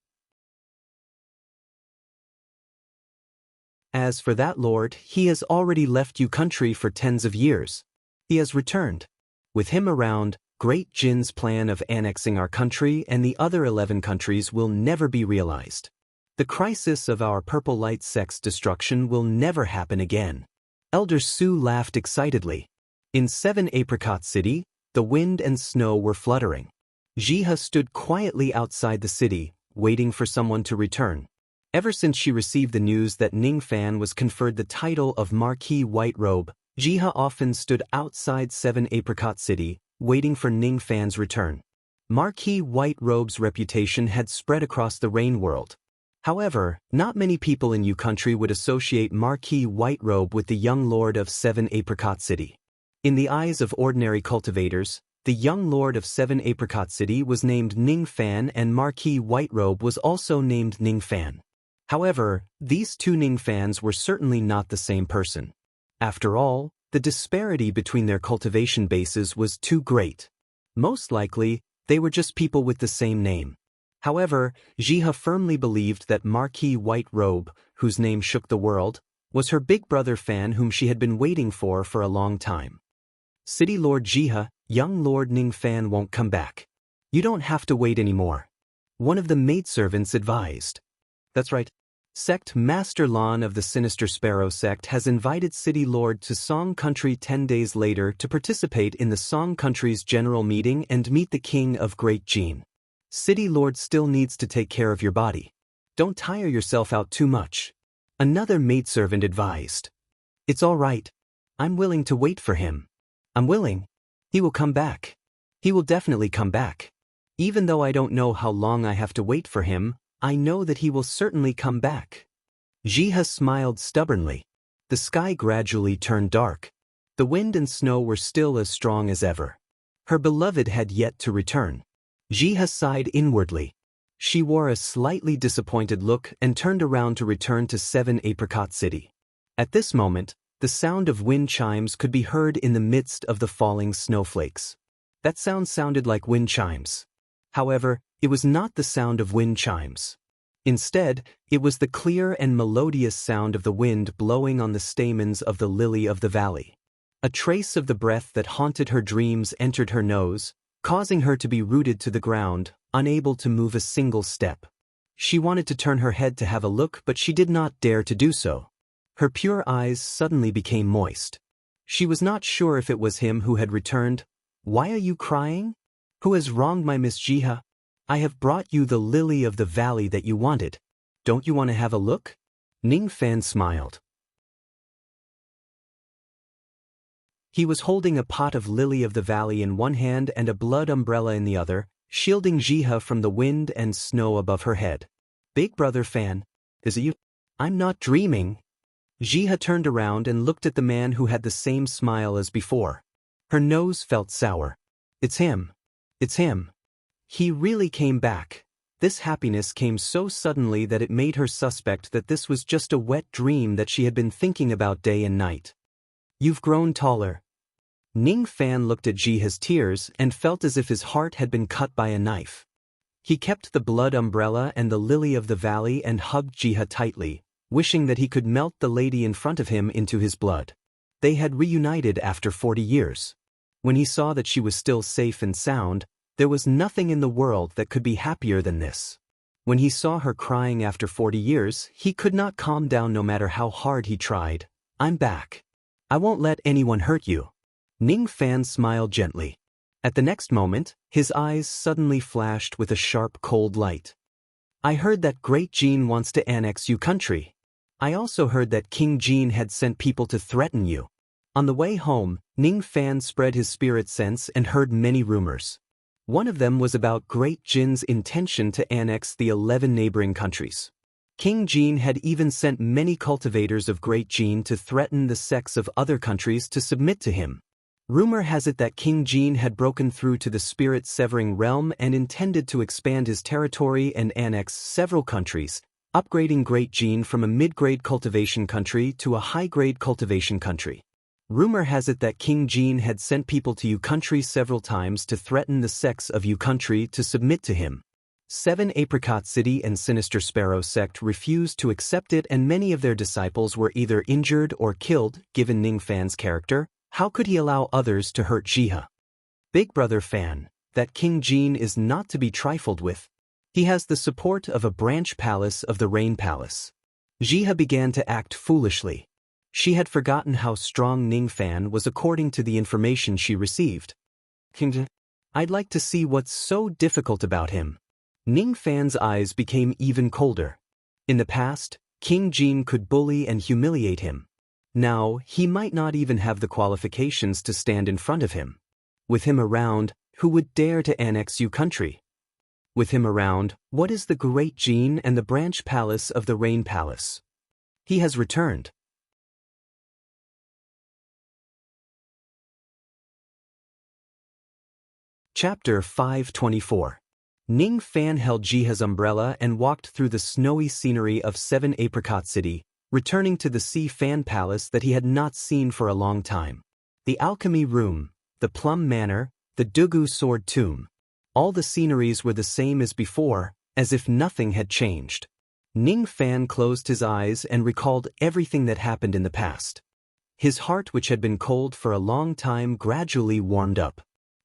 As for that lord, he has already left Yu country for tens of years. He has returned. With him around, Great Jin's plan of annexing our country and the other 11 countries will never be realized. The crisis of our Purple Light sect's destruction will never happen again. Elder Su laughed excitedly. In 7 Apricot City, the wind and snow were fluttering. Jiha stood quietly outside the city, waiting for someone to return. Ever since she received the news that Ning Fan was conferred the title of Marquis White Robe, Jiha often stood outside 7 Apricot City, waiting for Ning Fan's return. Marquis White Robe's reputation had spread across the Rain world. However, not many people in Yu country would associate Marquis White Robe with the young lord of 7 Apricot City. In the eyes of ordinary cultivators, the young lord of 7 Apricot City was named Ning Fan and Marquis White Robe was also named Ning Fan. However, these two Ning Fans were certainly not the same person. After all, the disparity between their cultivation bases was too great. Most likely, they were just people with the same name. However, Jiha firmly believed that Marquis White Robe, whose name shook the world, was her big brother Fan whom she had been waiting for a long time. City Lord Jiha, young Lord Ning Fan won't come back. You don't have to wait anymore. One of the maidservants advised. That's right. Sect Master Lan of the Sinister Sparrow sect has invited City Lord to Song Country 10 days later to participate in the Song Country's general meeting and meet the King of Great Jin. City Lord still needs to take care of your body. Don't tire yourself out too much. Another maidservant advised. It's all right. I'm willing to wait for him. I'm willing. He will come back. He will definitely come back. Even though I don't know how long I have to wait for him, I know that he will certainly come back. Jiha smiled stubbornly. The sky gradually turned dark. The wind and snow were still as strong as ever. Her beloved had yet to return. Jiha sighed inwardly. She wore a slightly disappointed look and turned around to return to 7 Apricot City. At this moment, the sound of wind chimes could be heard in the midst of the falling snowflakes. That sound sounded like wind chimes. However, it was not the sound of wind chimes. Instead, it was the clear and melodious sound of the wind blowing on the stamens of the lily of the valley. A trace of the breath that haunted her dreams entered her nose, causing her to be rooted to the ground, unable to move a single step. She wanted to turn her head to have a look, but she did not dare to do so. Her pure eyes suddenly became moist. She was not sure if it was him who had returned. Why are you crying? Who has wronged my Miss Jiha? I have brought you the lily of the valley that you wanted. Don't you want to have a look? Ning Fan smiled. He was holding a pot of lily of the valley in one hand and a blood umbrella in the other, shielding Jiha from the wind and snow above her head. Big brother Fan, is it you? I'm not dreaming. Jiha turned around and looked at the man who had the same smile as before. Her nose felt sour. It's him. It's him. He really came back. This happiness came so suddenly that it made her suspect that this was just a wet dream that she had been thinking about day and night. You've grown taller. Ning Fan looked at Jiha's tears and felt as if his heart had been cut by a knife. He kept the blood umbrella and the lily of the valley and hugged Jiha tightly, wishing that he could melt the lady in front of him into his blood. They had reunited after 40 years. When he saw that she was still safe and sound, there was nothing in the world that could be happier than this. When he saw her crying after 40 years, he could not calm down no matter how hard he tried. "I'm back. I won't let anyone hurt you." Ning Fan smiled gently. At the next moment, his eyes suddenly flashed with a sharp cold light. "I heard that Great Jin wants to annex you country. I also heard that King Jin had sent people to threaten you." On the way home, Ning Fan spread his spirit sense and heard many rumors. One of them was about Great Jin's intention to annex the 11 neighboring countries. King Jin had even sent many cultivators of Great Jin to threaten the sects of other countries to submit to him. Rumor has it that King Jin had broken through to the spirit-severing realm and intended to expand his territory and annex several countries, upgrading Great Jin from a mid-grade cultivation country to a high-grade cultivation country. Rumor has it that King Jin had sent people to Yu country several times to threaten the sects of Yu country to submit to him. 7 Apricot City and Sinister Sparrow sect refused to accept it, and many of their disciples were either injured or killed. Given Ning Fan's character, how could he allow others to hurt Jiha? Big Brother Fan, that King Jin is not to be trifled with. He has the support of a branch palace of the Rain Palace. Jiha began to act foolishly. She had forgotten how strong Ning Fan was according to the information she received. "I'd like to see what's so difficult about him." Ning Fan's eyes became even colder. In the past, King Jin could bully and humiliate him. Now, he might not even have the qualifications to stand in front of him. With him around, who would dare to annex Yu country? With him around, what is the Great Jin and the branch palace of the Rain Palace? He has returned. Chapter 524. Ning Fan held Jiha's umbrella and walked through the snowy scenery of 7 Apricot City, returning to the Si Fan Palace that he had not seen for a long time. The Alchemy Room, the Plum Manor, the Dugu Sword Tomb. All the sceneries were the same as before, as if nothing had changed. Ning Fan closed his eyes and recalled everything that happened in the past. His heart, which had been cold for a long time, gradually warmed up.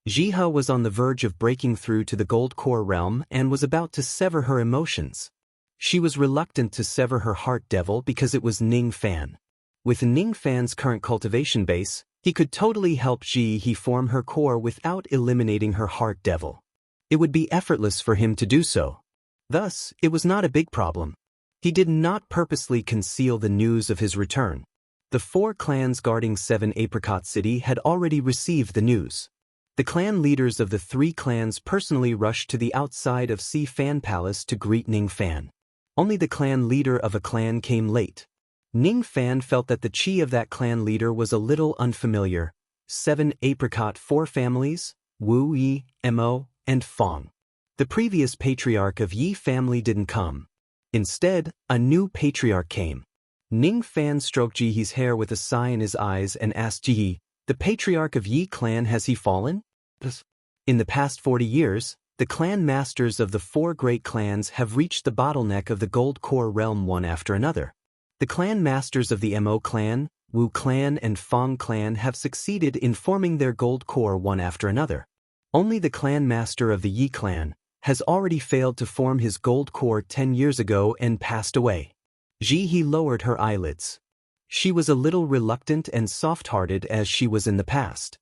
Jiha was on the verge of breaking through to the Gold Core realm and was about to sever her emotions. She was reluctant to sever her heart devil because it was Ning Fan. With Ning Fan's current cultivation base, he could totally help Jiha form her core without eliminating her heart devil. It would be effortless for him to do so. Thus, it was not a big problem. He did not purposely conceal the news of his return. The 4 clans guarding 7 Apricot City had already received the news. The clan leaders of the 3 clans personally rushed to the outside of Si Fan Palace to greet Ning Fan. Only the clan leader of a clan came late. Ning Fan felt that the chi of that clan leader was a little unfamiliar. 7 Apricot 4 families, Wu Yi, Mo, and Fong. The previous patriarch of Yi family didn't come. Instead, a new patriarch came. Ning Fan stroked Jihi's hair with a sigh in his eyes and asked Jihi, "The patriarch of Yi clan, has he fallen?" In the past 40 years, the clan masters of the 4 great clans have reached the bottleneck of the Gold Core realm one after another. The clan masters of the Mo clan, Wu clan, and Fong clan have succeeded in forming their Gold Core one after another. Only the clan master of the Yi clan has already failed to form his Gold Core 10 years ago and passed away. Jihi lowered her eyelids. She was a little reluctant and soft-hearted as she was in the past.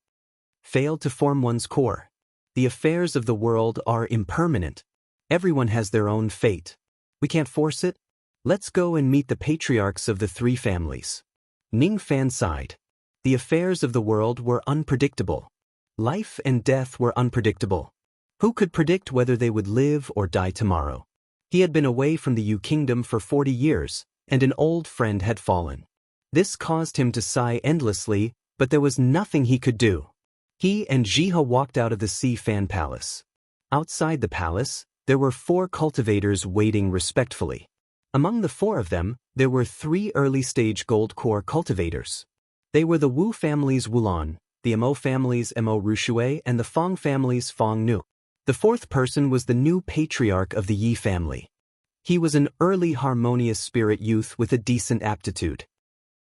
Failed to form one's core. The affairs of the world are impermanent. Everyone has their own fate. We can't force it. Let's go and meet the patriarchs of the 3 families. Ning Fan sighed. The affairs of the world were unpredictable. Life and death were unpredictable. Who could predict whether they would live or die tomorrow? He had been away from the Yu Kingdom for 40 years, and an old friend had fallen. This caused him to sigh endlessly, but there was nothing he could do. He and Jiha walked out of the Si Fan Palace. Outside the palace, there were 4 cultivators waiting respectfully. Among the 4 of them, there were 3 early-stage Gold Core cultivators. They were the Wu family's Wulon, the Mo family's Mo Rushui and the Fong family's Fong Nu. The fourth person was the new patriarch of the Yi family. He was an early harmonious spirit youth with a decent aptitude.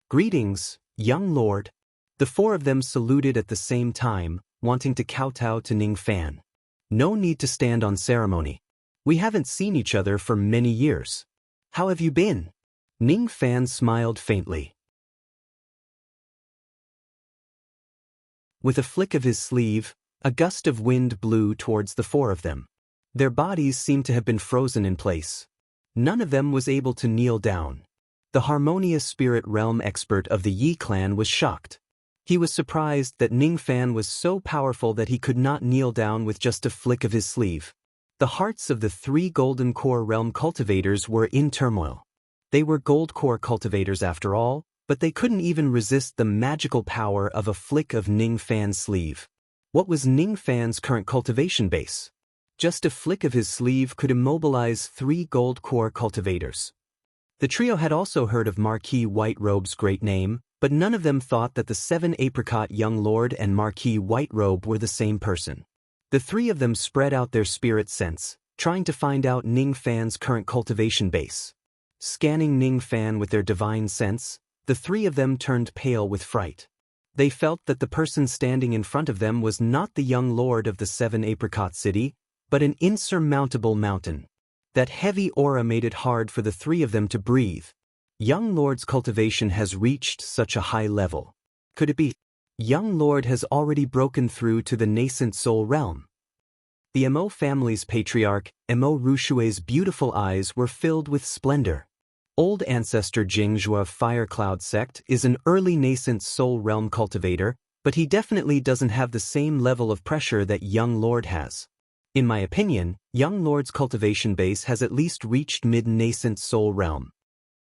"Greetings, young lord." The four of them saluted at the same time, wanting to kowtow to Ning Fan. "No need to stand on ceremony. We haven't seen each other for many years. How have you been?" Ning Fan smiled faintly. With a flick of his sleeve, a gust of wind blew towards the four of them. Their bodies seemed to have been frozen in place. None of them was able to kneel down. The harmonious spirit realm expert of the Yi clan was shocked. He was surprised that Ning Fan was so powerful that he could not kneel down with just a flick of his sleeve. The hearts of the three Golden Core realm cultivators were in turmoil. They were Gold Core cultivators after all, but they couldn't even resist the magical power of a flick of Ning Fan's sleeve. What was Ning Fan's current cultivation base? Just a flick of his sleeve could immobilize three Gold Core cultivators. The trio had also heard of Marquis White Robe's great name, but none of them thought that the 7 Apricot Young Lord and Marquis White Robe were the same person. The three of them spread out their spirit sense, trying to find out Ning Fan's current cultivation base. Scanning Ning Fan with their divine sense, the three of them turned pale with fright. They felt that the person standing in front of them was not the young lord of the 7 Apricot City, but an insurmountable mountain. That heavy aura made it hard for the three of them to breathe. Young Lord's cultivation has reached such a high level. Could it be? Young Lord has already broken through to the nascent soul realm. The Mo family's patriarch, Mo Rushue's beautiful eyes were filled with splendor. Old ancestor Jingjua Fire Cloud sect is an early nascent soul realm cultivator, but he definitely doesn't have the same level of pressure that Young Lord has. In my opinion, Young Lord's cultivation base has at least reached mid-nascent soul realm.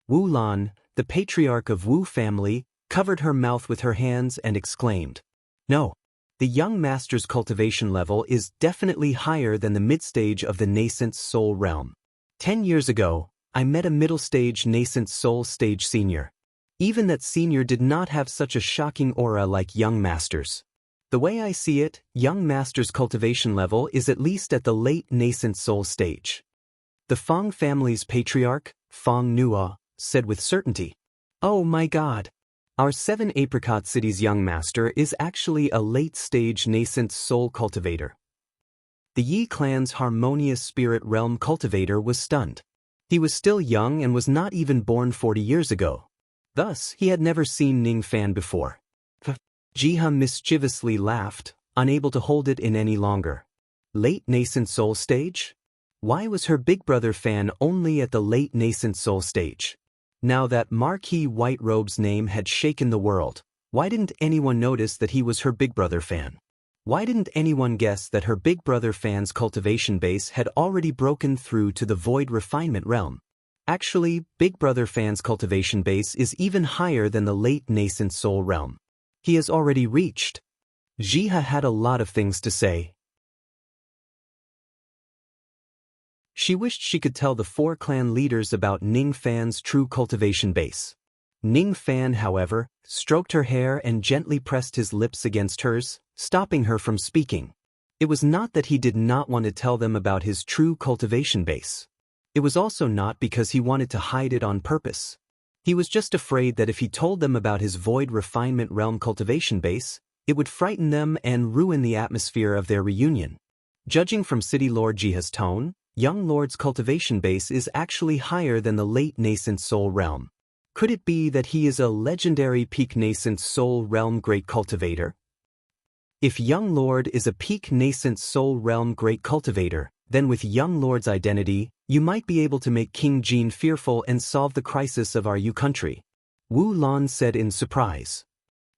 Wu Lan, the patriarch of Wu family, covered her mouth with her hands and exclaimed, "No, the young master's cultivation level is definitely higher than the mid-stage of the nascent soul realm. 10 years ago, I met a middle-stage nascent soul stage senior. Even that senior did not have such a shocking aura like young master's. The way I see it, young master's cultivation level is at least at the late nascent soul stage." The Fong family's patriarch, Fong Nua, said with certainty, "Oh my God! Our 7 Apricot City's young master is actually a late-stage nascent soul cultivator." The Yi clan's harmonious spirit realm cultivator was stunned. He was still young and was not even born 40 years ago. Thus, he had never seen Ning Fan before. Jiha mischievously laughed, unable to hold it in any longer. Late nascent soul stage? Why was her big brother Fan only at the late nascent soul stage? Now that Marquis White Robe's name had shaken the world, why didn't anyone notice that he was her big brother Fan? Why didn't anyone guess that her big brother Fan's cultivation base had already broken through to the void refinement realm? Actually, big brother Fan's cultivation base is even higher than the late nascent soul realm. He has already reached. Jiha had a lot of things to say. She wished she could tell the four clan leaders about Ning Fan's true cultivation base. Ning Fan, however, stroked her hair and gently pressed his lips against hers, stopping her from speaking. It was not that he did not want to tell them about his true cultivation base. It was also not because he wanted to hide it on purpose. He was just afraid that if he told them about his void refinement realm cultivation base, it would frighten them and ruin the atmosphere of their reunion. Judging from City Lord Jiha's tone, Young Lord's cultivation base is actually higher than the late nascent soul realm. Could it be that he is a legendary peak nascent soul realm great cultivator? If Young Lord is a peak nascent soul realm great cultivator, then with Young Lord's identity, you might be able to make King Jin fearful and solve the crisis of our Yu country. Wu Lan said in surprise.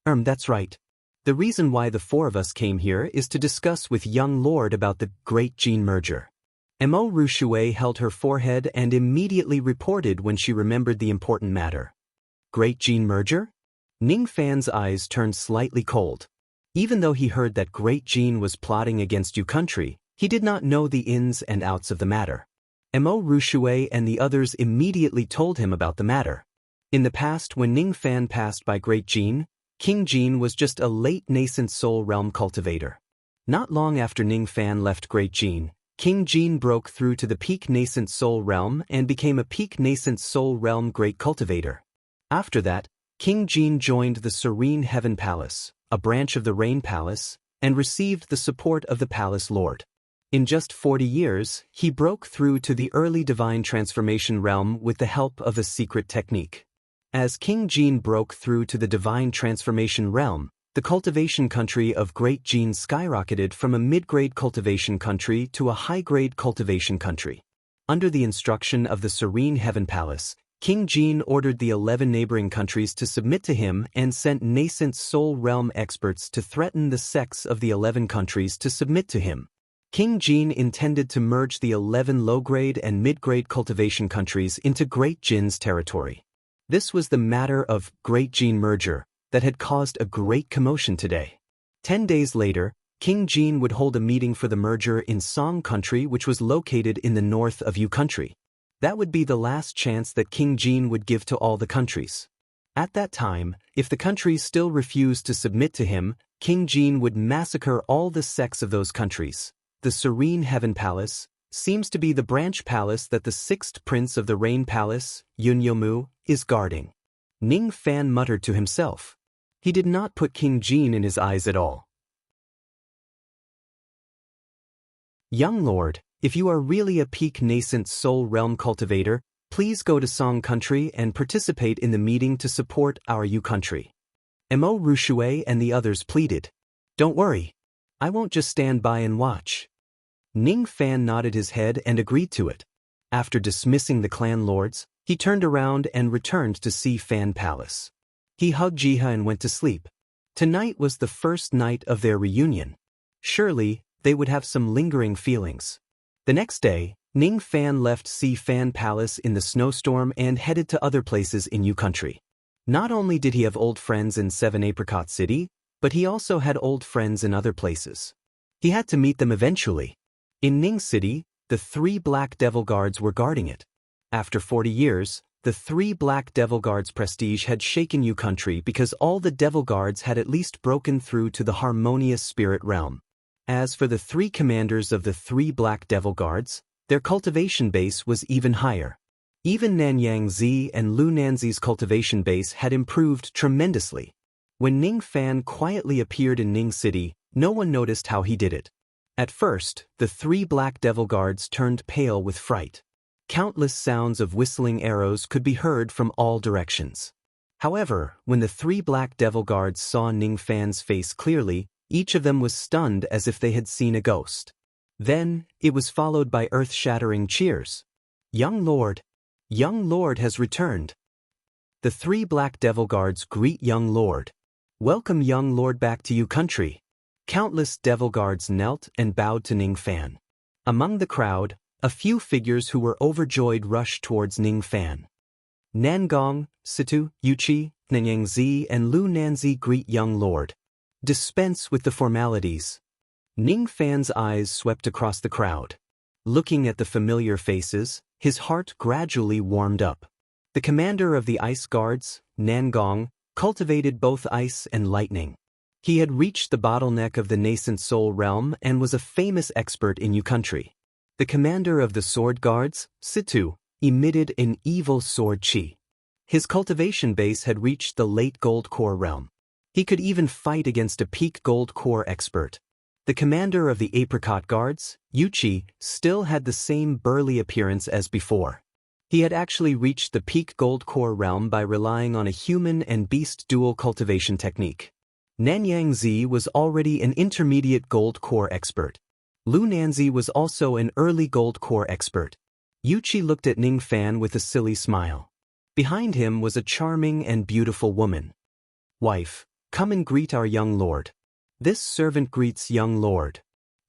That's right. The reason why the four of us came here is to discuss with Young Lord about the Great Jin merger. Mo Rushue held her forehead and immediately reported when she remembered the important matter. Great Jin merger? Ning Fan's eyes turned slightly cold. Even though he heard that Great Jin was plotting against Yu country, he did not know the ins and outs of the matter. Mo Rushue and the others immediately told him about the matter. In the past, when Ning Fan passed by Great Jin, King Jin was just a late nascent soul realm cultivator. Not long after Ning Fan left Great Jin, King Jin broke through to the peak nascent soul realm and became a peak nascent soul realm great cultivator. After that, King Jin joined the Serene Heaven Palace, a branch of the Rain Palace, and received the support of the Palace Lord. In just 40 years, he broke through to the early divine transformation realm with the help of a secret technique. As King Jin broke through to the divine transformation realm, the cultivation country of Great Jin skyrocketed from a mid-grade cultivation country to a high-grade cultivation country. Under the instruction of the Serene Heaven Palace, King Jin ordered the 11 neighboring countries to submit to him and sent nascent soul realm experts to threaten the sects of the 11 countries to submit to him. King Jin intended to merge the 11 low-grade and mid-grade cultivation countries into Great Jin's territory. This was the matter of Great Jin merger that had caused a great commotion today. 10 days later, King Jin would hold a meeting for the merger in Song Country, which was located in the north of Yu Country. That would be the last chance that King Jin would give to all the countries. At that time, if the countries still refused to submit to him, King Jin would massacre all the sects of those countries. The Serene Heaven Palace seems to be the branch palace that the sixth prince of the Rain Palace, Yun Yomu, is guarding. Ning Fan muttered to himself. He did not put King Jin in his eyes at all. Young Lord, if you are really a peak nascent soul realm cultivator, please go to Song Country and participate in the meeting to support our Yu Country. Mo Rushue and the others pleaded. Don't worry. I won't just stand by and watch. Ning Fan nodded his head and agreed to it. After dismissing the clan lords, he turned around and returned to Si Fan Palace. He hugged Jiha and went to sleep. Tonight was the first night of their reunion. Surely, they would have some lingering feelings. The next day, Ning Fan left Si Fan Palace in the snowstorm and headed to other places in Yu Country. Not only did he have old friends in Seven Apricot City, but he also had old friends in other places. He had to meet them eventually. In Ning City, the 3 Black Devil Guards were guarding it. After 40 years, the 3 Black Devil Guards' prestige had shaken Yu Country because all the Devil Guards had at least broken through to the harmonious spirit realm. As for the 3 commanders of the 3 Black Devil Guards, their cultivation base was even higher. Even Nanyang Zi and Lu Nanzi's cultivation base had improved tremendously. When Ning Fan quietly appeared in Ning City, no one noticed how he did it. At first, the 3 Black Devil Guards turned pale with fright. Countless sounds of whistling arrows could be heard from all directions. However, when the 3 Black Devil Guards saw Ning Fan's face clearly, each of them was stunned as if they had seen a ghost. Then, it was followed by earth-shattering cheers. Young Lord has returned. The 3 Black Devil Guards greet Young Lord. Welcome Young Lord back to Yu Country. Countless Devil Guards knelt and bowed to Ning Fan. Among the crowd, a few figures who were overjoyed rushed towards Ning Fan. Nangong, Situ, Yuchi, Nanyang Zi and Lu Nanzi greet Young Lord. Dispense with the formalities. Ning Fan's eyes swept across the crowd. Looking at the familiar faces, his heart gradually warmed up. The commander of the Ice Guards, Nangong, cultivated both ice and lightning. He had reached the bottleneck of the nascent soul realm and was a famous expert in Yu Country. The commander of the Sword Guards, Situ, emitted an evil sword chi. His cultivation base had reached the late gold core realm. He could even fight against a peak gold core expert. The commander of the Apricot Guards, Yuchi, still had the same burly appearance as before. He had actually reached the peak gold core realm by relying on a human and beast dual cultivation technique. Nanyang Zi was already an intermediate gold core expert. Lu Nanzi was also an early gold core expert. Yuchi looked at Ning Fan with a silly smile. Behind him was a charming and beautiful woman. Wife, come and greet our young lord. This servant greets young lord.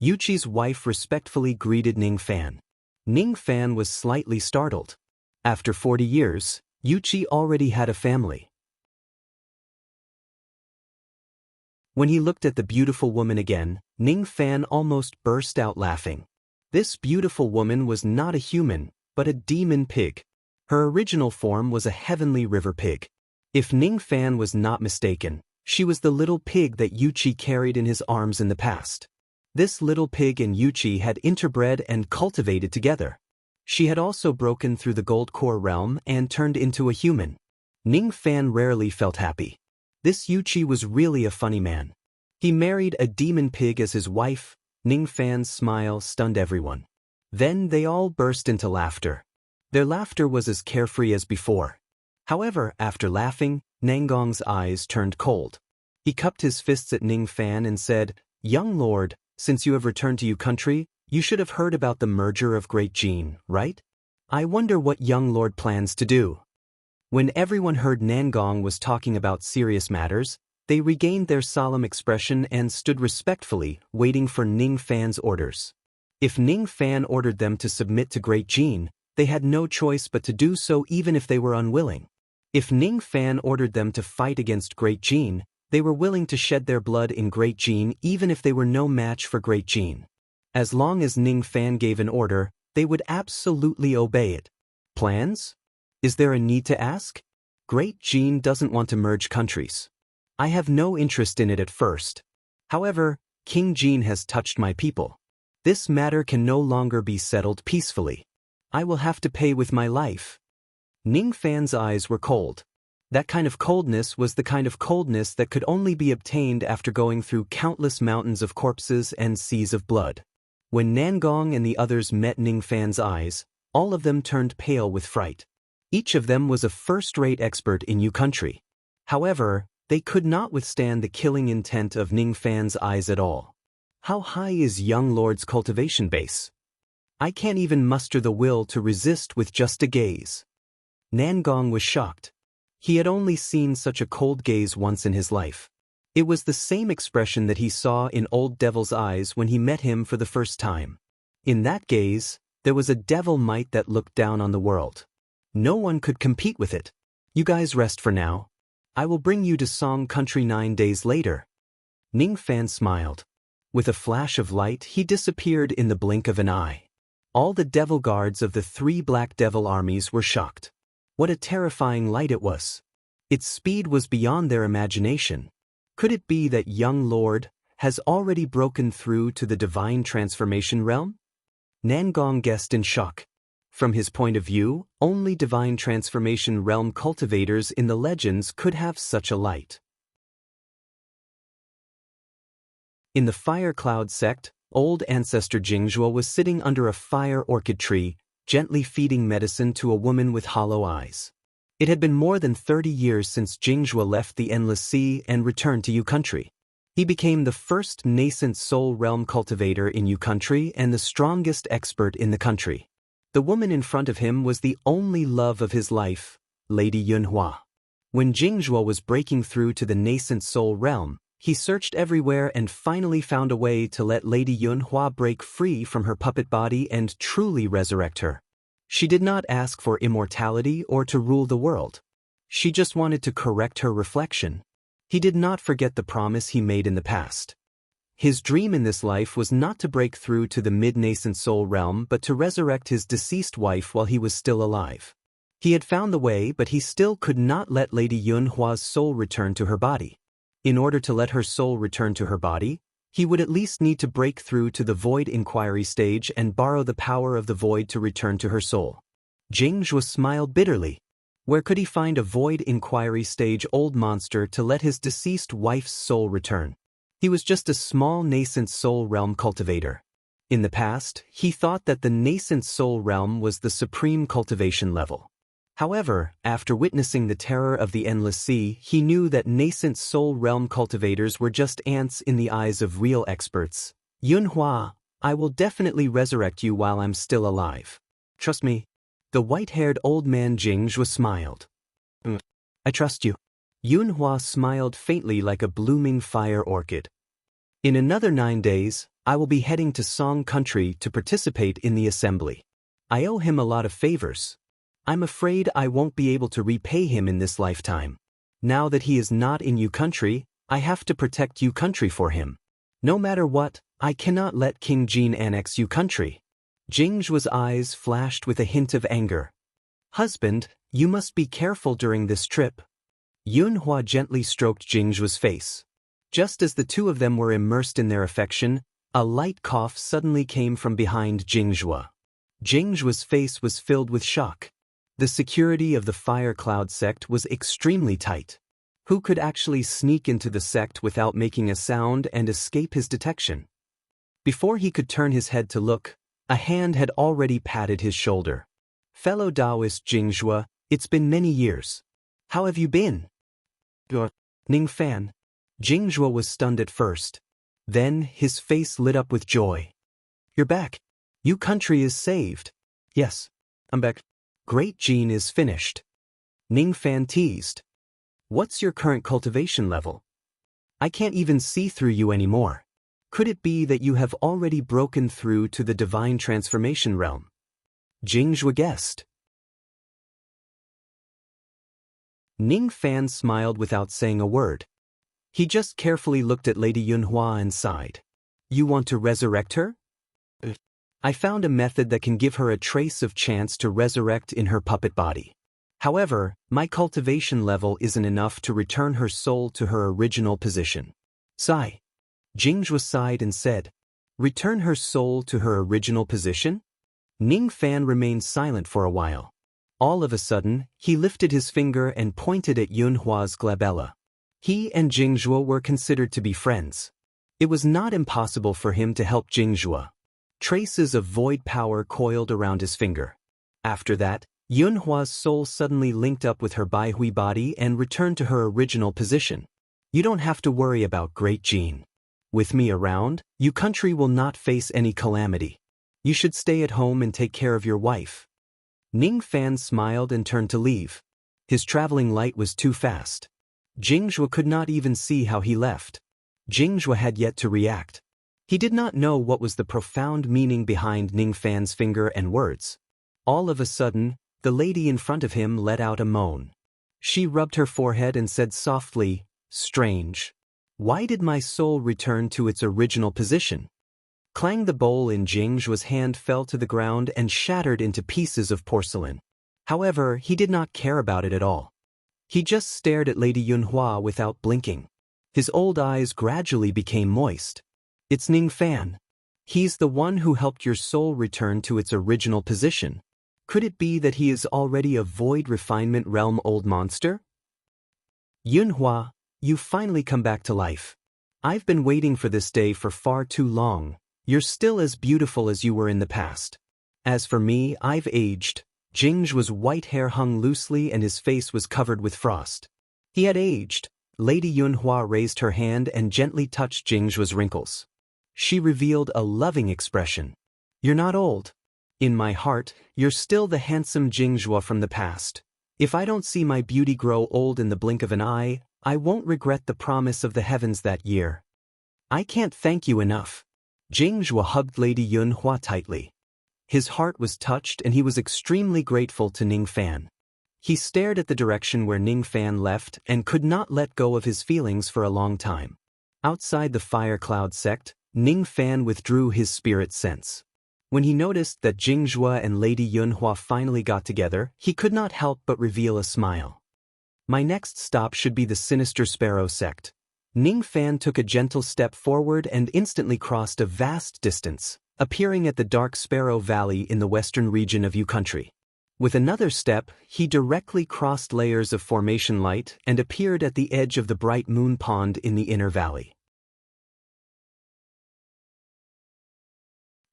Yuchi's wife respectfully greeted Ning Fan. Ning Fan was slightly startled. After 40 years, Yuchi already had a family. When he looked at the beautiful woman again, Ning Fan almost burst out laughing. This beautiful woman was not a human, but a demon pig. Her original form was a heavenly river pig. If Ning Fan was not mistaken, She was the little pig that Yuchi carried in his arms in the past. This little pig and Yuchi had interbred and cultivated together. She had also broken through the gold core realm and turned into a human. Ning Fan rarely felt happy. This Yuchi was really a funny man. He married a demon pig as his wife. Ning Fan's smile stunned everyone. Then they all burst into laughter. Their laughter was as carefree as before. However, after laughing, Nangong's eyes turned cold. He cupped his fists at Ning Fan and said, "Young lord, since you have returned to your country, you should have heard about the merger of Great Jin, right? I wonder what young lord plans to do." When everyone heard Nangong was talking about serious matters, they regained their solemn expression and stood respectfully, waiting for Ning Fan's orders. If Ning Fan ordered them to submit to Great Jin, they had no choice but to do so even if they were unwilling. If Ning Fan ordered them to fight against Great Jin, they were willing to shed their blood in Great Jin even if they were no match for Great Jin. As long as Ning Fan gave an order, they would absolutely obey it. Plans? Is there a need to ask? Great Jin doesn't want to merge countries. I have no interest in it at first. However, King Jin has touched my people. This matter can no longer be settled peacefully. I will have to pay with my life. Ning Fan's eyes were cold. That kind of coldness was the kind of coldness that could only be obtained after going through countless mountains of corpses and seas of blood. When Nangong and the others met Ning Fan's eyes, all of them turned pale with fright. Each of them was a first-rate expert in Yu country. However, they could not withstand the killing intent of Ning Fan's eyes at all. How high is young lord's cultivation base? I can't even muster the will to resist with just a gaze. Nangong was shocked. He had only seen such a cold gaze once in his life. It was the same expression that he saw in Old Devil's eyes when he met him for the first time. In that gaze, there was a devil might that looked down on the world. No one could compete with it. You guys rest for now. I will bring you to Song Country 9 days later. Ning Fan smiled. With a flash of light, he disappeared in the blink of an eye. All the devil guards of the 3 black devil armies were shocked. What a terrifying light it was. Its speed was beyond their imagination. Could it be that young lord has already broken through to the divine transformation realm? Nangong guessed in shock. From his point of view, only divine transformation realm cultivators in the legends could have such a light. In the Fire Cloud sect, old ancestor Jingzhuo was sitting under a fire orchid tree, gently feeding medicine to a woman with hollow eyes. It had been more than 30 years since Jingzhuo left the Endless Sea and returned to Yu country. He became the first nascent soul realm cultivator in Yu country and the strongest expert in the country. The woman in front of him was the only love of his life, Lady Yunhua. When Jingzhuo was breaking through to the nascent soul realm, he searched everywhere and finally found a way to let Lady Yunhua break free from her puppet body and truly resurrect her. She did not ask for immortality or to rule the world. She just wanted to correct her reflection. He did not forget the promise he made in the past. His dream in this life was not to break through to the mid-nascent soul realm but to resurrect his deceased wife while he was still alive. He had found the way, but he still could not let Lady Yunhua's soul return to her body. In order to let her soul return to her body, he would at least need to break through to the void inquiry stage and borrow the power of the void to return to her soul. Jingzhuo smiled bitterly. Where could he find a void inquiry stage old monster to let his deceased wife's soul return? He was just a small nascent soul realm cultivator. In the past, he thought that the nascent soul realm was the supreme cultivation level. However, after witnessing the terror of the Endless Sea, he knew that nascent soul realm cultivators were just ants in the eyes of real experts. Yunhua, I will definitely resurrect you while I'm still alive. Trust me. The white-haired old man Jingzhuo smiled. I trust you. Yunhua smiled faintly like a blooming fire orchid. In another 9 days, I will be heading to Song Country to participate in the assembly. I owe him a lot of favors. I'm afraid I won't be able to repay him in this lifetime. Now that he is not in Yu country, I have to protect Yu country for him. No matter what, I cannot let King Jin annex Yu country. Jingzhuo's eyes flashed with a hint of anger. Husband, you must be careful during this trip. Yunhua gently stroked Jingzhua's face. Just as the two of them were immersed in their affection, a light cough suddenly came from behind Jingzhua. Jingzhua's face was filled with shock. The security of the Fire Cloud sect was extremely tight. Who could actually sneak into the sect without making a sound and escape his detection? Before he could turn his head to look, a hand had already patted his shoulder. Fellow Taoist Jingzhua, it's been many years. How have you been? Ning Fan. Jingzhua was stunned at first. Then his face lit up with joy. You're back. You country is saved. Yes, I'm back. Great gene is finished. Ning Fan teased. What's your current cultivation level? I can't even see through you anymore. Could it be that you have already broken through to the divine transformation realm? Jingzhua guessed. Ning Fan smiled without saying a word. He just carefully looked at Lady Yunhua and sighed. You want to resurrect her? I found a method that can give her a trace of chance to resurrect in her puppet body. However, my cultivation level isn't enough to return her soul to her original position. Sigh. Jingzhua sighed and said, return her soul to her original position? Ning Fan remained silent for a while. All of a sudden, he lifted his finger and pointed at Yunhua's glabella. He and Jingzhua were considered to be friends. It was not impossible for him to help Jingzhua. Traces of void power coiled around his finger. After that, Yunhua's soul suddenly linked up with her Baihui body and returned to her original position. You don't have to worry about Great Gene. With me around, you country will not face any calamity. You should stay at home and take care of your wife. Ning Fan smiled and turned to leave. His traveling light was too fast. Jingzhua could not even see how he left. Jingzhua had yet to react. He did not know what was the profound meaning behind Ning Fan's finger and words. All of a sudden, the lady in front of him let out a moan. She rubbed her forehead and said softly, strange. Why did my soul return to its original position? Clang, the bowl in Jingzhua's hand fell to the ground and shattered into pieces of porcelain. However, he did not care about it at all. He just stared at Lady Yunhua without blinking. His old eyes gradually became moist. It's Ning Fan. He's the one who helped your soul return to its original position. Could it be that he is already a void refinement realm old monster? Yunhua, you've finally come back to life. I've been waiting for this day for far too long. You're still as beautiful as you were in the past. As for me, I've aged. Jingzhua's white hair hung loosely and his face was covered with frost. He had aged. Lady Yunhua raised her hand and gently touched Jingzhua's wrinkles. She revealed a loving expression. You're not old. In my heart, you're still the handsome Jingzhua from the past. If I don't see my beauty grow old in the blink of an eye, I won't regret the promise of the heavens that year. I can't thank you enough. Jingzhua hugged Lady Yunhua tightly. His heart was touched and he was extremely grateful to Ning Fan. He stared at the direction where Ning Fan left and could not let go of his feelings for a long time. Outside the Fire Cloud sect, Ning Fan withdrew his spirit sense. When he noticed that Jingzhua and Lady Yunhua finally got together, he could not help but reveal a smile. My next stop should be the Sinister Sparrow sect. Ning Fan took a gentle step forward and instantly crossed a vast distance, appearing at the Dark Sparrow Valley in the western region of Yu Country. With another step, he directly crossed layers of formation light and appeared at the edge of the bright moon pond in the inner valley.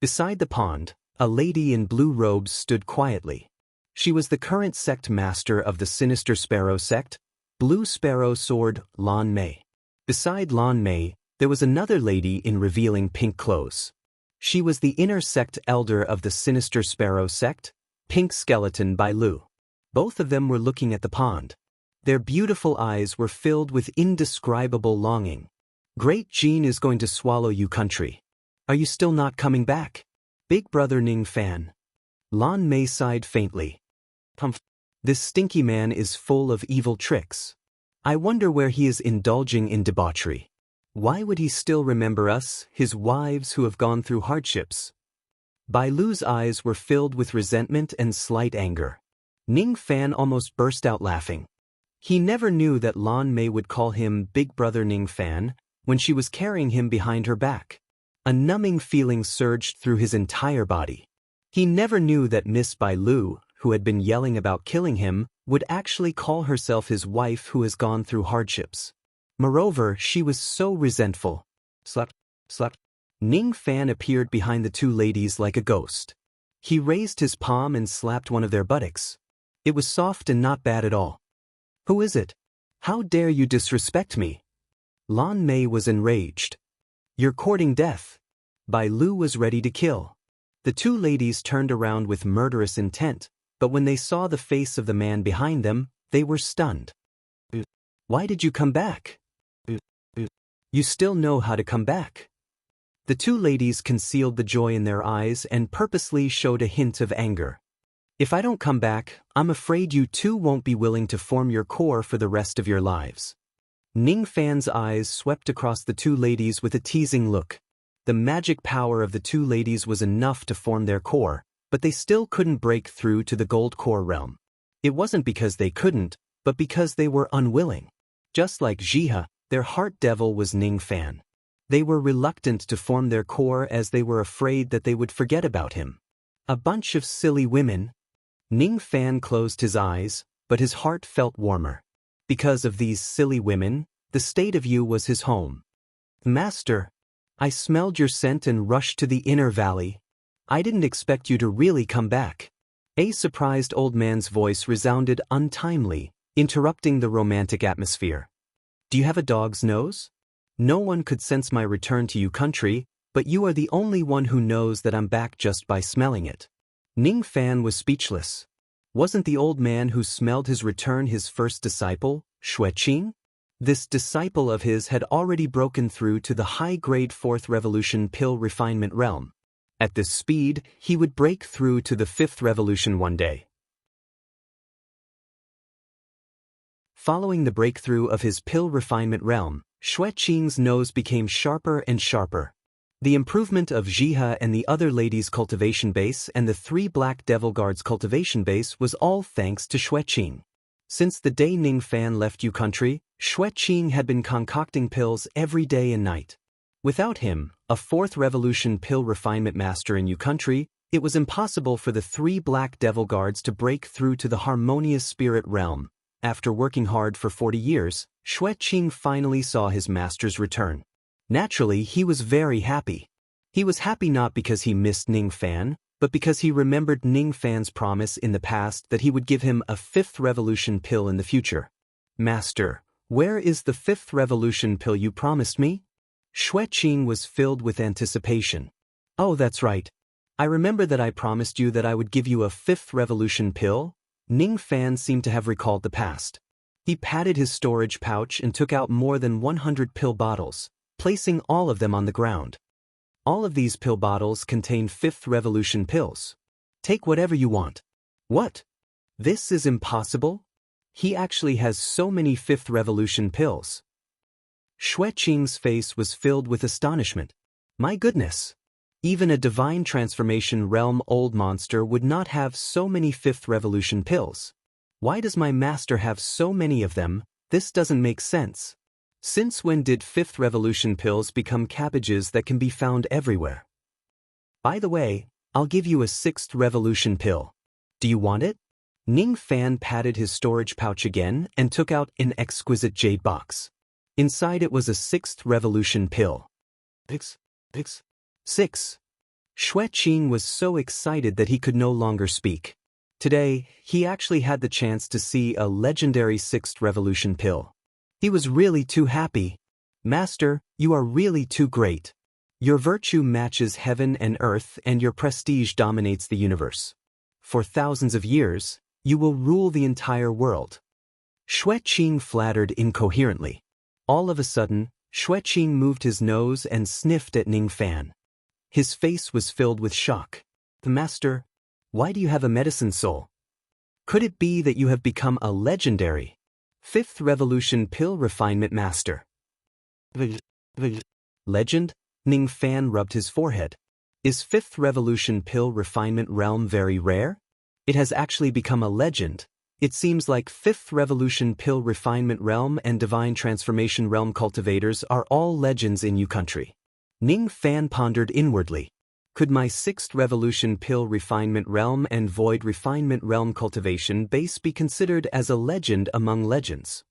Beside the pond, a lady in blue robes stood quietly. She was the current sect master of the Sinister Sparrow sect, Blue Sparrow Sword Lan Mei. Beside Lan Mei, there was another lady in revealing pink clothes. She was the inner sect elder of the Sinister Sparrow sect, Pink Skeleton Bai Lu. Both of them were looking at the pond. Their beautiful eyes were filled with indescribable longing. Great Gene is going to swallow you country. Are you still not coming back? Big brother Ning Fan. Lan Mei sighed faintly. Humph. This stinky man is full of evil tricks. I wonder where he is indulging in debauchery. Why would he still remember us, his wives who have gone through hardships? Bai Lu's eyes were filled with resentment and slight anger. Ning Fan almost burst out laughing. He never knew that Lan Mei would call him Big Brother Ning Fan when she was carrying him behind her back. A numbing feeling surged through his entire body. He never knew that Miss Bai Lu, who had been yelling about killing him, would actually call herself his wife who has gone through hardships. Moreover, she was so resentful. Slut. Ning Fan appeared behind the two ladies like a ghost. He raised his palm and slapped one of their buttocks. It was soft and not bad at all. Who is it? How dare you disrespect me? Lan Mei was enraged. You're courting death. Bai Lu was ready to kill. The two ladies turned around with murderous intent, but when they saw the face of the man behind them, they were stunned. Why did you come back? You still know how to come back. The two ladies concealed the joy in their eyes and purposely showed a hint of anger. If I don't come back, I'm afraid you two won't be willing to form your core for the rest of your lives. Ning Fan's eyes swept across the two ladies with a teasing look. The magic power of the two ladies was enough to form their core, but they still couldn't break through to the gold core realm. It wasn't because they couldn't, but because they were unwilling. Just like Jiha, their heart devil was Ning Fan. They were reluctant to form their core as they were afraid that they would forget about him. A bunch of silly women. Ning Fan closed his eyes, but his heart felt warmer. Because of these silly women, the state of you was his home. Master, I smelled your scent and rushed to the inner valley. I didn't expect you to really come back. A surprised old man's voice resounded untimely, interrupting the romantic atmosphere. Do you have a dog's nose? No one could sense my return to you country, but you are the only one who knows that I'm back just by smelling it. Ning Fan was speechless. Wasn't the old man who smelled his return his first disciple, Xueqing? This disciple of his had already broken through to the high-grade 4th Revolution pill refinement realm. At this speed, he would break through to the 5th Revolution one day. Following the breakthrough of his pill refinement realm, Xueqing's nose became sharper and sharper. The improvement of Jiha and the other ladies' cultivation base and the 3 Black Devil Guards' cultivation base was all thanks to Xueqing. Since the day Ning Fan left you country, Xueqing had been concocting pills every day and night. Without him, a 4th Revolution pill refinement master in you country, it was impossible for the 3 Black Devil Guards to break through to the harmonious spirit realm. After working hard for 40 years, Xueqing finally saw his master's return. Naturally, he was very happy. He was happy not because he missed Ning Fan, but because he remembered Ning Fan's promise in the past that he would give him a 5th Revolution pill in the future. Master, where is the 5th Revolution pill you promised me? Xueqing was filled with anticipation. Oh, that's right. I remember that I promised you that I would give you a 5th Revolution pill. Ning Fan seemed to have recalled the past. He patted his storage pouch and took out more than 100 pill bottles, placing all of them on the ground. All of these pill bottles contain 5th Revolution pills. Take whatever you want. What? This is impossible? He actually has so many 5th Revolution pills. Xueqing's face was filled with astonishment. My goodness! Even a divine transformation realm old monster would not have so many 5th Revolution pills. Why does my master have so many of them? This doesn't make sense. Since when did 5th Revolution pills become cabbages that can be found everywhere? By the way, I'll give you a 6th Revolution pill. Do you want it? Ning Fan patted his storage pouch again and took out an exquisite jade box. Inside it was a 6th Revolution pill. 6. Xueqing was so excited that he could no longer speak. Today, he actually had the chance to see a legendary 6th Revolution pill. He was really too happy. Master, you are really too great. Your virtue matches heaven and earth and your prestige dominates the universe. For thousands of years, you will rule the entire world. Xueqing flattered incoherently. All of a sudden, Xueqing moved his nose and sniffed at Ning Fan. His face was filled with shock. Master, why do you have a medicine soul? Could it be that you have become a legendary 5th Revolution pill refinement master? Legend? Ning Fan rubbed his forehead. Is 5th Revolution pill refinement realm very rare? It has actually become a legend. It seems like 5th Revolution Pill Refinement Realm and Divine Transformation Realm cultivators are all legends in you country. Ning Fan pondered inwardly. Could my 6th Revolution Pill Refinement Realm and Void Refinement Realm cultivation base be considered as a legend among legends?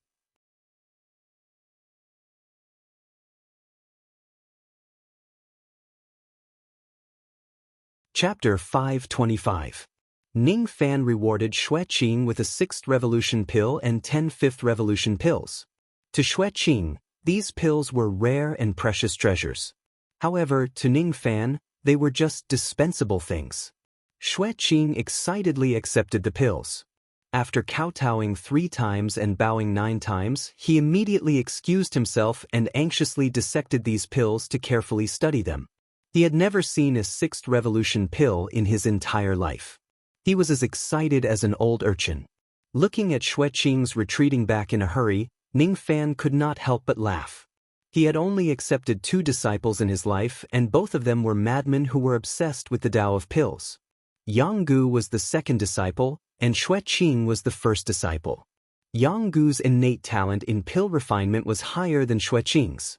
Chapter 525. Ning Fan rewarded Xue Qing with a 6th Revolution pill and 10 5th Revolution pills. To Xue Qing, these pills were rare and precious treasures. However, to Ning Fan, they were just dispensable things. Xue Qing excitedly accepted the pills. After kowtowing 3 times and bowing 9 times, he immediately excused himself and anxiously dissected these pills to carefully study them. He had never seen a 6th Revolution pill in his entire life. He was as excited as an old urchin. Looking at Xue Qing's retreating back in a hurry, Ning Fan could not help but laugh. He had only accepted 2 disciples in his life, and both of them were madmen who were obsessed with the Tao of pills. Yang Gu was the 2nd disciple, and Xue Qing was the 1st disciple. Yang Gu's innate talent in pill refinement was higher than Xue Qing's.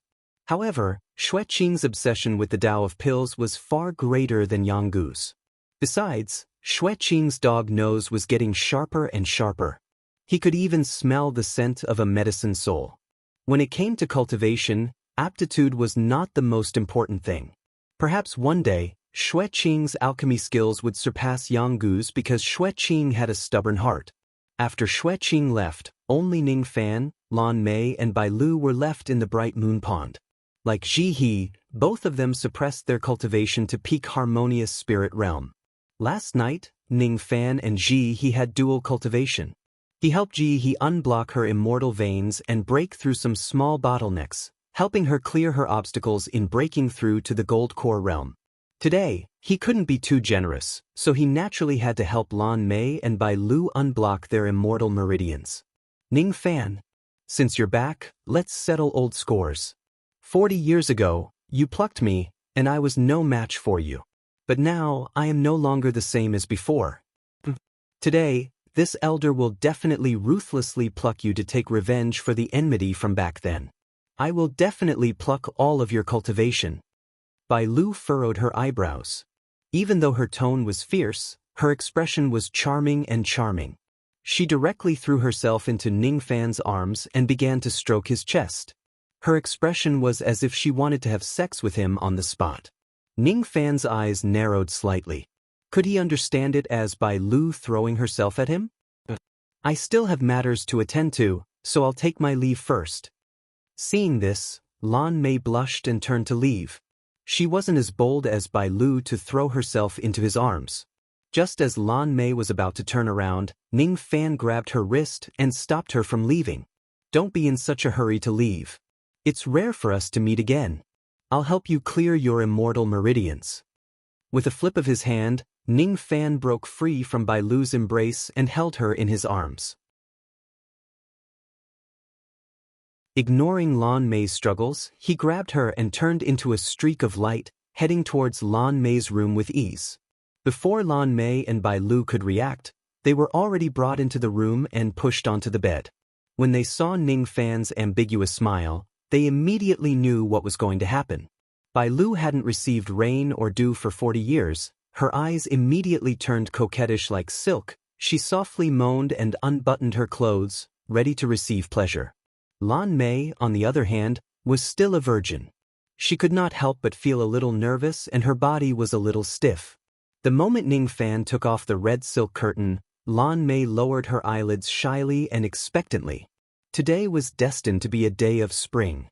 However, Xue Qing's obsession with the Tao of pills was far greater than Yang Gu's. Besides, Xue Qing's dog nose was getting sharper and sharper. He could even smell the scent of a medicine soul. When it came to cultivation, aptitude was not the most important thing. Perhaps one day, Xue Qing's alchemy skills would surpass Yang Gu's because Xue Qing had a stubborn heart. After Xue Qing left, only Ning Fan, Lan Mei and Bai Lu were left in the Bright Moon Pond. Like Ji He, both of them suppressed their cultivation to peak harmonious spirit realm. Last night, Ning Fan and Ji He had dual cultivation. He helped Ji He unblock her immortal veins and break through some small bottlenecks, helping her clear her obstacles in breaking through to the gold core realm. Today, he couldn't be too generous, so he naturally had to help Lan Mei and Bai Lu unblock their immortal meridians. Ning Fan, since you're back, let's settle old scores. 40 years ago, you plucked me, and I was no match for you. But now, I am no longer the same as before. Today, this elder will definitely ruthlessly pluck you to take revenge for the enmity from back then. I will definitely pluck all of your cultivation. Bai Lu furrowed her eyebrows. Even though her tone was fierce, her expression was charming and charming. She directly threw herself into Ning Fan's arms and began to stroke his chest. Her expression was as if she wanted to have sex with him on the spot. Ning Fan's eyes narrowed slightly. Could he understand it as Bai Lu throwing herself at him? I still have matters to attend to, so I'll take my leave first. Seeing this, Lan Mei blushed and turned to leave. She wasn't as bold as Bai Lu to throw herself into his arms. Just as Lan Mei was about to turn around, Ning Fan grabbed her wrist and stopped her from leaving. Don't be in such a hurry to leave. It's rare for us to meet again. I'll help you clear your immortal meridians. With a flip of his hand, Ning Fan broke free from Bai Lu's embrace and held her in his arms. Ignoring Lan Mei's struggles, he grabbed her and turned into a streak of light, heading towards Lan Mei's room with ease. Before Lan Mei and Bai Lu could react, they were already brought into the room and pushed onto the bed. When they saw Ning Fan's ambiguous smile, they immediately knew what was going to happen. Bai Lu hadn't received rain or dew for 40 years. Her eyes immediately turned coquettish like silk. She softly moaned and unbuttoned her clothes, ready to receive pleasure. Lan Mei, on the other hand, was still a virgin. She could not help but feel a little nervous and her body was a little stiff. The moment Ning Fan took off the red silk curtain, Lan Mei lowered her eyelids shyly and expectantly. Today was destined to be a day of spring.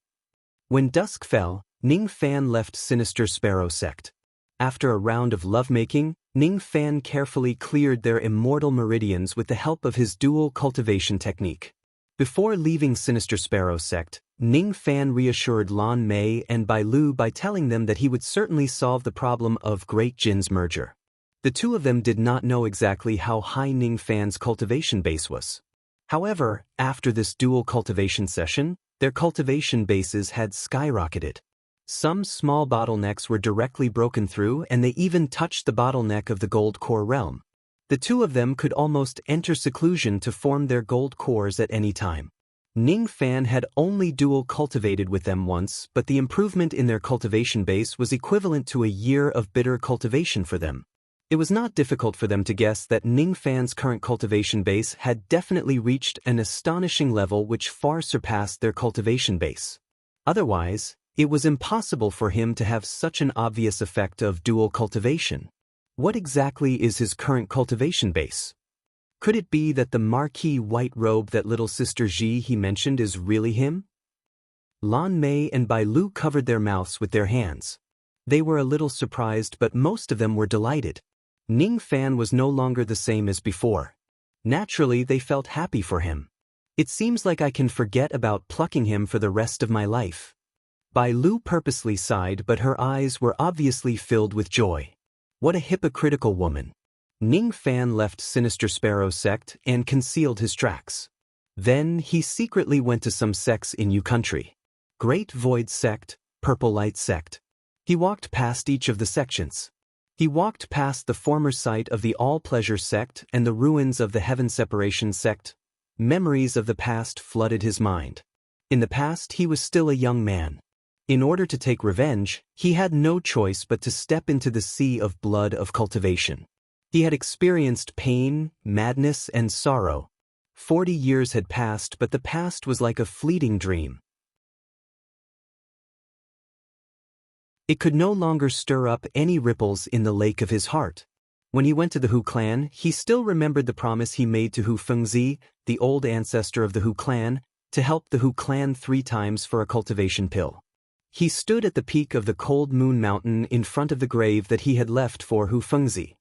When dusk fell, Ning Fan left Sinister Sparrow Sect. After a round of lovemaking, Ning Fan carefully cleared their immortal meridians with the help of his dual cultivation technique. Before leaving Sinister Sparrow Sect, Ning Fan reassured Lan Mei and Bai Lu by telling them that he would certainly solve the problem of Great Jin's merger. The two of them did not know exactly how high Ning Fan's cultivation base was. However, after this dual cultivation session, their cultivation bases had skyrocketed. Some small bottlenecks were directly broken through and they even touched the bottleneck of the gold core realm. The two of them could almost enter seclusion to form their gold cores at any time. Ning Fan had only dual cultivated with them once, but the improvement in their cultivation base was equivalent to a year of bitter cultivation for them. It was not difficult for them to guess that Ning Fan's current cultivation base had definitely reached an astonishing level which far surpassed their cultivation base. Otherwise, it was impossible for him to have such an obvious effect of dual cultivation. What exactly is his current cultivation base? Could it be that the marquee white robe that little sister Ji he mentioned is really him? Lan Mei and Bai Lu covered their mouths with their hands. They were a little surprised, but most of them were delighted. Ning Fan was no longer the same as before. Naturally, they felt happy for him. It seems like I can forget about plucking him for the rest of my life. Bai Lu purposely sighed, but her eyes were obviously filled with joy. What a hypocritical woman. Ning Fan left Sinister Sparrow sect and concealed his tracks. Then he secretly went to some sects in Yu country. Great Void sect, Purple Light sect. He walked past each of the sections. He walked past the former site of the All Pleasure sect and the ruins of the Heaven Separation sect. Memories of the past flooded his mind. In the past he was still a young man. In order to take revenge, he had no choice but to step into the sea of blood of cultivation. He had experienced pain, madness, and sorrow. 40 years had passed, but the past was like a fleeting dream. It could no longer stir up any ripples in the lake of his heart. When he went to the Hu clan, he still remembered the promise he made to Hu Fengzi, the old ancestor of the Hu clan, to help the Hu clan 3 times for a cultivation pill. He stood at the peak of the Cold Moon Mountain in front of the grave that he had left for Hu Fengzi.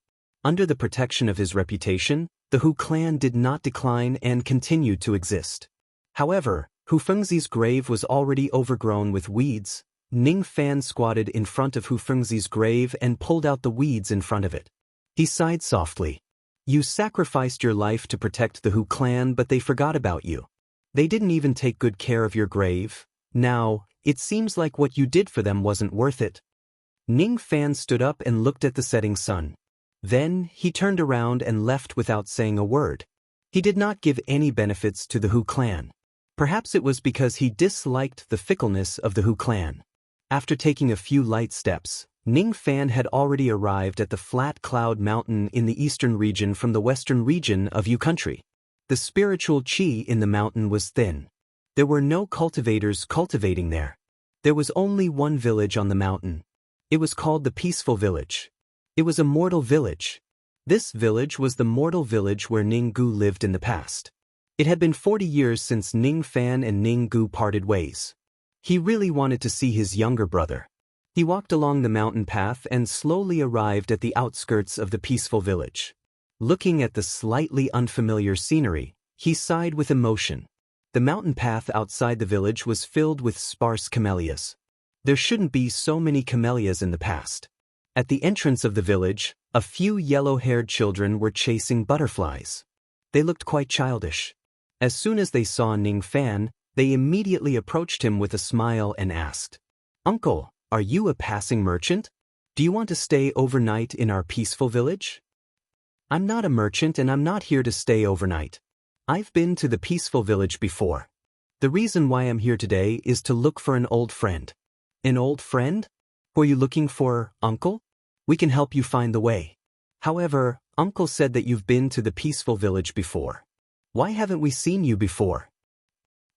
Under the protection of his reputation, the Hu clan did not decline and continued to exist. However, Hu Fengzi's grave was already overgrown with weeds. Ning Fan squatted in front of Hu Fengzi's grave and pulled out the weeds in front of it. He sighed softly. You sacrificed your life to protect the Hu clan, but they forgot about you. They didn't even take good care of your grave. Now, it seems like what you did for them wasn't worth it. Ning Fan stood up and looked at the setting sun. Then, he turned around and left without saying a word. He did not give any benefits to the Hu clan. Perhaps it was because he disliked the fickleness of the Hu clan. After taking a few light steps, Ning Fan had already arrived at the flat cloud mountain in the eastern region from the western region of Yu country. The spiritual qi in the mountain was thin. There were no cultivators cultivating there. There was only one village on the mountain. It was called the Peaceful Village. It was a mortal village. This village was the mortal village where Ning Gu lived in the past. It had been 40 years since Ning Fan and Ning Gu parted ways. He really wanted to see his younger brother. He walked along the mountain path and slowly arrived at the outskirts of the peaceful village. Looking at the slightly unfamiliar scenery, he sighed with emotion. The mountain path outside the village was filled with sparse camellias. There shouldn't be so many camellias in the past. At the entrance of the village, a few yellow-haired children were chasing butterflies. They looked quite childish. As soon as they saw Ning Fan, they immediately approached him with a smile and asked, "Uncle, are you a passing merchant? Do you want to stay overnight in our peaceful village?" "I'm not a merchant and I'm not here to stay overnight. I've been to the peaceful village before. The reason why I'm here today is to look for an old friend." "An old friend? Who are you looking for, Uncle? We can help you find the way. However, Uncle said that you've been to the peaceful village before. Why haven't we seen you before?"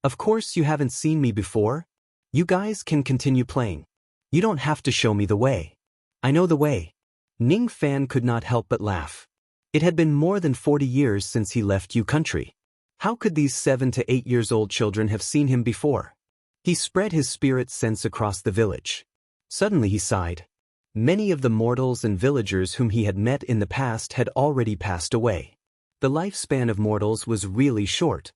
"Of course you haven't seen me before. You guys can continue playing. You don't have to show me the way. I know the way." Ning Fan could not help but laugh. It had been more than 40 years since he left Yu country. How could these 7 to 8 years old children have seen him before? He spread his spirit sense across the village. Suddenly he sighed. Many of the mortals and villagers whom he had met in the past had already passed away. The lifespan of mortals was really short.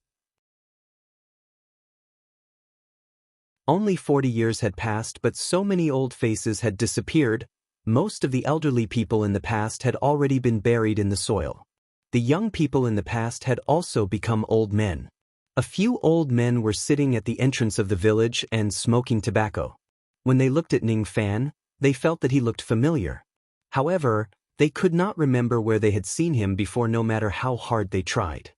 Only 40 years had passed, but so many old faces had disappeared. Most of the elderly people in the past had already been buried in the soil. The young people in the past had also become old men. A few old men were sitting at the entrance of the village and smoking tobacco. When they looked at Ning Fan, they felt that he looked familiar. However, They could not remember where they had seen him before, no matter how hard they tried.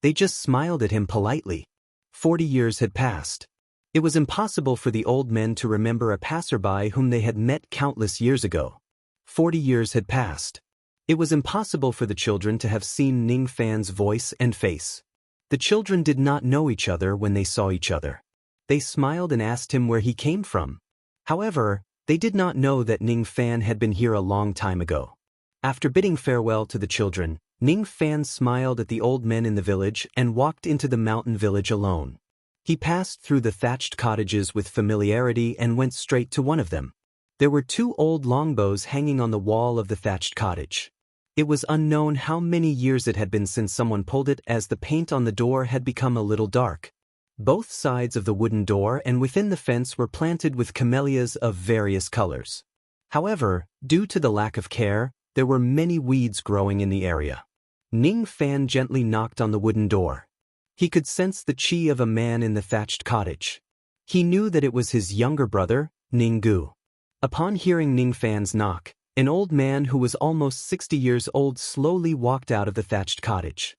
They just smiled at him politely. 40 years had passed. It was impossible for the old men to remember a passerby whom they had met countless years ago. 40 years had passed. It was impossible for the children to have seen Ning Fan's voice and face. The children did not know each other when they saw each other. They smiled and asked him where he came from. However, they did not know that Ning Fan had been here a long time ago. After bidding farewell to the children, Ning Fan smiled at the old men in the village and walked into the mountain village alone. He passed through the thatched cottages with familiarity and went straight to one of them. There were 2 old longbows hanging on the wall of the thatched cottage. It was unknown how many years it had been since someone pulled it, as the paint on the door had become a little dark. Both sides of the wooden door and within the fence were planted with camellias of various colors. However, due to the lack of care, there were many weeds growing in the area. Ning Fan gently knocked on the wooden door. He could sense the chi of a man in the thatched cottage. He knew that it was his younger brother, Ning Gu. Upon hearing Ning Fan's knock, an old man who was almost 60 years old slowly walked out of the thatched cottage.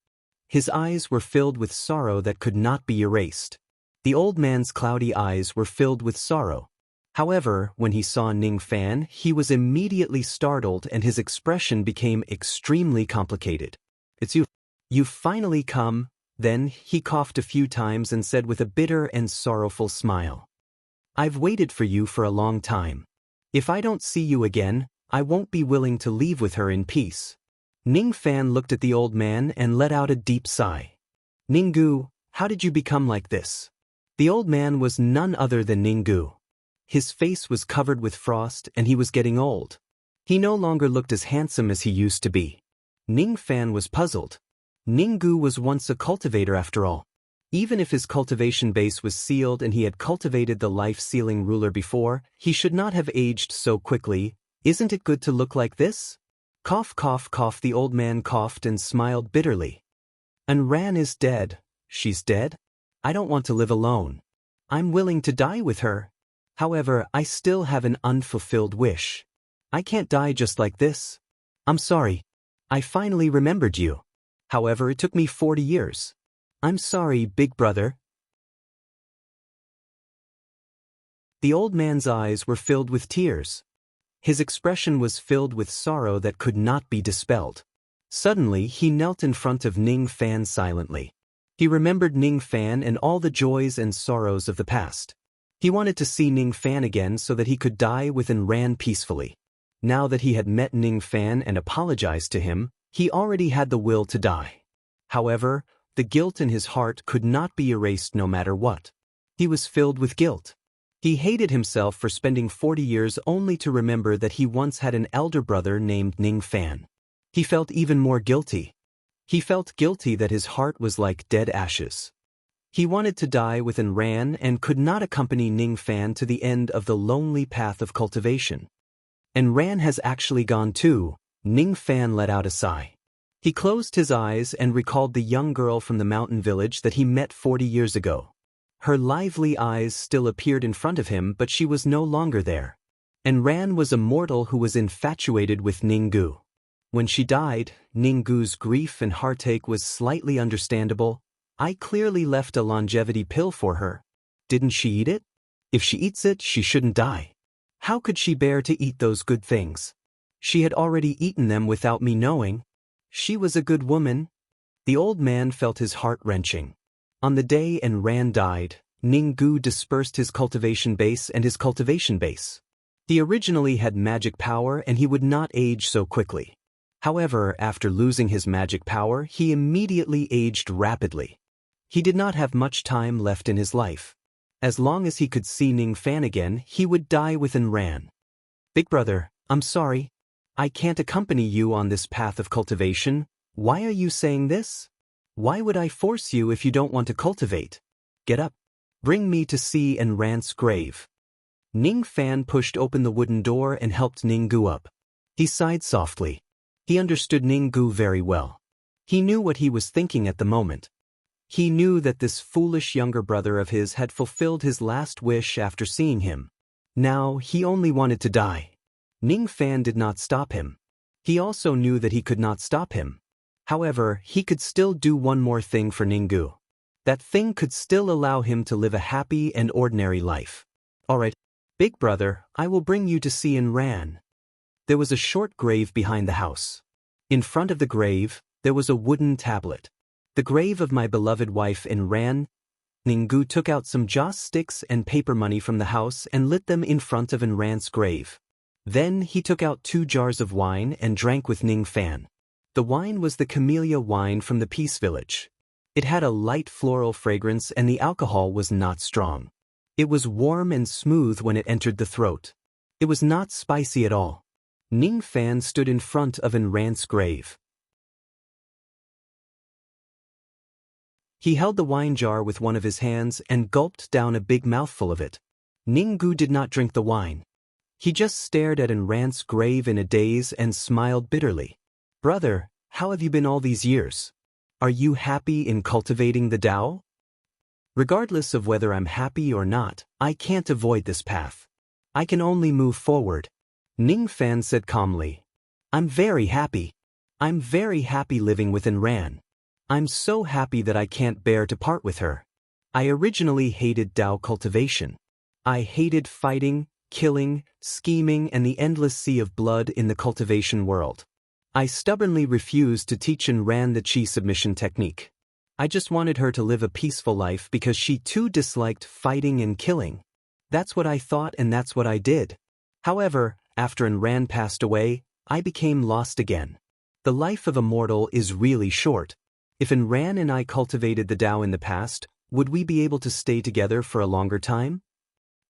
His eyes were filled with sorrow that could not be erased. The old man's cloudy eyes were filled with sorrow. However, when he saw Ning Fan, he was immediately startled and his expression became extremely complicated. "It's you. You've finally come." Then he coughed a few times and said with a bitter and sorrowful smile, "I've waited for you for a long time. If I don't see you again, I won't be willing to leave with her in peace." Ning Fan looked at the old man and let out a deep sigh. "Ning Gu, how did you become like this?" The old man was none other than Ning Gu. His face was covered with frost and he was getting old. He no longer looked as handsome as he used to be. Ning Fan was puzzled. Ning Gu was once a cultivator after all. Even if his cultivation base was sealed and he had cultivated the life-sealing ruler before, he should not have aged so quickly. "Isn't it good to look like this?" Cough, cough, cough. The old man coughed and smiled bitterly. "And Ran is dead." "She's dead? I don't want to live alone. I'm willing to die with her. However, I still have an unfulfilled wish. I can't die just like this. I'm sorry. I finally remembered you. However, it took me 40 years. I'm sorry, big brother." The old man's eyes were filled with tears. His expression was filled with sorrow that could not be dispelled. Suddenly, he knelt in front of Ning Fan silently. He remembered Ning Fan and all the joys and sorrows of the past. He wanted to see Ning Fan again so that he could die with and ran peacefully. Now that he had met Ning Fan and apologized to him, he already had the will to die. However, the guilt in his heart could not be erased no matter what. He was filled with guilt. He hated himself for spending 40 years only to remember that he once had an elder brother named Ning Fan. He felt even more guilty. He felt guilty that his heart was like dead ashes. He wanted to die with and ran and could not accompany Ning Fan to the end of the lonely path of cultivation. "And Ran has actually gone too." Ning Fan let out a sigh. He closed his eyes and recalled the young girl from the mountain village that he met 40 years ago. Her lively eyes still appeared in front of him, but she was no longer there. And Ran was a mortal who was infatuated with Ning Gu. When she died, Ning Gu's grief and heartache was slightly understandable. "I clearly left a longevity pill for her. Didn't she eat it? If she eats it, she shouldn't die. How could she bear to eat those good things? She had already eaten them without me knowing. She was a good woman." The old man felt his heart wrenching. On the day and Ran died, Ning Gu dispersed his cultivation base and his cultivation base. He originally had magic power and he would not age so quickly. However, after losing his magic power, he immediately aged rapidly. He did not have much time left in his life. As long as he could see Ning Fan again, he would die within Ran. "Big brother, I'm sorry. I can't accompany you on this path of cultivation." "Why are you saying this? Why would I force you if you don't want to cultivate? Get up. Bring me to see and Ran's grave." Ning Fan pushed open the wooden door and helped Ning Gu up. He sighed softly. He understood Ning Gu very well. He knew what he was thinking at the moment. He knew that this foolish younger brother of his had fulfilled his last wish after seeing him. Now he only wanted to die. Ning Fan did not stop him. He also knew that he could not stop him. However, he could still do one more thing for Ninggu. That thing could still allow him to live a happy and ordinary life. Alright, big brother, I will bring you to see in Ran. There was a short grave behind the house. In front of the grave, there was a wooden tablet. The grave of my beloved wife in Ran. Ninggu took out some joss sticks and paper money from the house and lit them in front of Ran's grave. Then he took out 2 jars of wine and drank with Ning Fan. The wine was the camellia wine from the Peace Village. It had a light floral fragrance and the alcohol was not strong. It was warm and smooth when it entered the throat. It was not spicy at all. Ning Fan stood in front of Ran's grave. He held the wine jar with one of his hands and gulped down a big mouthful of it. Ninggu did not drink the wine. He just stared at Ran's grave in a daze and smiled bitterly. Brother, how have you been all these years? Are you happy in cultivating the Tao? Regardless of whether I'm happy or not, I can't avoid this path. I can only move forward. Ning Fan said calmly. I'm very happy. I'm very happy living with Ran. I'm so happy that I can't bear to part with her. I originally hated Tao cultivation. I hated fighting, killing, scheming and the endless sea of blood in the cultivation world. I stubbornly refused to teach Ran the Qi submission technique. I just wanted her to live a peaceful life because she too disliked fighting and killing. That's what I thought and that's what I did. However, after Ran passed away, I became lost again. The life of a mortal is really short. If Ran and I cultivated the Tao in the past, would we be able to stay together for a longer time?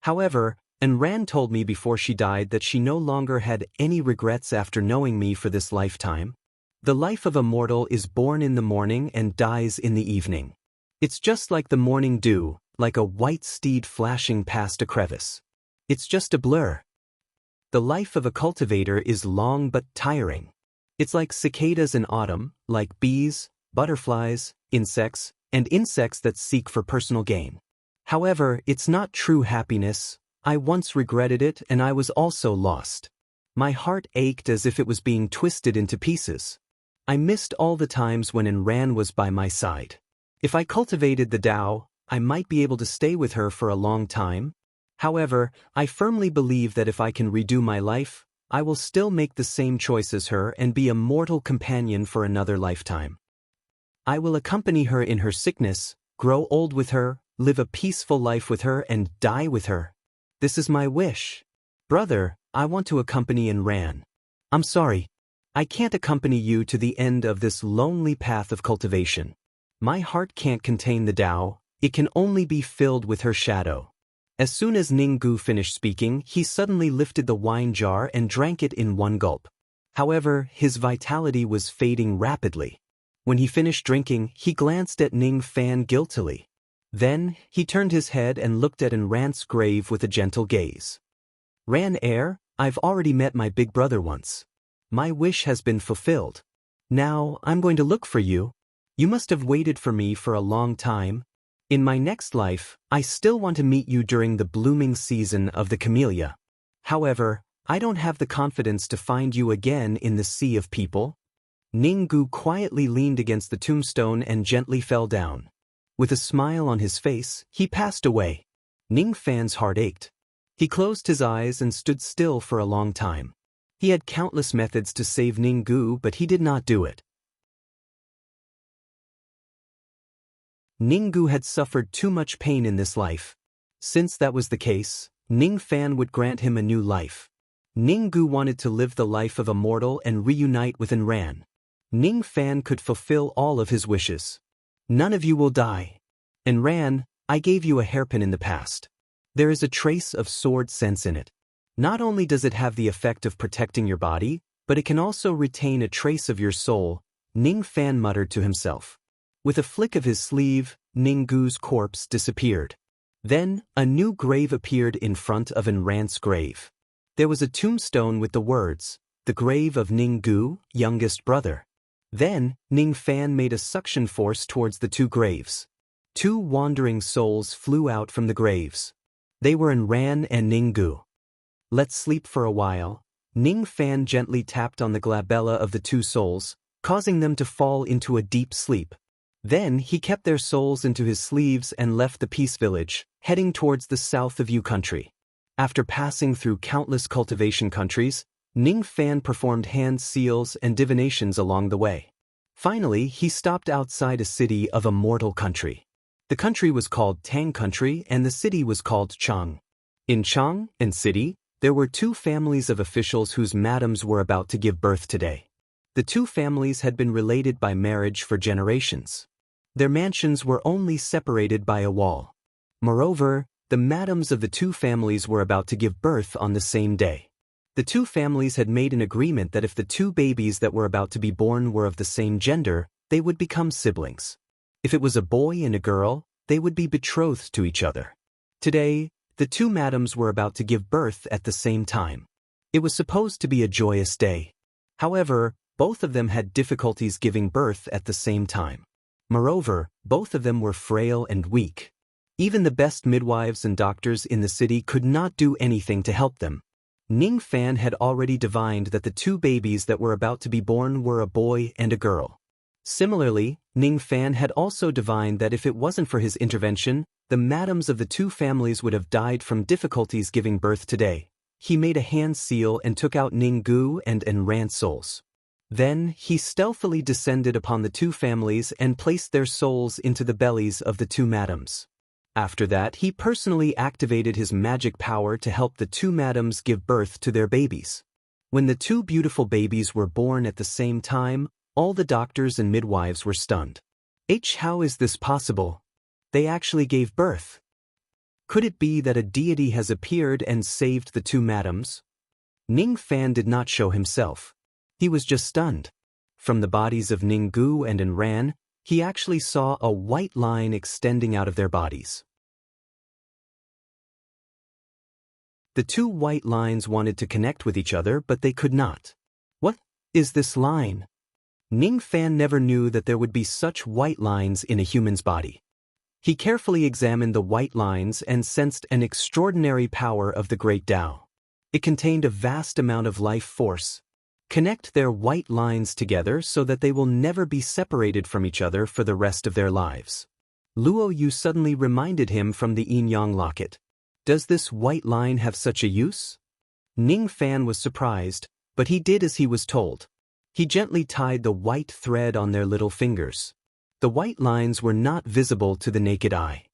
However, Ran told me before she died that she no longer had any regrets after knowing me for this lifetime. The life of a mortal is born in the morning and dies in the evening. It's just like the morning dew, like a white steed flashing past a crevice. It's just a blur. The life of a cultivator is long but tiring. It's like cicadas in autumn, like bees, butterflies, insects, and insects that seek for personal gain. However, it's not true happiness. I once regretted it and I was also lost. My heart ached as if it was being twisted into pieces. I missed all the times when Ran was by my side. If I cultivated the Tao, I might be able to stay with her for a long time. However, I firmly believe that if I can redo my life, I will still make the same choice as her and be a mortal companion for another lifetime. I will accompany her in her sickness, grow old with her, live a peaceful life with her and die with her. This is my wish. Brother, I want to accompany Ran. I'm sorry. I can't accompany you to the end of this lonely path of cultivation. My heart can't contain the Tao, it can only be filled with her shadow. As soon as Ninggu finished speaking, he suddenly lifted the wine jar and drank it in one gulp. However, his vitality was fading rapidly. When he finished drinking, he glanced at Ning Fan guiltily. Then, he turned his head and looked at Ran's grave with a gentle gaze. Ran I've already met my big brother once. My wish has been fulfilled. Now, I'm going to look for you. You must have waited for me for a long time. In my next life, I still want to meet you during the blooming season of the camellia. However, I don't have the confidence to find you again in the sea of people. Ninggu quietly leaned against the tombstone and gently fell down. With a smile on his face, he passed away. Ning Fan's heart ached. He closed his eyes and stood still for a long time. He had countless methods to save Ninggu, but he did not do it. Ninggu had suffered too much pain in this life. Since that was the case, Ning Fan would grant him a new life. Ninggu wanted to live the life of a mortal and reunite with Ran. Ning Fan could fulfill all of his wishes. None of you will die. Ran, I gave you a hairpin in the past. There is a trace of sword sense in it. Not only does it have the effect of protecting your body, but it can also retain a trace of your soul, Ning Fan muttered to himself. With a flick of his sleeve, Ninggu's corpse disappeared. Then, a new grave appeared in front of Ran's grave. There was a tombstone with the words, "The grave of Ninggu, youngest brother." Then, Ning Fan made a suction force towards the 2 graves. 2 wandering souls flew out from the graves. They were Ran and Ninggu. Let's sleep for a while. Ning Fan gently tapped on the glabella of the two souls, causing them to fall into a deep sleep. Then he kept their souls into his sleeves and left the Peace Village, heading towards the south of Yu country. After passing through countless cultivation countries, Ning Fan performed hand seals and divinations along the way. Finally, he stopped outside a city of a mortal country. The country was called Tang Country and the city was called Chang. In Chang and city, there were two families of officials whose madams were about to give birth today. The two families had been related by marriage for generations. Their mansions were only separated by a wall. Moreover, the madams of the two families were about to give birth on the same day. The two families had made an agreement that if the two babies that were about to be born were of the same gender, they would become siblings. If it was a boy and a girl, they would be betrothed to each other. Today, the two madams were about to give birth at the same time. It was supposed to be a joyous day. However, both of them had difficulties giving birth at the same time. Moreover, both of them were frail and weak. Even the best midwives and doctors in the city could not do anything to help them. Ning Fan had already divined that the two babies that were about to be born were a boy and a girl. Similarly, Ning Fan had also divined that if it wasn't for his intervention, the madams of the two families would have died from difficulties giving birth today. He made a hand seal and took out Ning Gu and Enran's souls. Then, he stealthily descended upon the two families and placed their souls into the bellies of the two madams. After that, he personally activated his magic power to help the two madams give birth to their babies. When the two beautiful babies were born at the same time, all the doctors and midwives were stunned. How is this possible? They actually gave birth. Could it be that a deity has appeared and saved the two madams? Ning Fan did not show himself. He was just stunned. From the bodies of Ning Gu and Enran, he actually saw a white line extending out of their bodies. The two white lines wanted to connect with each other, but they could not. What is this line? Ning Fan never knew that there would be such white lines in a human's body. He carefully examined the white lines and sensed an extraordinary power of the Great Tao. It contained a vast amount of life force. Connect their white lines together so that they will never be separated from each other for the rest of their lives. Luo Yu suddenly reminded him from the yin-yang locket. Does this white line have such a use? Ning Fan was surprised, but he did as he was told. He gently tied the white thread on their little fingers. The white lines were not visible to the naked eye.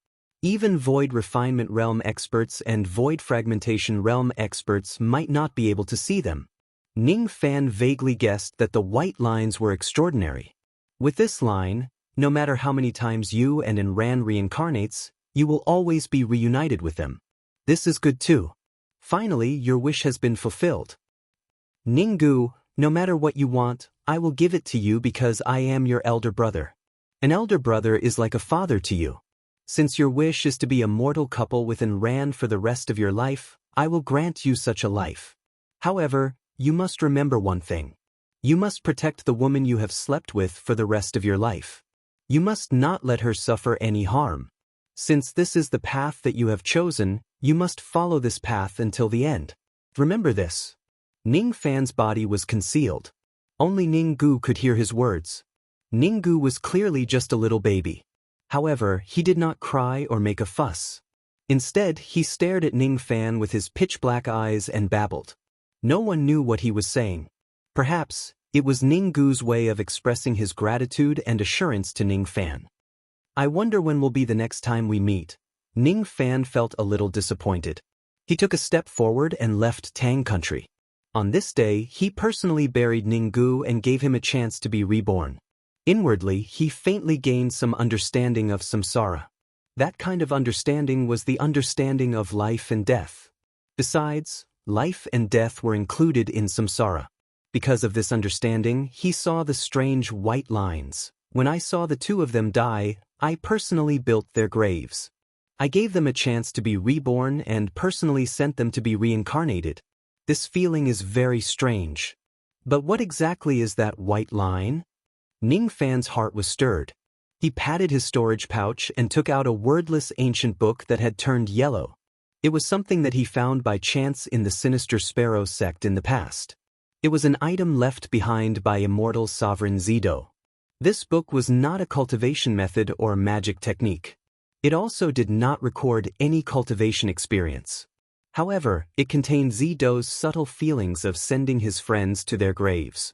Even void refinement realm experts and void fragmentation realm experts might not be able to see them. Ning Fan vaguely guessed that the white lines were extraordinary. With this line, no matter how many times you and Enran reincarnates, you will always be reunited with them. This is good too. Finally, your wish has been fulfilled. Ning Gu, no matter what you want, I will give it to you because I am your elder brother. An elder brother is like a father to you. Since your wish is to be a mortal couple with Enran for the rest of your life, I will grant you such a life. However, you must remember one thing. You must protect the woman you have slept with for the rest of your life. You must not let her suffer any harm. Since this is the path that you have chosen, you must follow this path until the end. Remember this. Ning Fan's body was concealed. Only Ning Gu could hear his words. Ning Gu was clearly just a little baby. However, he did not cry or make a fuss. Instead, he stared at Ning Fan with his pitch-black eyes and babbled. No one knew what he was saying. Perhaps, it was Ning Gu's way of expressing his gratitude and assurance to Ning Fan. I wonder when will be the next time we meet. Ning Fan felt a little disappointed. He took a step forward and left Tang Country. On this day, he personally buried Ning Gu and gave him a chance to be reborn. Inwardly, he faintly gained some understanding of samsara. That kind of understanding was the understanding of life and death. Besides, life and death were included in samsara. Because of this understanding, he saw the strange white lines. When I saw the two of them die, I personally built their graves. I gave them a chance to be reborn and personally sent them to be reincarnated. This feeling is very strange. But what exactly is that white line? Ning Fan's heart was stirred. He patted his storage pouch and took out a wordless ancient book that had turned yellow. It was something that he found by chance in the sinister Sparrow sect in the past. It was an item left behind by immortal sovereign Zido. This book was not a cultivation method or magic technique. It also did not record any cultivation experience. However, it contained Zido's subtle feelings of sending his friends to their graves.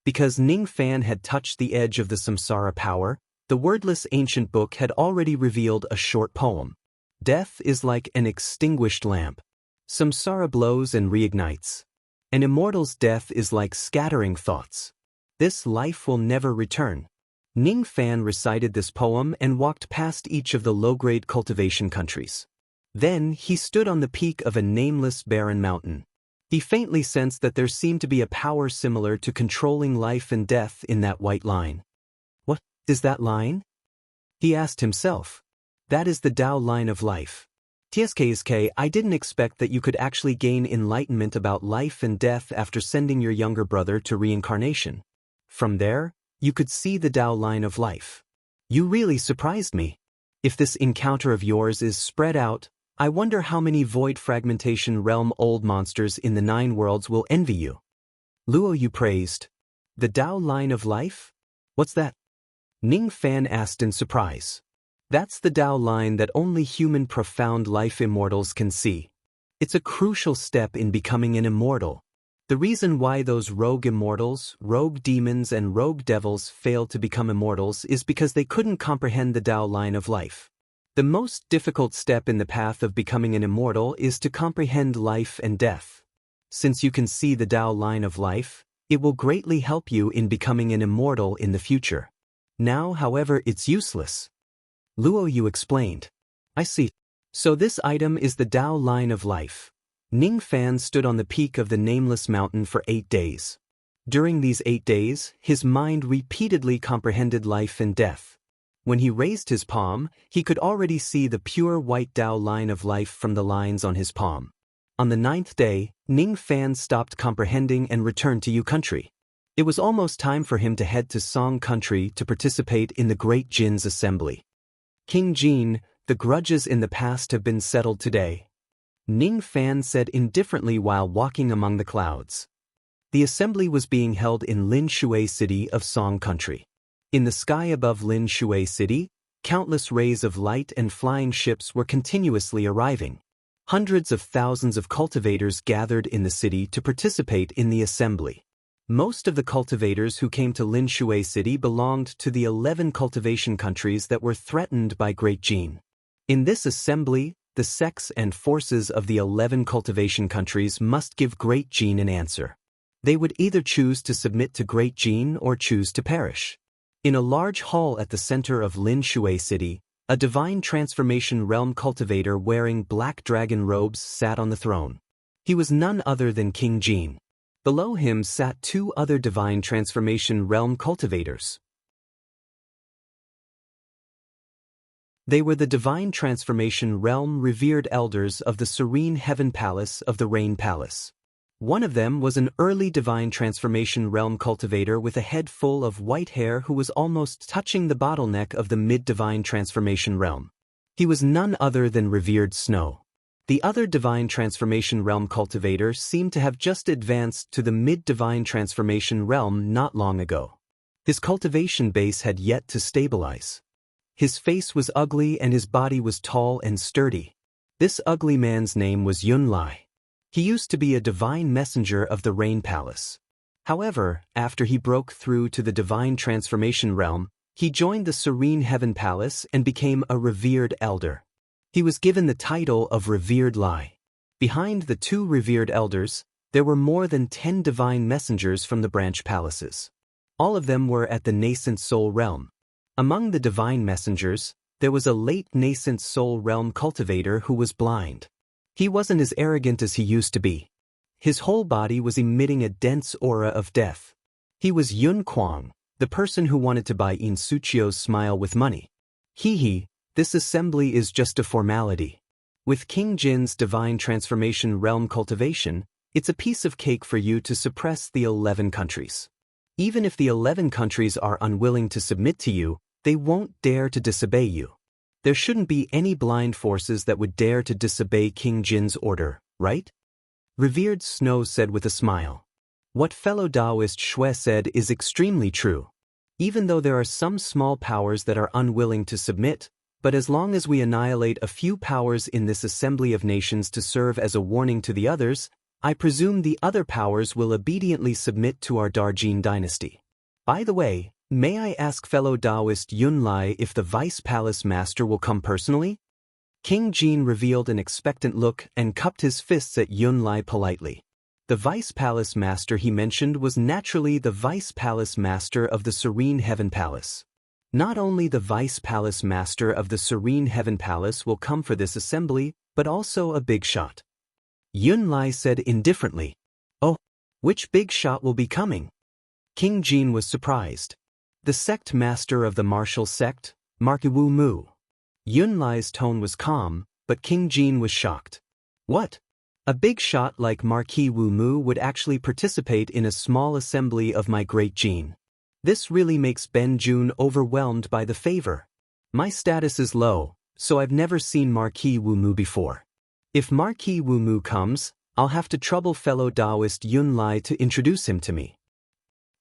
Because Ning Fan had touched the edge of the samsara power, the wordless ancient book had already revealed a short poem. Death is like an extinguished lamp. Samsara blows and reignites. An immortal's death is like scattering thoughts. This life will never return. Ning Fan recited this poem and walked past each of the low-grade cultivation countries. Then he stood on the peak of a nameless barren mountain. He faintly sensed that there seemed to be a power similar to controlling life and death in that white line. What is that line? He asked himself. That is the Tao line of life. TSKSK, I didn't expect that you could actually gain enlightenment about life and death after sending your younger brother to reincarnation. From there, you could see the Tao line of life. You really surprised me. If this encounter of yours is spread out, I wonder how many void fragmentation realm old monsters in the 9 worlds will envy you. Luo Yu praised. The Tao line of life? What's that? Ning Fan asked in surprise. That's the Tao line that only human profound life immortals can see. It's a crucial step in becoming an immortal. The reason why those rogue immortals, rogue demons and rogue devils failed to become immortals is because they couldn't comprehend the Tao line of life. The most difficult step in the path of becoming an immortal is to comprehend life and death. Since you can see the Tao line of life, it will greatly help you in becoming an immortal in the future. Now, however, it's useless. Luo Yu explained. I see. So this item is the Tao line of life. Ning Fan stood on the peak of the nameless mountain for 8 days. During these 8 days, his mind repeatedly comprehended life and death. When he raised his palm, he could already see the pure white Tao line of life from the lines on his palm. On the 9th day, Ning Fan stopped comprehending and returned to Yu country. It was almost time for him to head to Song country to participate in the Great Jin's assembly. King Jin, the grudges in the past have been settled today. Ning Fan said indifferently while walking among the clouds. The assembly was being held in Lin Shui city of Song country. In the sky above Lin Shui city, countless rays of light and flying ships were continuously arriving. Hundreds of thousands of cultivators gathered in the city to participate in the assembly. Most of the cultivators who came to Lin Shui city belonged to the 11 cultivation countries that were threatened by Great Jin. In this assembly, the sects and forces of the 11 cultivation countries must give Great Jin an answer. They would either choose to submit to Great Jin or choose to perish. In a large hall at the center of Lin Shui city, a divine transformation realm cultivator wearing black dragon robes sat on the throne. He was none other than King Jin. Below him sat 2 other divine transformation realm cultivators. They were the divine transformation realm revered elders of the serene heaven palace of the Rain Palace. One of them was an early divine transformation realm cultivator with a head full of white hair who was almost touching the bottleneck of the mid-divine transformation realm. He was none other than revered Snow. The other divine transformation realm cultivator seemed to have just advanced to the mid-divine transformation realm not long ago. His cultivation base had yet to stabilize. His face was ugly and his body was tall and sturdy. This ugly man's name was Yun Lai. He used to be a divine messenger of the Rain Palace. However, after he broke through to the divine transformation realm, he joined the Serene Heaven Palace and became a revered elder. He was given the title of Revered Lai. Behind the 2 revered elders, there were more than 10 divine messengers from the branch palaces. All of them were at the nascent soul realm. Among the divine messengers, there was a late nascent soul realm cultivator who was blind. He wasn't as arrogant as he used to be. His whole body was emitting a dense aura of death. He was Yun Kwang, the person who wanted to buy In Suchio's smile with money. This assembly is just a formality. With King Jin's divine transformation realm cultivation, it's a piece of cake for you to suppress the 11 countries. Even if the 11 countries are unwilling to submit to you, they won't dare to disobey you. There shouldn't be any blind forces that would dare to disobey King Jin's order, right? Revered Snow said with a smile. What fellow Taoist Shui said is extremely true. Even though there are some small powers that are unwilling to submit, but as long as we annihilate a few powers in this assembly of nations to serve as a warning to the others, I presume the other powers will obediently submit to our Darjin dynasty. By the way, may I ask fellow Taoist Yunlai if the Vice Palace Master will come personally? King Jin revealed an expectant look and cupped his fists at Yunlai politely. The Vice Palace Master he mentioned was naturally the Vice Palace Master of the Serene Heaven Palace. Not only the Vice Palace Master of the Serene Heaven Palace will come for this assembly, but also a big shot. Yunlai said indifferently. Oh, which big shot will be coming? King Jin was surprised. The sect master of the martial sect, Marquis Wu Mu. Yunlai's tone was calm, but King Jin was shocked. What? A big shot like Marquis Wu Mu would actually participate in a small assembly of my great Jin. This really makes Ben Jun overwhelmed by the favor. My status is low, so I've never seen Marquis Wu Mu before. If Marquis Wu Mu comes, I'll have to trouble fellow Taoist Yunlai to introduce him to me.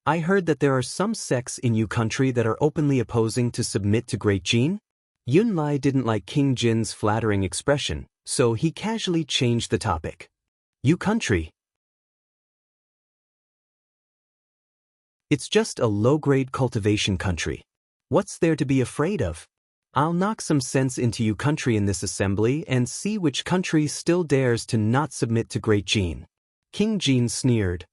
I heard that there are some sects in Yu country that are openly opposing to submit to Great Jin. Yunlai didn't like King Jin's flattering expression, so he casually changed the topic. Yu country. It's just a low-grade cultivation country. What's there to be afraid of? I'll knock some sense into Yu country in this assembly and see which country still dares to not submit to Great Jin. King Jin sneered.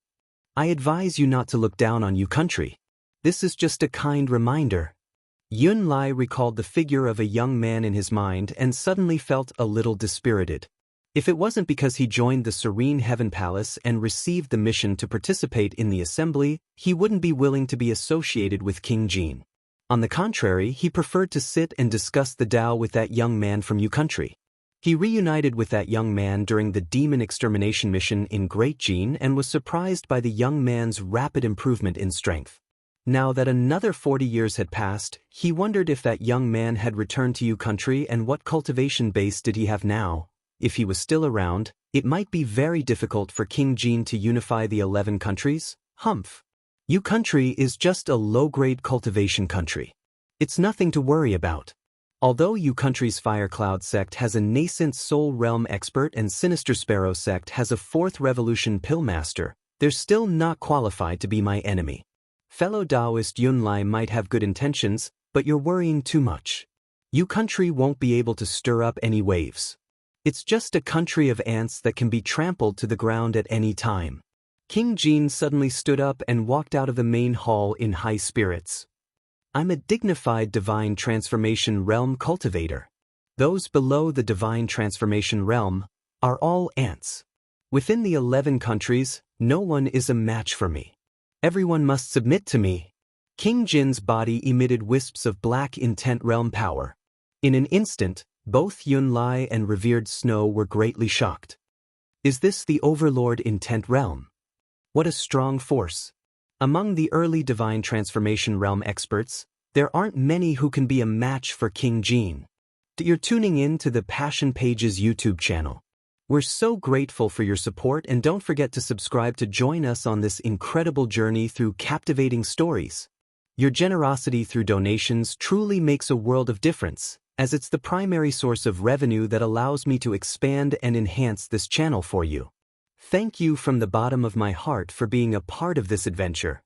I advise you not to look down on Yu country. This is just a kind reminder. Yunlai recalled the figure of a young man in his mind and suddenly felt a little dispirited. If it wasn't because he joined the Serene Heaven Palace and received the mission to participate in the assembly, he wouldn't be willing to be associated with King Jin. On the contrary, he preferred to sit and discuss the Tao with that young man from Yu country. He reunited with that young man during the demon extermination mission in Great Jin and was surprised by the young man's rapid improvement in strength. Now that another 40 years had passed, he wondered if that young man had returned to Yu country and what cultivation base did he have now. If he was still around, it might be very difficult for King Jin to unify the 11 countries. Humph. Yu country is just a low-grade cultivation country. It's nothing to worry about. Although Yu country's Fire Cloud sect has a nascent Soul Realm expert and Sinister Sparrow sect has a 4th Revolution Pillmaster, they're still not qualified to be my enemy. Fellow Taoist Yunlai might have good intentions, but you're worrying too much. Yu country won't be able to stir up any waves. It's just a country of ants that can be trampled to the ground at any time. King Jin suddenly stood up and walked out of the main hall in high spirits. I'm a dignified Divine Transformation Realm cultivator. Those below the Divine Transformation Realm are all ants. Within the 11 countries, no one is a match for me. Everyone must submit to me. King Jin's body emitted wisps of black intent realm power. In an instant, both Yunlai and Revered Snow were greatly shocked. Is this the Overlord Intent Realm? What a strong force. Among the early Divine Transformation Realm experts, there aren't many who can be a match for King Jin. You're tuning in to the Passion Pages YouTube channel. We're so grateful for your support and don't forget to subscribe to join us on this incredible journey through captivating stories. Your generosity through donations truly makes a world of difference, as it's the primary source of revenue that allows me to expand and enhance this channel for you. Thank you from the bottom of my heart for being a part of this adventure.